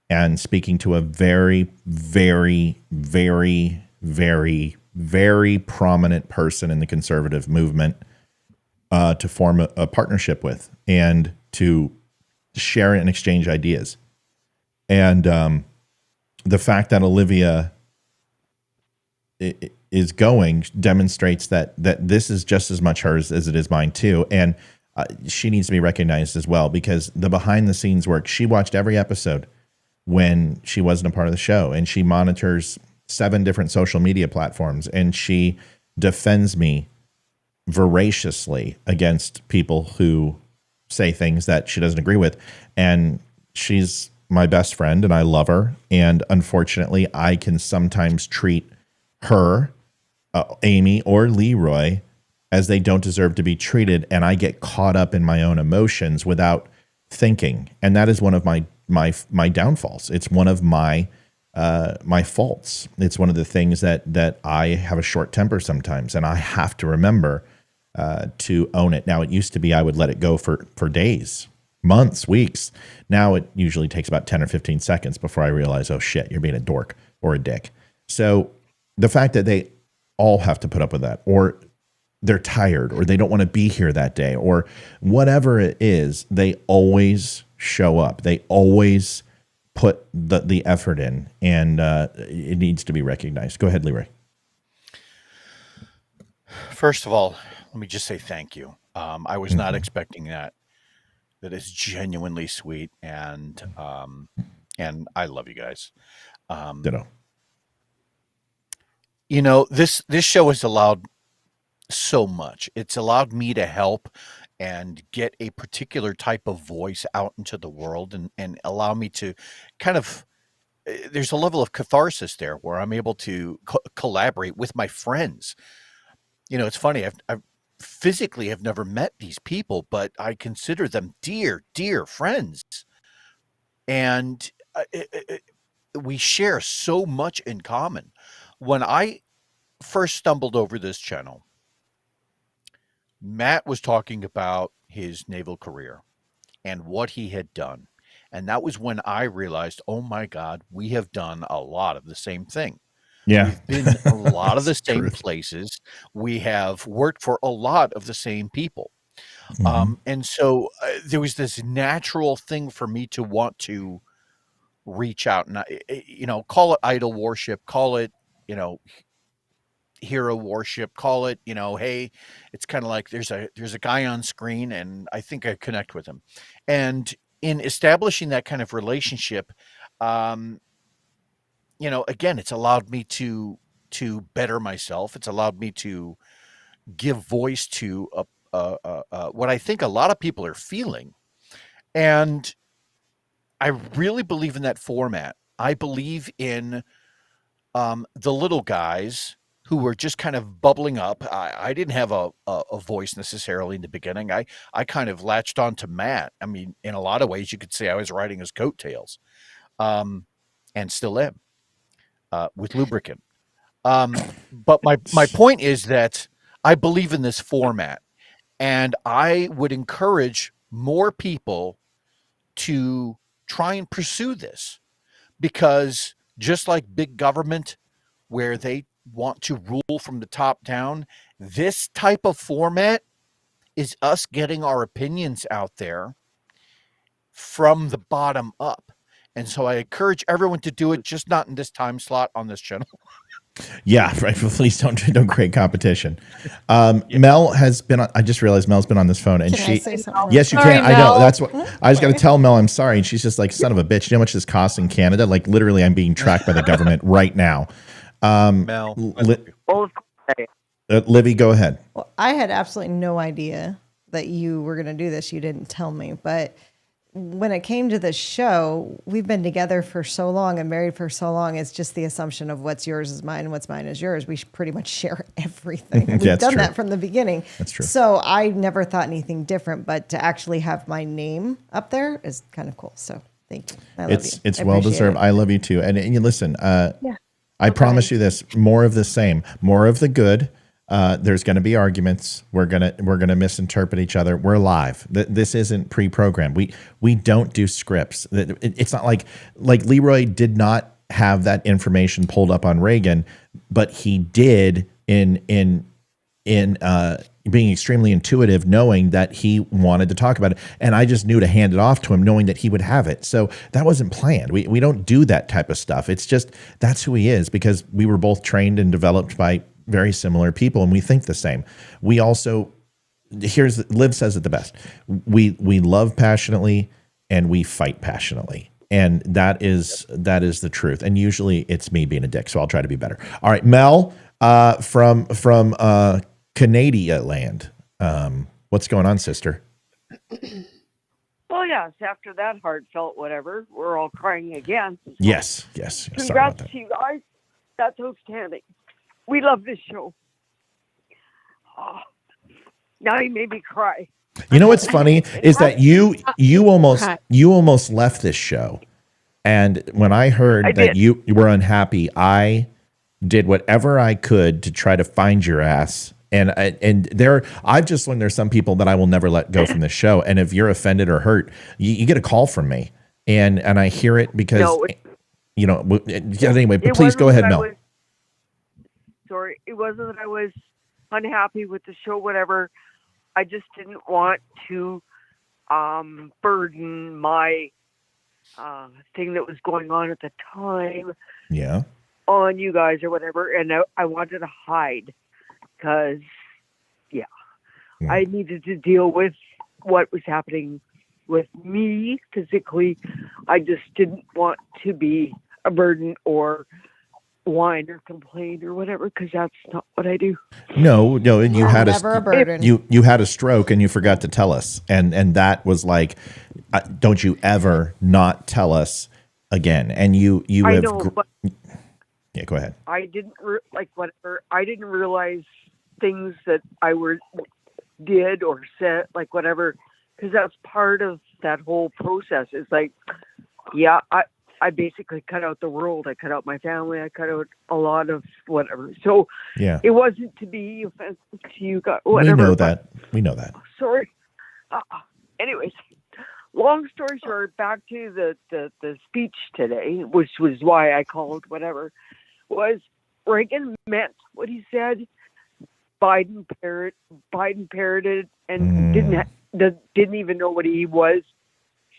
and speaking to a very, very, very, very, very prominent person in the conservative movement to form a partnership with and to share and exchange ideas. And the fact that Olivia is going demonstrates that this is just as much hers as it is mine too. And she needs to be recognized as well because the behind the scenes work, she watched every episode when she wasn't a part of the show, and she monitors 7 different social media platforms, and she defends me voraciously against people who say things that she doesn't agree with. And she's my best friend and I love her. And unfortunately, I can sometimes treat her, Amy or Leroy, as they don't deserve to be treated. And I get caught up in my own emotions without thinking. And that is one of my downfalls. It's one of my faults. It's one of the things that I have a short temper sometimes, and I have to remember to own it. Now, it used to be I would let it go for days, months, weeks. Now it usually takes about 10 or 15 seconds before I realize, oh shit, you're being a dork or a dick. So the fact that they all have to put up with that, or they're tired, or they don't want to be here that day, or whatever it is, they always show up. They always put the effort in, and it needs to be recognized. Go ahead, Leroy. First of all, let me just say thank you. I was not expecting that. That is genuinely sweet, and I love you guys. Ditto. You know, this show has allowed so much. It's allowed me to help and get a particular type of voice out into the world, and allow me to kind of, there's a level of catharsis there where I'm able to collaborate with my friends. You know, it's funny. I've physically have never met these people, but I consider them dear, dear friends. And we share so much in common. When I first stumbled over this channel, Matt was talking about his naval career and what he had done. And that was when I realized, oh my God, we have done a lot of the same thing. Yeah. We've been a lot of the same places. We have worked for a lot of the same people. And so there was this natural thing for me to want to reach out and, call it idol worship, call it, hero worship, call it, hey, it's kind of like there's a guy on screen and I think I connect with him. And in establishing that kind of relationship, again, it's allowed me to better myself. It's allowed me to give voice to what I think a lot of people are feeling. And I really believe in that format. I believe in the little guys who were just kind of bubbling up. I didn't have a voice necessarily in the beginning. I kind of latched on to Matt. I mean, in a lot of ways, you could say I was riding his coattails, and still am, with lubricant. But my point is that I believe in this format, and I would encourage more people to try and pursue this, because just like big government, where they want to rule from the top down, this type of format is us getting our opinions out there from the bottom up. And so I encourage everyone to do it, just not in this time slot on this channel. Yeah, right. Please don't create competition. Mel has been on, I just realized Mel's been on this phone, and Can I say something? yes, you Sorry, can. I know. Mel. That's what I was going to tell Mel. I'm sorry. And she's just like, son of a bitch. You know how much this costs in Canada? Like, literally, I'm being tracked by the government right now. Mel, Livy, go ahead. Well, I had absolutely no idea that you were going to do this. You didn't tell me. But when it came to the show, we've been together for so long and married for so long. It's just the assumption of what's yours is mine, what's mine is yours. We pretty much share everything. We've That's done true. that from the beginning. That's true. So I never thought anything different, but to actually have my name up there is kind of cool. So thank you. I love you. It's I well appreciate deserved. it. I love you too. And you listen, I promise you this, more of the same, more of the good. There's going to be arguments. We're gonna misinterpret each other. We're live. This isn't pre-programmed. We don't do scripts. It's not like Leroy did not have that information pulled up on Reagan, but he did in being extremely intuitive, knowing that he wanted to talk about it. And I just knew to hand it off to him, knowing that he would have it. So that wasn't planned. We don't do that type of stuff. It's just, that's who he is, because we were both trained and developed by very similar people, and we think the same. We also, Liv says it the best. We love passionately and we fight passionately. And that is the truth. And usually it's me being a dick, so I'll try to be better. All right, Mel, from Canada land. What's going on, sister? Well, yes, after that heartfelt whatever, we're all crying again. Yes. Sorry about Congrats that. to you guys. That's outstanding. We love this show. Oh, now you made me cry. You know what's funny is that you almost left this show, and when I heard that you were unhappy, I did whatever I could to try to find your ass. And I've just learned there's some people that I will never let go from the show. And if you're offended or hurt, you get a call from me, and I hear it because anyway. But please go ahead, Mel. Sorry, it wasn't that I was unhappy with the show, whatever. I just didn't want to burden my thing that was going on at the time on you guys or whatever. And I wanted to hide because, I needed to deal with what was happening with me physically. I just didn't want to be a burden or whine or complain or whatever, because that's not what I do. No, and you had never a burden. You had a stroke and you forgot to tell us, and that was like, don't you ever not tell us again? And you I have. know, but yeah, go ahead. I didn't I didn't realize things that I did or said, like whatever, because that's part of that whole process. It's like, I basically cut out the world. I cut out my family. I cut out a lot of whatever. So it wasn't to be offensive to you guys. Whatever. We know that. Sorry. Anyways, long story short, back to the speech today, which was why I called whatever, was Reagan meant what he said. Biden parroted and didn't even know what he was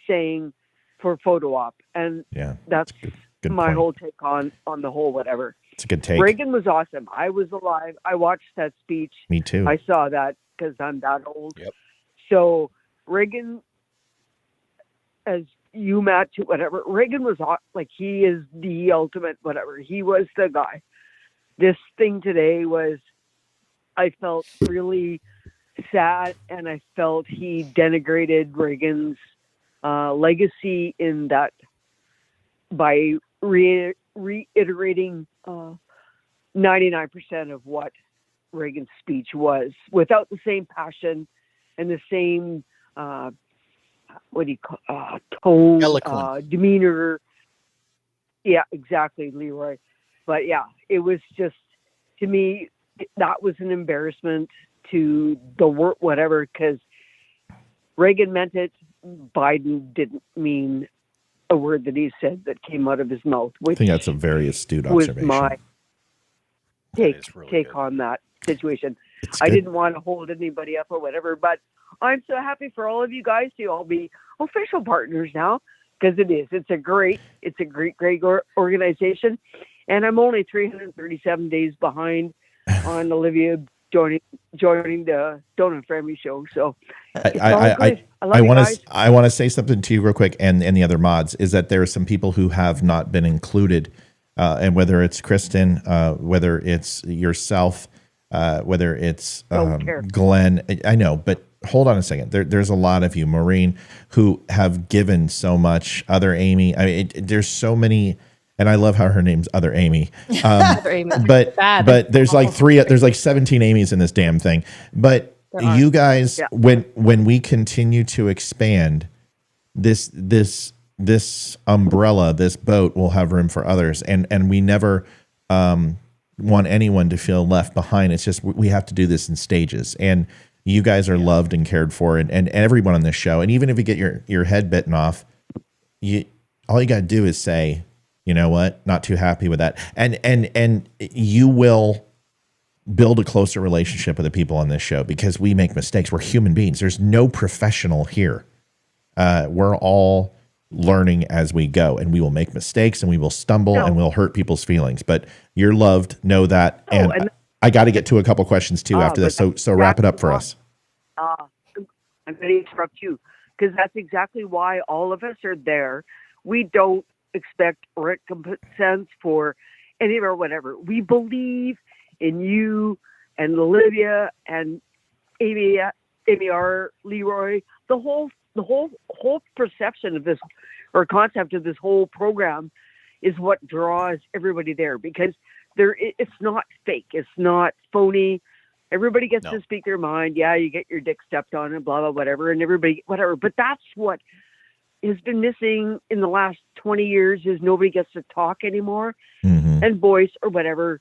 saying for photo op, and that's good my point. Whole take on the whole whatever. It's a good take. Reagan was awesome. I was alive. I watched that speech. Me too. I saw that because I'm that old. Yep. So Reagan, as you Matt to whatever, Reagan was like, he is the ultimate whatever. He was the guy. This thing today was, I felt really sad, and I felt he denigrated Reagan's legacy in that by reiterating 99% of what Reagan's speech was, without the same passion and the same tone, demeanor. Yeah, exactly, Leroy. But yeah, it was just, to me, that was an embarrassment to the world, whatever, because Reagan meant it. Biden didn't mean a word that he said that came out of his mouth, I which think that's a very astute was observation. my is really take good. on that situation. It's I good. didn't want to hold anybody up or whatever, but I'm so happy for all of you guys to all be official partners now, because it is. It's a great organization, and I'm only 337 days behind on Olivia joining the Donut Family show. So it's all good. I love you guys. I want to say something to you real quick, and the other mods, is that there are some people who have not been included, and whether it's Kristen, whether it's yourself, whether it's Glenn, I know, but hold on a second. There's a lot of you, Maureen, who have given so much. Other Amy, I mean, there's so many. And I love how her name's Other Amy. But there's like 17 Amy's in this damn thing. But you guys, when we continue to expand this umbrella, this boat will have room for others. And we never want anyone to feel left behind. It's just we have to do this in stages. And you guys are loved and cared for, and everyone on this show. And even if you get your head bitten off, all you got to do is say, you know what? Not too happy with that. And you will build a closer relationship with the people on this show, because we make mistakes. We're human beings. There's no professional here. We're all learning as we go, and we will make mistakes, and we will stumble, and we'll hurt people's feelings. But you're loved. Know that. And I got to get to a couple questions too after this. So wrap it up for us. I'm going to interrupt you, because that's exactly why all of us are there. We don't expect recompense for any or whatever. We believe in you and Olivia and Amy R. Leroy. The whole perception of this, or concept of this whole program, is what draws everybody there, because it's not fake. It's not phony. Everybody gets to speak their mind. Yeah, you get your dick stepped on and blah, blah, whatever, and everybody, whatever. But that's what has been missing in the last 20 years, is nobody gets to talk anymore and voice or whatever,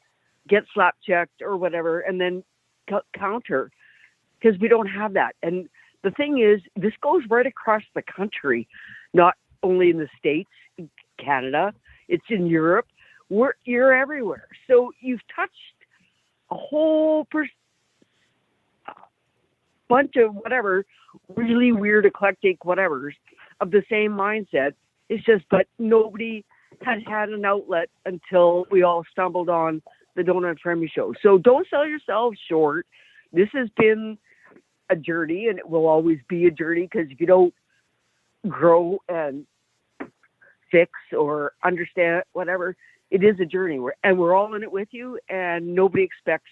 get slap checked or whatever, and then counter, because we don't have that. And the thing is, this goes right across the country, not only in the States, Canada, it's in Europe. You're everywhere. So you've touched a whole bunch of whatever, really weird, eclectic whatevers of the same mindset. It's just, but nobody had an outlet until we all stumbled on the Donut Friendly Show. So don't sell yourselves short. This has been a journey, and it will always be a journey, because if you don't grow and fix or understand whatever, it is a journey. We're all in it with you, and nobody expects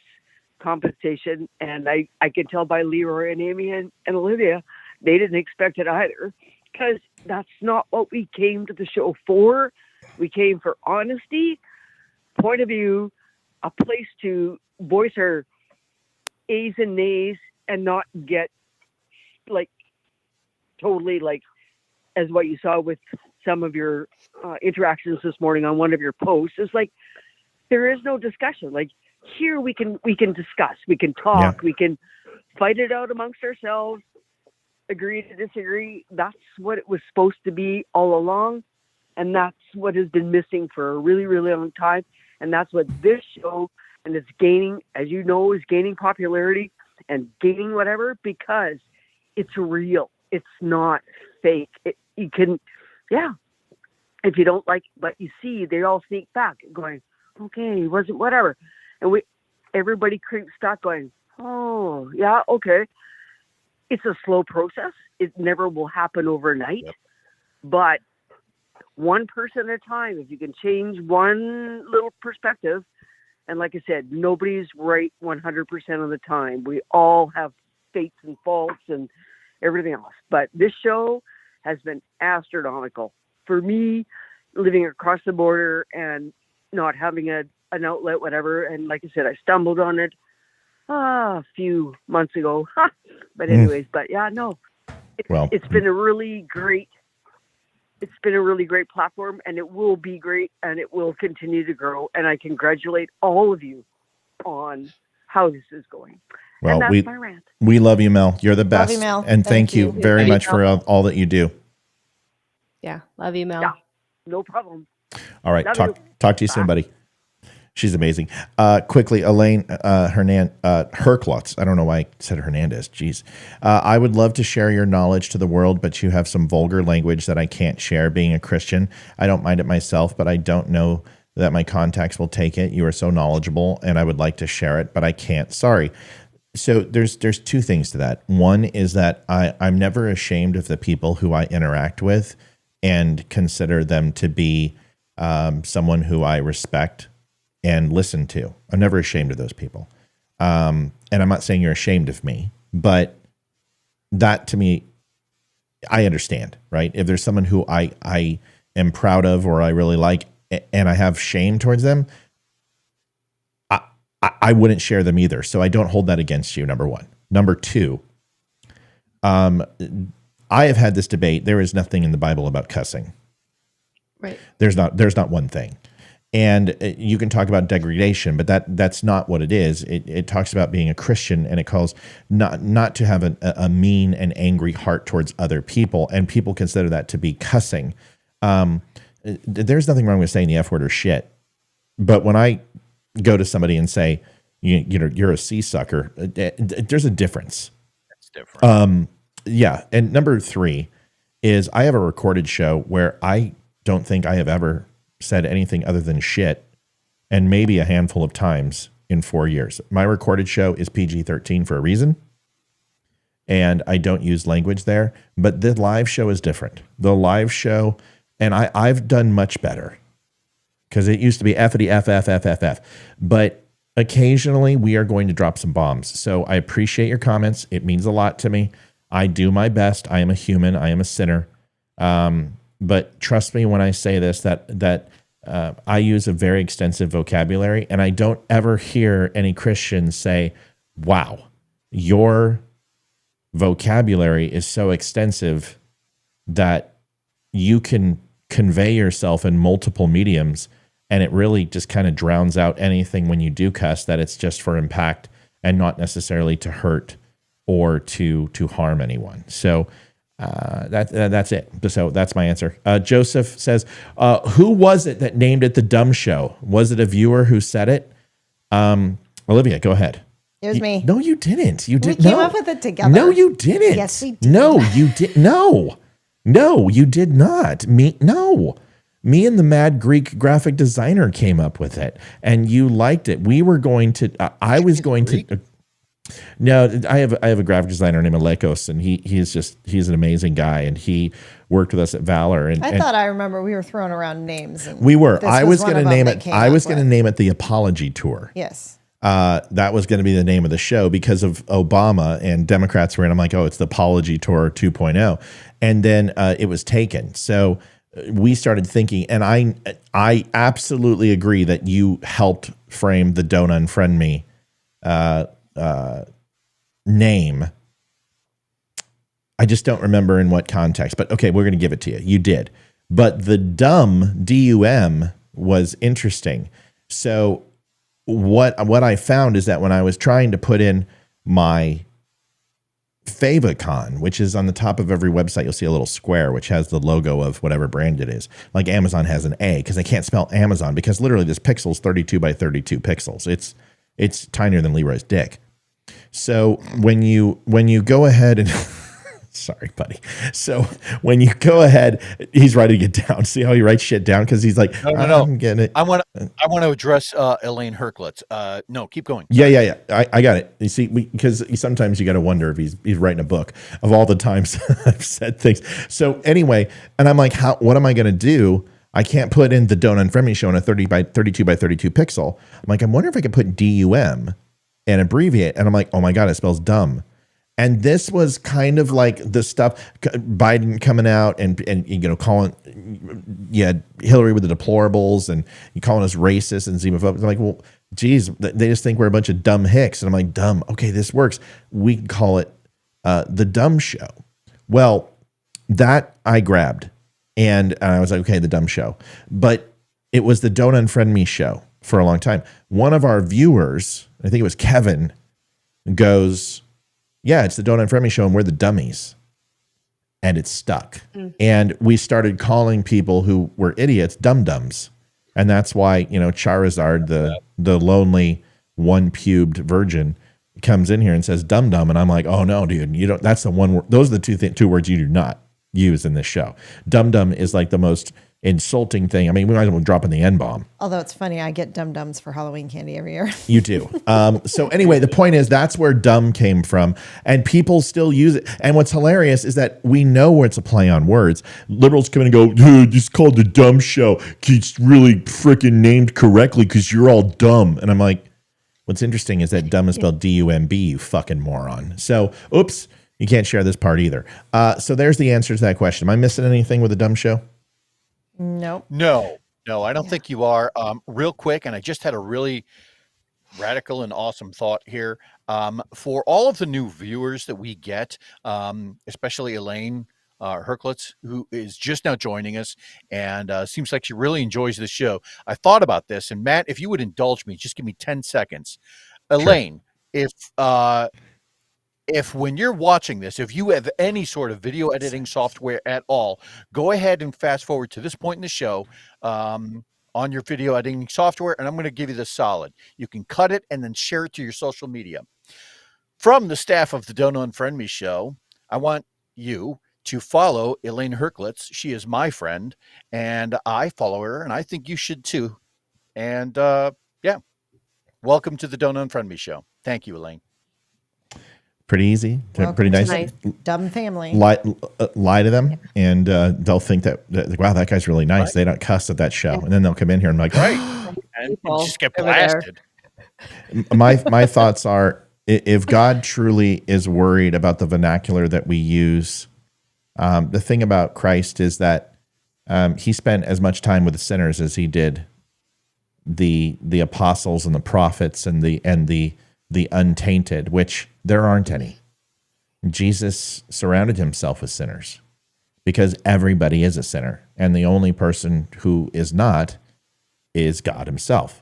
compensation. And I can tell by Leroy and Amy and Olivia, they didn't expect it either, because that's not what we came to the show for. We came for honesty, point of view, a place to voice our A's and nays, and not get totally as what you saw with some of your interactions this morning on one of your posts. It's like, there is no discussion. Here we can discuss, we can talk, we can fight it out amongst ourselves, agree to disagree. That's what it was supposed to be all along. And that's what has been missing for a really, really long time. And that's what this show, and it's gaining, as you know, is gaining popularity and gaining whatever, because it's real. It's not fake. You can, if you don't like what you see, they all sneak back going, okay, it wasn't whatever. And everybody creeps back going, oh, yeah, okay. It's a slow process. It never will happen overnight. But one person at a time, if you can change one little perspective, and like I said, nobody's right 100% of the time. We all have fates and faults and everything else. But this show has been astronomical. For me, living across the border and not having an outlet, whatever, and like I said, I stumbled on it a few months ago. But anyways, it's been a really great platform, and it will be great, and it will continue to grow. And I congratulate all of you on how this is going. Well, and that's my rant. we love you, Mel. You're the best. you, Mel. And thank you very much for all that you do. Yeah. Love you, Mel. Yeah, no problem. All right. Love Talk to you soon, buddy. She's amazing. Quickly, Elaine Herklotz. I don't know why I said Hernandez. Jeez. I would love to share your knowledge to the world, but you have some vulgar language that I can't share. Being a Christian, I don't mind it myself, but I don't know that my contacts will take it. You are so knowledgeable, and I would like to share it, but I can't. Sorry. So there's two things to that. One is that I'm never ashamed of the people who I interact with and consider them to be someone who I respect and listen to. I'm never ashamed of those people. And I'm not saying you're ashamed of me, but that to me, I understand, right? If there's someone who I am proud of or I really like and I have shame towards them, I wouldn't share them either. So I don't hold that against you, number one. Number two, I have had this debate. There is nothing in the Bible about cussing. Right. There's not one thing. And you can talk about degradation, but that's not what it is. It talks about being a Christian, and it calls not to have a mean and angry heart towards other people, and people consider that to be cussing. There's nothing wrong with saying the F word or shit, but when I go to somebody and say, you know, you're a sea sucker, there's a difference. That's different. Yeah. And number three is I have a recorded show where I don't think I have ever said anything other than shit, and maybe a handful of times in 4 years. My recorded show is PG-13 for a reason, and I don't use language there, but the live show is different. The live show, and I've done much better, because it used to be F-ity, F, but occasionally we are going to drop some bombs. So I appreciate your comments. It means a lot to me. I do my best. I am a human. I am a sinner. But trust me when I say this, that I use a very extensive vocabulary, and I don't ever hear any Christians say, wow, your vocabulary is so extensive that you can convey yourself in multiple mediums, and it really just kind of drowns out anything when you do cuss, that it's just for impact and not necessarily to hurt or to harm anyone. So that's it. So that's my answer. Joseph says, who was it that named it the DUM Show? Was it a viewer who said it? Olivia, go ahead. It was me. No, you didn't. You didn't. We came up with it together. No, you didn't. Yes, we did. No, you did. No, you did not. Me and the mad Greek graphic designer came up with it, and you liked it. We were going to. I was going to. No, I have a graphic designer named Alekos, and he's an amazing guy, and he worked with us at Valor. And I thought I remember we were throwing around names. And we were. I was going to name it. I was going to name it the Apology Tour. Yes. That was going to be the name of the show because of Obama, and Democrats were in. I'm like, oh, it's the Apology Tour 2.0, and then it was taken. So we started thinking, and I absolutely agree that you helped frame the Don't Unfriend Me name. I just don't remember in what context, but okay, we're going to give it to you. You did. But the DUM, DUM, was interesting. So what I found is that when I was trying to put in my favicon, which is on the top of every website, you'll see a little square which has the logo of whatever brand it is. Like Amazon has an A, because I can't spell Amazon, because literally this pixel is 32 by 32 pixels. It's tinier than Leroy's dick. So when you go ahead and sorry, buddy. So when you go ahead, he's writing it down. See how he writes shit down? Because he's like, no. I'm getting it. I want to address Elaine Herklotz. No, keep going. Yeah. I got it. You see, because sometimes you got to wonder if he's writing a book of all the times I've said things. So anyway, and I'm like, what am I going to do? I can't put in the Don't Unfriend Me show in a 30 by 32 by 32 pixel. I'm like, I wonder if I could put DUM and abbreviate. And I'm like, oh my God, it spells dumb. And this was kind of like the stuff, Biden coming out and calling, Hillary with the deplorables, and you calling us racist and xenophobic. I'm like, well, geez, they just think we're a bunch of dumb hicks. And I'm like, dumb. Okay, this works. We can call it the DUM Show. Well, that I grabbed, and I was like, okay, the DUM Show. But it was the Don't Unfriend Me show for a long time. One of our viewers, I think it was Kevin, goes, yeah, it's the Don't Unfriend Me show and we're the dummies. And it's stuck. And we started calling people who were idiots dum-dums. And that's why, Charizard, the lonely one-pubed virgin, comes in here and says dum-dum. And I'm like, oh no, dude, you don't. That's the one. Those are the two words you do not use in this show. Dum-dum is like the most insulting thing. I mean, we might as well drop in the N-bomb. Although it's funny, I get dum-dums for Halloween candy every year. You do. So anyway, the point is that's where dumb came from, and people still use it. And what's hilarious is that we know where it's a play on words. Liberals come in and go, dude, this is called the dumb show. It's really freaking named correctly because you're all dumb. And I'm like, what's interesting is that dumb is spelled D-U-M-B, you fucking moron. So, oops, you can't share this part either. So there's the answer to that question. Am I missing anything with the dumb show? Nope. No, I don't think you are. Real quick, and I just had a really radical and awesome thought here. For all of the new viewers that we get, especially Elaine Herklitz, who is just now joining us, and seems like she really enjoys the show. I thought about this, and Matt, if you would indulge me, just give me 10 seconds. Elaine, sure. If when you're watching this, if you have any sort of video editing software at all, go ahead and fast forward to this point in the show on your video editing software, and I'm going to give you the solid. You can cut it and then share it to your social media. From the staff of the Don't Unfriend Me show, I want you to follow Elaine Herklitz. She is my friend, and I follow her, and I think you should too. And yeah, welcome to the Don't Unfriend Me show. Thank you, Elaine. Pretty easy, Welcome pretty nice. Dumb family. Lie to them, and they'll think that wow, that guy's really nice. Right. They don't cuss at that show, and then they'll come in here and like, right, and just get blasted. My thoughts are, if God truly is worried about the vernacular that we use, the thing about Christ is that he spent as much time with the sinners as he did the apostles and the prophets and the untainted, which there aren't any. Jesus surrounded himself with sinners because everybody is a sinner, and the only person who is not is God himself.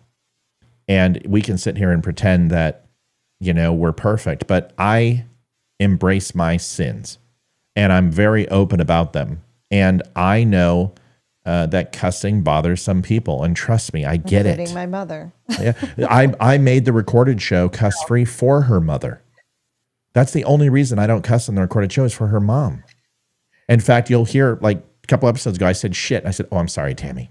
And we can sit here and pretend that, we're perfect, but I embrace my sins, and I'm very open about them. And I know that cussing bothers some people, and trust me, I get it. Including my mother. Yeah, I made the recorded show cuss-free for her mother. That's the only reason I don't cuss on the recorded show is for her mom. In fact, you'll hear like a couple episodes ago, I said shit. I said, oh, I'm sorry, Tammy.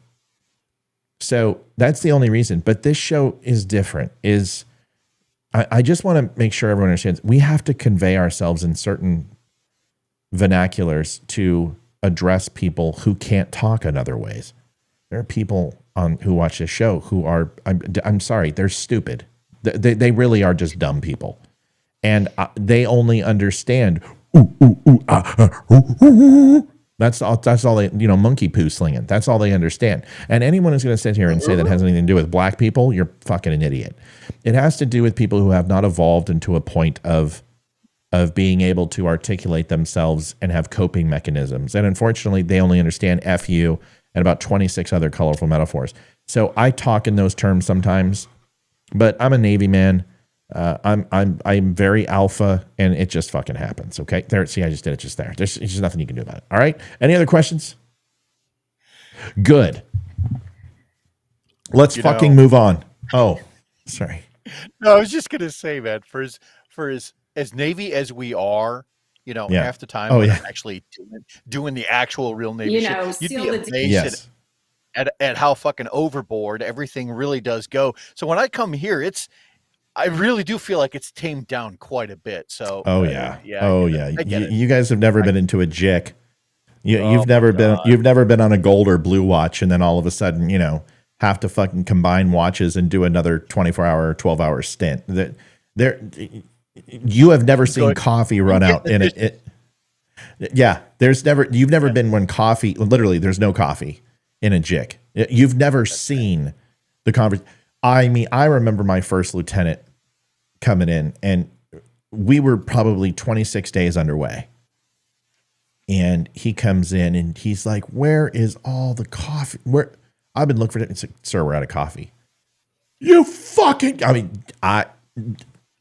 So that's the only reason. But this show is different. I just want to make sure everyone understands we have to convey ourselves in certain vernaculars to address people who can't talk in other ways. There are people who watch this show who are, I'm sorry, they're stupid. They really are just dumb people. And they only understand, That's all they, monkey poo slinging. That's all they understand. And anyone who's going to sit here and say that has anything to do with black people, you're fucking an idiot. It has to do with people who have not evolved into a point of being able to articulate themselves and have coping mechanisms. And unfortunately, they only understand F you and about 26 other colorful metaphors. So I talk in those terms sometimes, but I'm a Navy man. I'm very alpha, and it just fucking happens. Okay, there. See, I just did it just there. There's just nothing you can do about it. All right. Any other questions? Good. Let's fucking move on. Oh, sorry. No, I was just gonna say, man, for as Navy as we are, half the time we're actually doing the actual real Navy shit. You'd be amazed at how fucking overboard everything really does go. So when I come here, I really do feel like it's tamed down quite a bit. So you guys have never been into a jick. You've never been on a gold or blue watch, and then all of a sudden, have to fucking combine watches and do another 24-hour or 12-hour stint. You have never seen coffee run out in it. Yeah, you've never been when coffee, literally there's no coffee in a jick. You've never seen the conversation. I mean, I remember my first lieutenant coming in, and we were probably 26 days underway. And he comes in and he's like, where is all the coffee? Where I've been looking for it. It's like, sir, we're out of coffee. You fucking,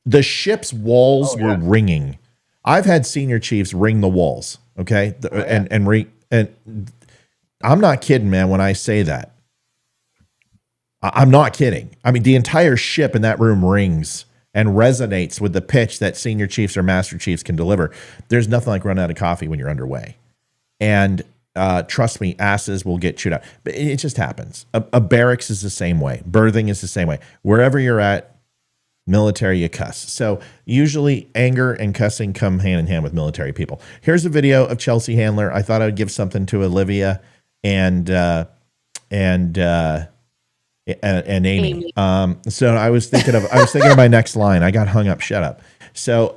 The ship's walls were ringing. I've had senior chiefs ring the walls. Okay. And I'm not kidding, man, when I say that. I'm not kidding. I mean, the entire ship in that room rings and resonates with the pitch that senior chiefs or master chiefs can deliver. There's nothing like running out of coffee when you're underway. And trust me, asses will get chewed out. But it just happens. A barracks is the same way. Birthing is the same way. Wherever you're at, military, you cuss. So usually anger and cussing come hand in hand with military people. Here's a video of Chelsea Handler. I thought I would give something to Olivia and Amy. So I was thinking of my next line. I got hung up. Shut up. So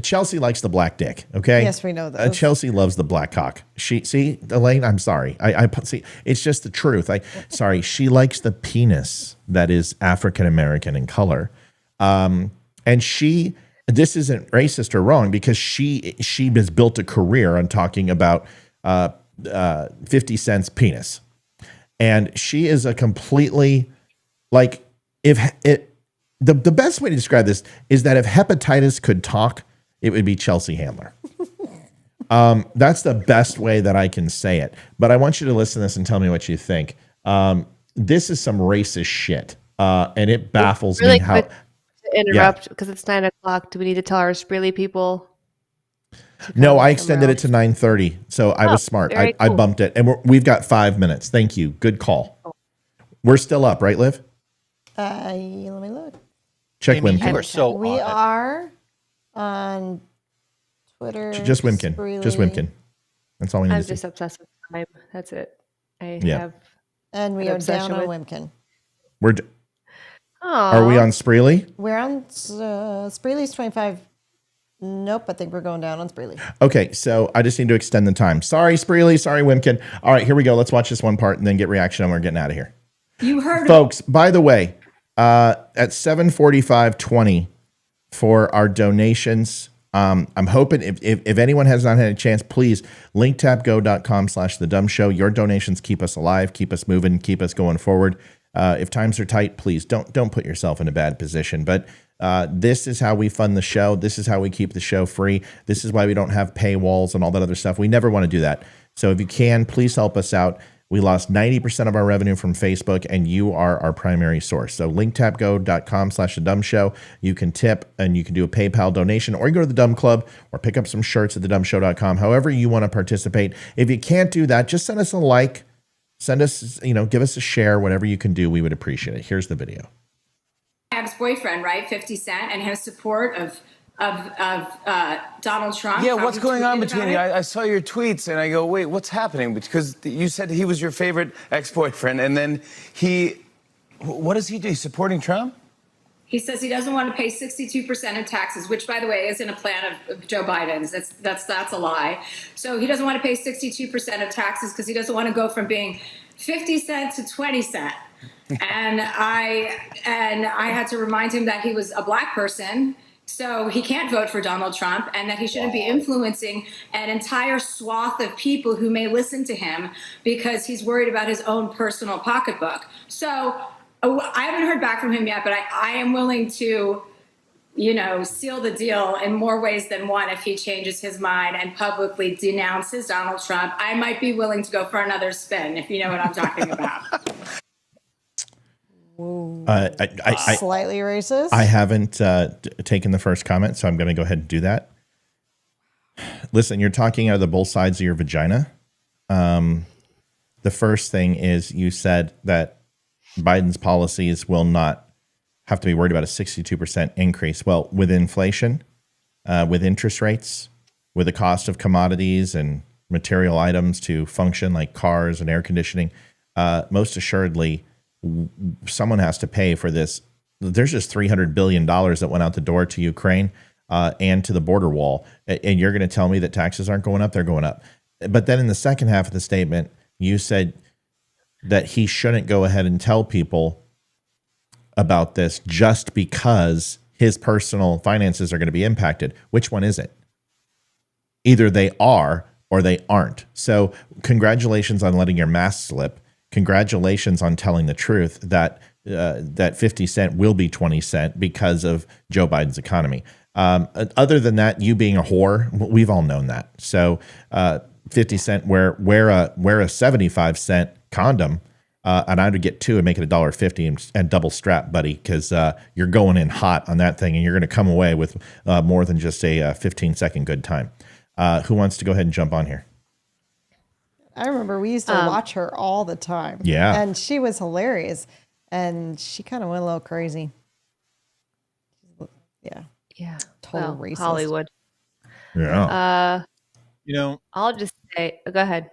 Chelsea likes the black dick. Okay. Yes, we know that. Chelsea loves the black cock. See, Elaine, I'm sorry. I see. It's just the truth. Sorry. She likes the penis that is African-American in color. And this isn't racist or wrong because she has built a career on talking about 50 Cent's penis. And she is a completely, like, the best way to describe this is that if hepatitis could talk, it would be Chelsea Handler. That's the best way that I can say it. But I want you to listen to this and tell me what you think. This is some racist shit. And it baffles me how. To interrupt because it's 9:00. Do we need to tell our Spreely people? No, I extended it to 9:30, so I was smart. I bumped it, and we've got 5 minutes. Thank you. Good call. We're still up, right, Liv? Let me look. Check Amy, Wimkin. you are so We are on Twitter. Just Wimkin. Spreely. Just Wimkin. That's all we need I'm to just see. obsessed with time. That's it. I Yeah. have. And we an are down obsession on with- Wimkin. Are we on Spreely? We're on Spreely's 25. Nope, I think we're going down on Spreely. Okay, so I just need to extend the time. Sorry, Spreely. Sorry, Wimkin. All right, here we go. Let's watch this one part and then get reaction, and we're getting out of here. You heard Folks, by the way, at 7:45:20 for our donations, I'm hoping if anyone has not had a chance, please linktapgo.com/thedumshow. Your donations keep us alive, keep us moving, keep us going forward. If times are tight, please don't put yourself in a bad position. But this is how we fund the show. This is how we keep the show free. This is why we don't have paywalls and all that other stuff. We never want to do that. So if you can, please help us out. We lost 90% of our revenue from Facebook, and you are our primary source. So linktapgo.com/thedumshow. You can tip, and you can do a PayPal donation, or you go to the Dumb Club, or pick up some shirts at thedumshow.com. However you want to participate. If you can't do that, just send us a like. Send us, give us a share, whatever you can do. We would appreciate it. Here's the video. ex-boyfriend, right? 50 Cent, and his support of Donald Trump. Yeah, what's going on between you? I saw your tweets and I go, wait, what's happening? Because you said he was your favorite ex-boyfriend, and then what does he do? He's supporting Trump? He says he doesn't want to pay 62% of taxes, which, by the way, isn't a plan of Joe Biden's. That's a lie. So he doesn't want to pay 62% of taxes because he doesn't want to go from being 50 cent to 20 cent. And I had to remind him that he was a black person, so he can't vote for Donald Trump, and that he shouldn't be influencing an entire swath of people who may listen to him because he's worried about his own personal pocketbook. So I haven't heard back from him yet, but I am willing to, seal the deal in more ways than one if he changes his mind and publicly denounces Donald Trump. I might be willing to go for another spin, if you know what I'm talking about. Slightly racist. I haven't taken the first comment, so I'm going to go ahead and do that. Listen, you're talking out of the both sides of your vagina. The first thing is you said that Biden's policies will not have to be worried about a 62% increase. Well, with inflation, with interest rates, with the cost of commodities and material items to function like cars and air conditioning, most assuredly, someone has to pay for this. There's just $300 billion that went out the door to Ukraine and to the border wall. And you're going to tell me that taxes aren't going up? They're going up. But then in the second half of the statement, you said that he shouldn't go ahead and tell people about this just because his personal finances are going to be impacted. Which one is it? Either they are or they aren't. So congratulations on letting your mask slip. Congratulations on telling the truth that that 50 cent will be 20 cent because of Joe Biden's economy. Other than that, you being a whore, we've all known that. So 50 cent, wear a 75 cent condom, and I would get two and make it $1.50 and double strap, buddy, because you're going in hot on that thing, and you're going to come away with more than just a 15-second good time. Who wants to go ahead and jump on here? I remember we used to watch her all the time. Yeah. And she was hilarious. And she kind of went a little crazy. Yeah. Yeah. Total racist. Hollywood. Yeah. I'll just say, go ahead.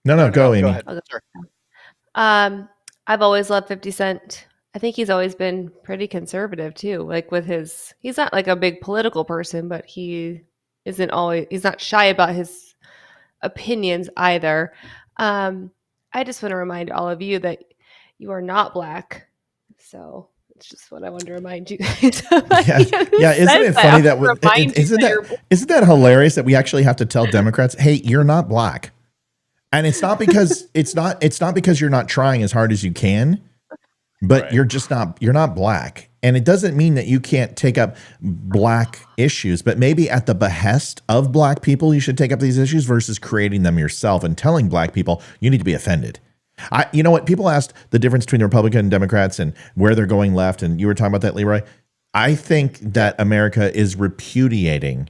No, go, Amy. Go ahead. Sorry. I've always loved 50 Cent. I think he's always been pretty conservative too. Like he's not like a big political person, but he's not shy about his opinions either. I just want to remind all of you that you are not black. So it's just what I want to remind you guys. Yeah. Isn't it funny isn't that hilarious that we actually have to tell Democrats, hey, you're not black. And it's not because it's not because you're not trying as hard as you can, but right. you're not black. And it doesn't mean that you can't take up black issues, but maybe at the behest of black people, you should take up these issues versus creating them yourself and telling black people you need to be offended. You know what? People asked the difference between the Republican and Democrats and where they're going left. And you were talking about that, Leroy. I think that America is repudiating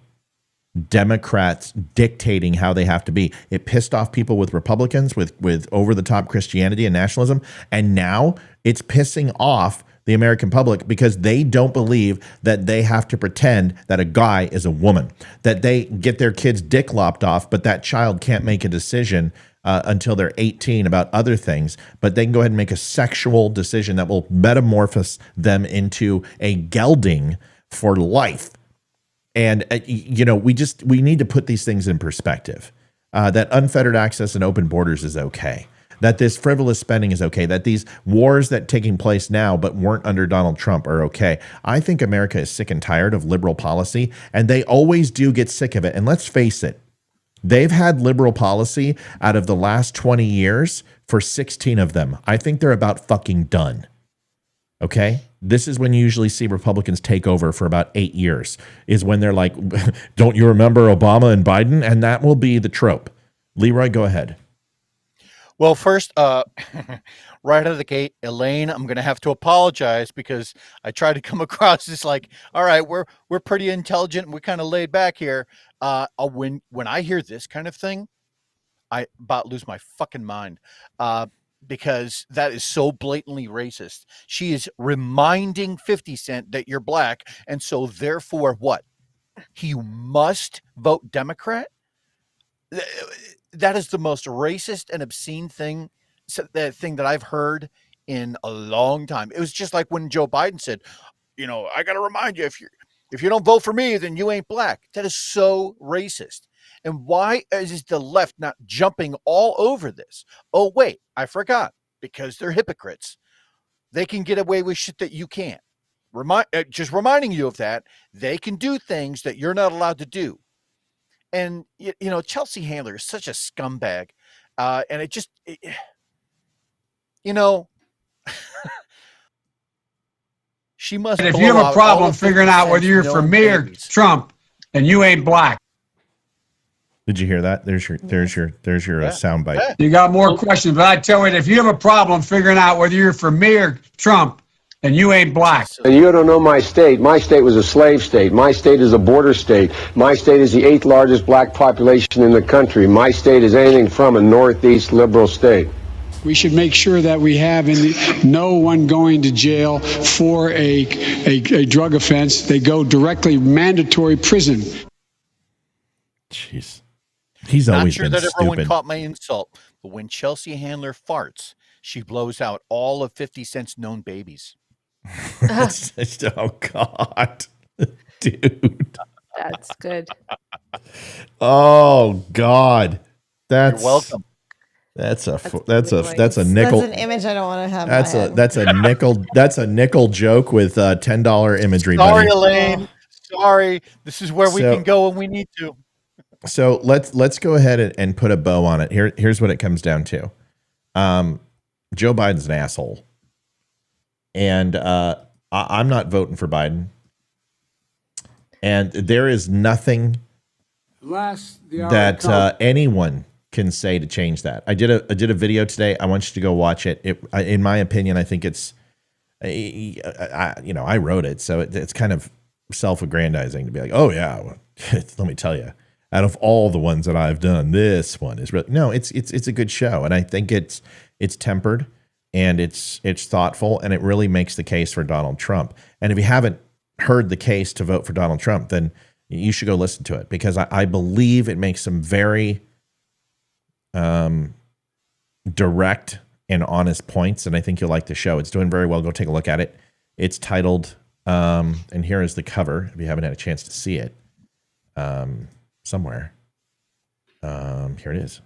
Democrats dictating how they have to be. It pissed off people with Republicans, with over-the-top Christianity and nationalism. And now it's pissing off the American public because they don't believe that they have to pretend that a guy is a woman, that they get their kid's dick lopped off, but that child can't make a decision until they're 18 about other things, but they can go ahead and make a sexual decision that will metamorphose them into a gelding for life. And, we need to put these things in perspective, that unfettered access and open borders is okay, that this frivolous spending is okay, that these wars that are taking place now but weren't under Donald Trump are okay. I think America is sick and tired of liberal policy, and they always do get sick of it. And let's face it, they've had liberal policy out of the last 20 years for 16 of them. I think they're about fucking done. Okay? This is when you usually see Republicans take over for about 8 years, is when they're like, don't you remember Obama and Biden? And that will be the trope. Leroy, go ahead. Well, first, right out of the gate, Elaine, I'm going to have to apologize because I tried to come across as like, all right, we're pretty intelligent and we're kind of laid back here. When I hear this kind of thing, I about lose my fucking mind because that is so blatantly racist. She is reminding 50 Cent that you're black, and so therefore what? He must vote Democrat? That is the most racist and obscene thing that I've heard in a long time. It was just like when Joe Biden said, I got to remind you, if you don't vote for me, then you ain't black. That is so racist. And why is the left not jumping all over this? Oh, wait, I forgot. Because they're hypocrites. They can get away with shit that you can't. Just reminding you of that. They can do things that you're not allowed to do. And, Chelsea Handler is such a scumbag. And it just, she must. And if you have a problem figuring out whether you're for me or Trump, then you ain't black. Did you hear that? There's your soundbite. You got more questions, but I tell you, if you have a problem figuring out whether you're for me or Trump, then you ain't black. And you don't know my state. My state was a slave state. My state is a border state. My state is the 8th largest black population in the country. My state is anything from a northeast liberal state. We should make sure that we have no one going to jail for a drug offense. They go directly mandatory prison. Jeez. He's always not sure been that stupid. Everyone caught my insult, but when Chelsea Handler farts, she blows out all of 50 Cent's known babies. Oh God, dude, that's good. Oh God, you're welcome. That's a nickel. That's an image I don't want to have. That's a nickel joke with $10 imagery. Sorry, buddy. Elaine. Sorry, this is where we can go when we need to. So let's go ahead and put a bow on it. Here's what it comes down to. Joe Biden's an asshole. And I'm not voting for Biden. And there is nothing that anyone can say to change that. I did a video today. I want you to go watch it. In my opinion, I think it's, I wrote it, so it's kind of self-aggrandizing to be like, oh yeah, well, let me tell you, out of all the ones that I've done, this one is really, no, it's a good show, and I think it's tempered and it's thoughtful, and it really makes the case for Donald Trump. And if you haven't heard the case to vote for Donald Trump, then you should go listen to it, because I believe it makes some very direct and honest points, and I think you'll like the show. It's doing very well. Go take a look at it. It's titled, and here is the cover, if you haven't had a chance to see it, somewhere. Here it is.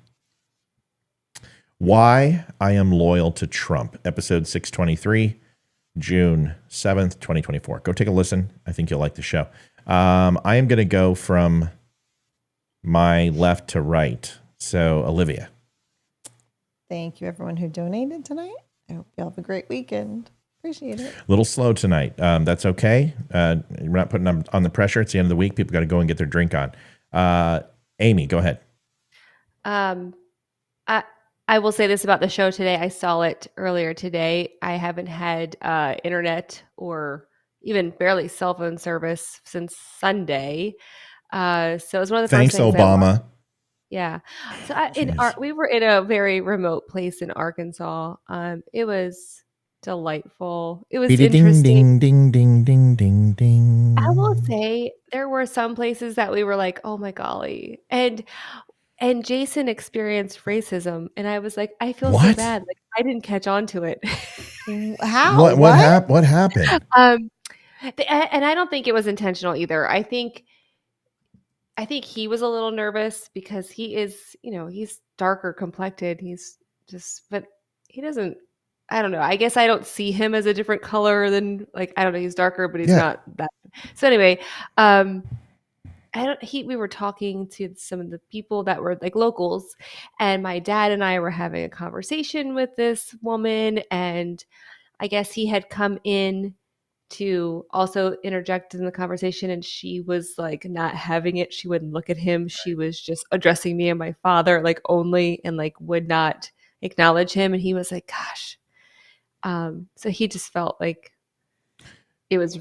Why I Am Loyal to Trump, episode 623, June 7th, 2024. Go take a listen. I think you'll like the show. I am going to go from my left to right. So, Olivia. Thank you, everyone who donated tonight. I hope you all have a great weekend. Appreciate it. A little slow tonight. That's okay. We're not putting them on the pressure. It's the end of the week. People got to go and get their drink on. Amy, go ahead. I will say this about the show today. I saw it earlier today. I haven't had internet or even barely cell phone service since Sunday. So it was one of the Thanks, first things Obama. Yeah. So we were in a very remote place in Arkansas. It was delightful. It was interesting. Ding, ding, ding, ding, ding. I will say there were some places that we were like, oh my golly. And Jason experienced racism, and I was like, I feel so bad. Like I didn't catch on to it. How? What happened? And I don't think it was intentional either. I think he was a little nervous because he is, he's darker complected. But he doesn't, I don't know. I guess I don't see him as a different color than I don't know. He's darker, but he's not that. So anyway, we were talking to some of the people that were locals, and my dad and I were having a conversation with this woman, and I guess he had come in to also interject in the conversation, and she was not having it. She wouldn't look at him. She was just addressing me and my father only, and would not acknowledge him. And he was like, gosh. So he just felt like it was,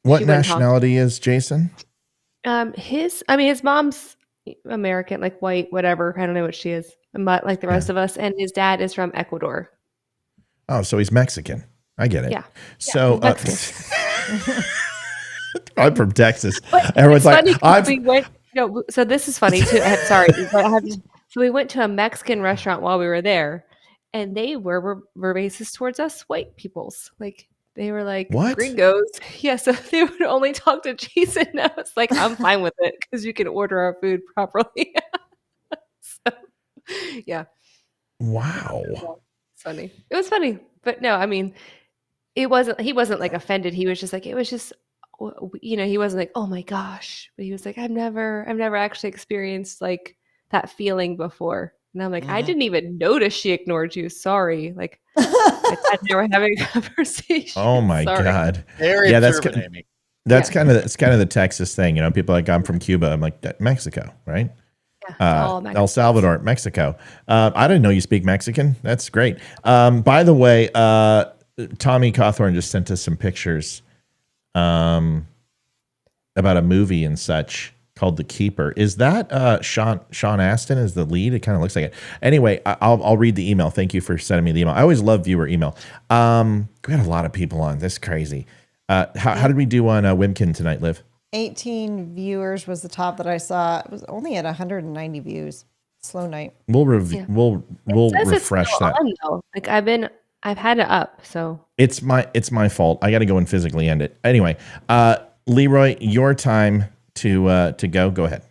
What nationality is Jason? His mom's American, white, whatever. I don't know what she is, but like the rest of us. And his dad is from Ecuador. Oh, so he's Mexican. I get it. Yeah. So I'm from Texas. Everyone's like, so this is funny too. I'm sorry. So we went to a Mexican restaurant while we were there, and they were racist towards us white peoples. They were like, what? Gringos. Yeah, so they would only talk to Jason. I was like, I'm fine with it because you can order our food properly. So, yeah. Wow. It's funny. It was funny. But no, I mean, he wasn't offended. He was just it was just, he wasn't like, oh my gosh. But he was like, I've never actually experienced that feeling before. And I'm like, I didn't even notice she ignored you. Sorry. I thought they were having a conversation. Oh my God. Very observant, Amy. That's kind of the Texas thing. People are like, I'm from Cuba. I'm like, Mexico, right? Yeah, El Salvador, Mexico. I didn't know you speak Mexican. That's great. By the way, Tommy Cawthorn just sent us some pictures about a movie and such called The Keeper. Is that Sean Astin is the lead? It kind of looks like it. Anyway, I'll read the email. Thank you for sending me the email. I always love viewer email. We had a lot of people on. This is crazy. How did we do on Wimkin tonight, Liv? 18 viewers was the top that I saw. It was only at 190 views. Slow night. We'll refresh that. On, I've had it up, so it's my fault. I got to go and physically end it. Anyway, Leroy, your time to go. Go ahead.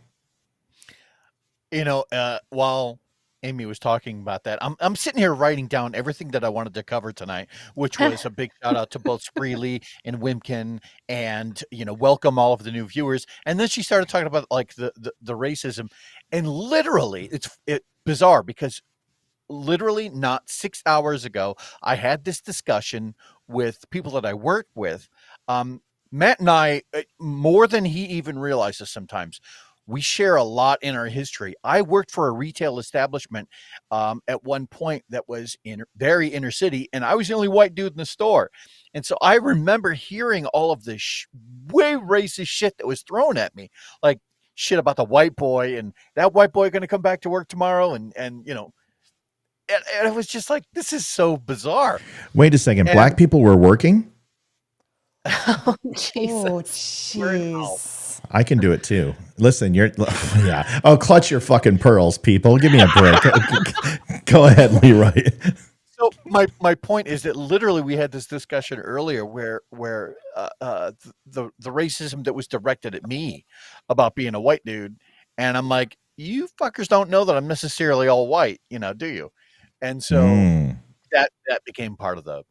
While Amy was talking about that, I'm sitting here writing down everything that I wanted to cover tonight, which was a big shout out to both Spreely and Wimkin, and welcome all of the new viewers. And then she started talking about the racism, and literally it's bizarre because literally not 6 hours ago, I had this discussion with people that I work with. Matt and I, more than he even realizes sometimes, we share a lot in our history. I worked for a retail establishment at one point that was very inner city, and I was the only white dude in the store. And so I remember hearing all of this way racist shit that was thrown at me, like shit about the white boy and that white boy going to come back to work tomorrow. And you know, and it was just like, this is so bizarre. Wait a second. And black people were working? Oh, Jesus. Jeez. I can do it too. Listen, yeah. Oh, clutch your fucking pearls, people. Give me a break. Go ahead, Leroy. So my point is that literally we had this discussion earlier where the racism that was directed at me about being a white dude, and I'm like, you fuckers don't know that I'm necessarily all white, you know, do you? And so that became part of the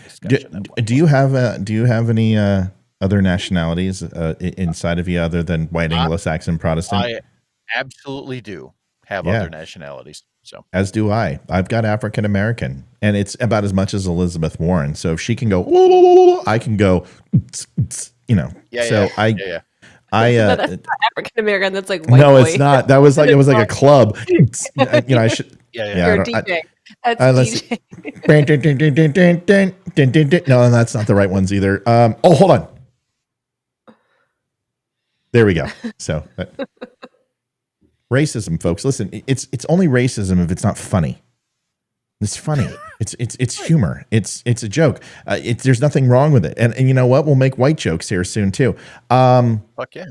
discussion. Do you have any other nationalities inside of you other than white Anglo-Saxon Protestant? I absolutely do have other nationalities. So as do I. I've got African American, and it's about as much as Elizabeth Warren. So if she can go, I can go, you know. I that's not African American. That's like white no, boy. it's not. That was like it was like a club. You know, I should. You're a DJ. That's DJ. No, that's not the right ones either. Oh, hold on. There we go. So, racism, folks. Listen, it's only racism if it's not funny. It's funny. It's humor. It's a joke. There's nothing wrong with it. And you know what? We'll make white jokes here soon too. Fuck yeah.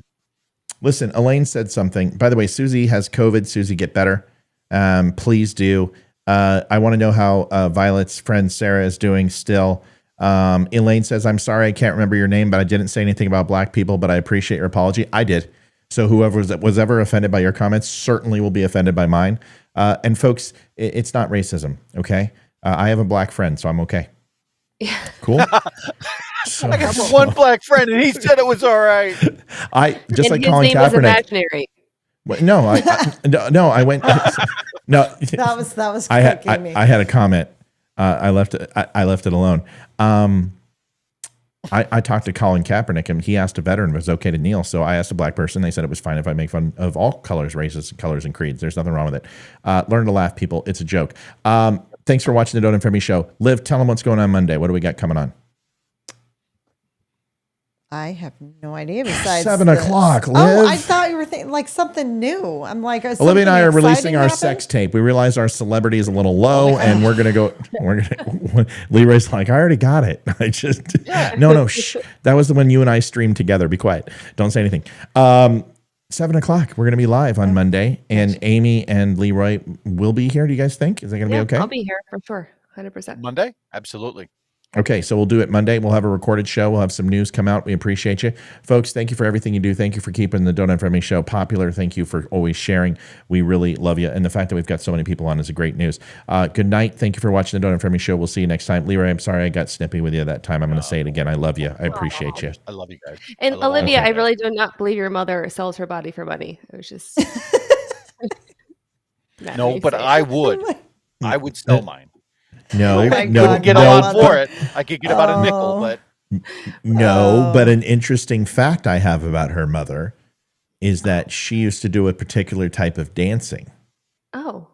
Listen, Elaine said something. By the way, Susie has COVID. Susie, get better. Please do. I want to know how Violet's friend Sarah is doing still. Elaine says, I'm sorry, I can't remember your name, but I didn't say anything about black people, but I appreciate your apology. I did. So whoever was ever offended by your comments certainly will be offended by mine. And folks, it's not racism. Okay. I have a black friend, so I'm okay. Yeah. Cool. I got one black friend and he said it was all right. I just and like Colin his name Kaepernick. was imaginary. No, I went. No, that was. I had a comment. I left it alone. I talked to Colin Kaepernick and he asked a veteran if it was okay to kneel. So I asked a black person. They said it was fine if I make fun of all colors, races, colors, and creeds. There's nothing wrong with it. Learn to laugh, people. It's a joke. Thanks for watching the Don't Infame Me show. Liv, tell them what's going on Monday. What do we got coming on? I have no idea. Besides 7 o'clock, Liv. Oh, I thought you were thinking like something new. I'm like, Olivia and I are releasing our sex tape. We realize our celebrity is a little low, and we're gonna go. Leroy's like, I already got it. I just no. Shh. That was the one you and I streamed together. Be quiet. Don't say anything. 7 o'clock. We're gonna be live on Monday, and Amy and Leroy will be here. Do you guys think? Is that gonna be okay? I'll be here for sure. 100%. Monday? Absolutely. Okay, so we'll do it Monday. We'll have a recorded show. We'll have some news come out. We appreciate you. Folks, thank you for everything you do. Thank you for keeping the Don't Infame Me show popular. Thank you for always sharing. We really love you. And the fact that we've got so many people on is a great news. Good night. Thank you for watching the Don't Infame Me show. We'll see you next time. Leroy, I'm sorry I got snippy with you that time. I'm going to say it again. I love you. I appreciate you. I love you guys. And Olivia, I really do not believe your mother sells her body for money. It was just... No, but I would. I would sell mine. No, I couldn't get a lot for it. I could get about a nickel, but but an interesting fact I have about her mother is that she used to do a particular type of dancing. Oh,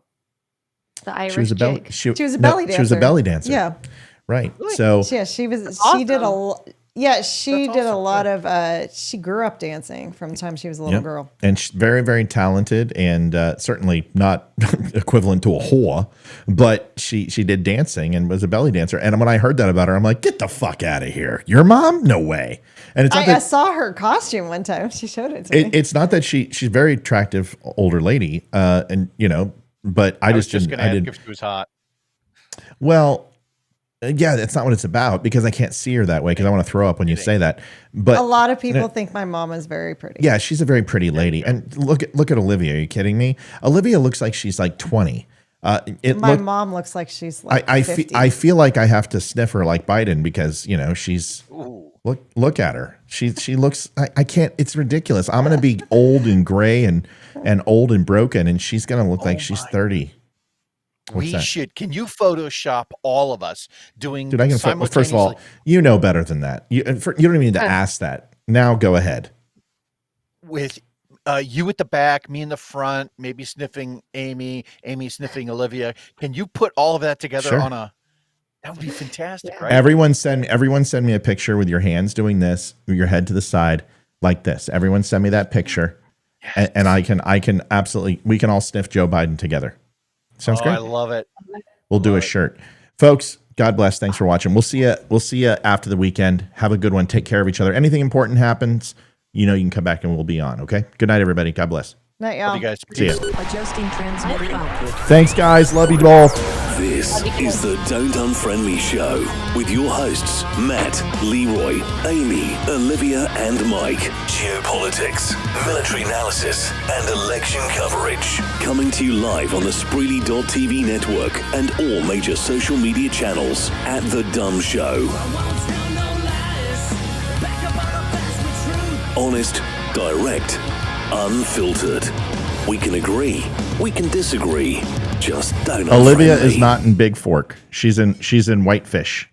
the Irish she was a belly. jig. She was a belly dancer. She was a belly dancer. Yeah, right. So yeah, she was. Awesome. She did a. Yeah, she did a lot of. She grew up dancing from the time she was a little girl, and she's very, very talented, and certainly not equivalent to a whore, but she did dancing and was a belly dancer. And when I heard that about her, I'm like, get the fuck out of here! Your mom? No way! And it's I saw her costume one time. She showed it to me. It's not that she's a very attractive older lady, and you know, but I just didn't. I didn't. If she was hot. Well. Yeah, that's not what it's about because I can't see her that way because I want to throw up when you say that. But a lot of people think my mom is very pretty. Yeah, she's a very pretty lady. And look at Olivia. Are you kidding me? Olivia looks like she's like 20. My mom looks like she's like 50. I feel like I have to sniff her like Biden because you know she's look at her. She looks. I can't. It's ridiculous. I'm gonna be old and gray and old and broken, and she's gonna look like she's 30. What's that? should. Can you Photoshop all of us doing? Dude, I can. First of all, you know better than that. You don't even need to ask that. Now go ahead. With you at the back, me in the front, maybe sniffing Amy sniffing Olivia. Can you put all of that together on a? That would be fantastic, right? Everyone send me a picture with your hands doing this, with your head to the side like this. Everyone send me that picture, and I can absolutely. We can all sniff Joe Biden together. Sounds great. I love it. We'll do a shirt, folks. God bless. Thanks for watching. We'll see you after the weekend. Have a good one. Take care of each other. Anything important happens, you can come back and we'll be on. Okay. Good night, everybody. God bless. Night, y'all. Love you guys. See ya. Adjusting transmitter output. Thanks, guys. Love you both. This is the Don't Unfriend Me Show with your hosts, Matt, Leroy, Amy, Olivia, and Mike. Geopolitics, military analysis, and election coverage. Coming to you live on the Spreely.tv network and all major social media channels at The DUM Show. Honest, direct, unfiltered. We can agree, we can disagree. Just don't. Olivia is not in Big Fork. She's in Whitefish.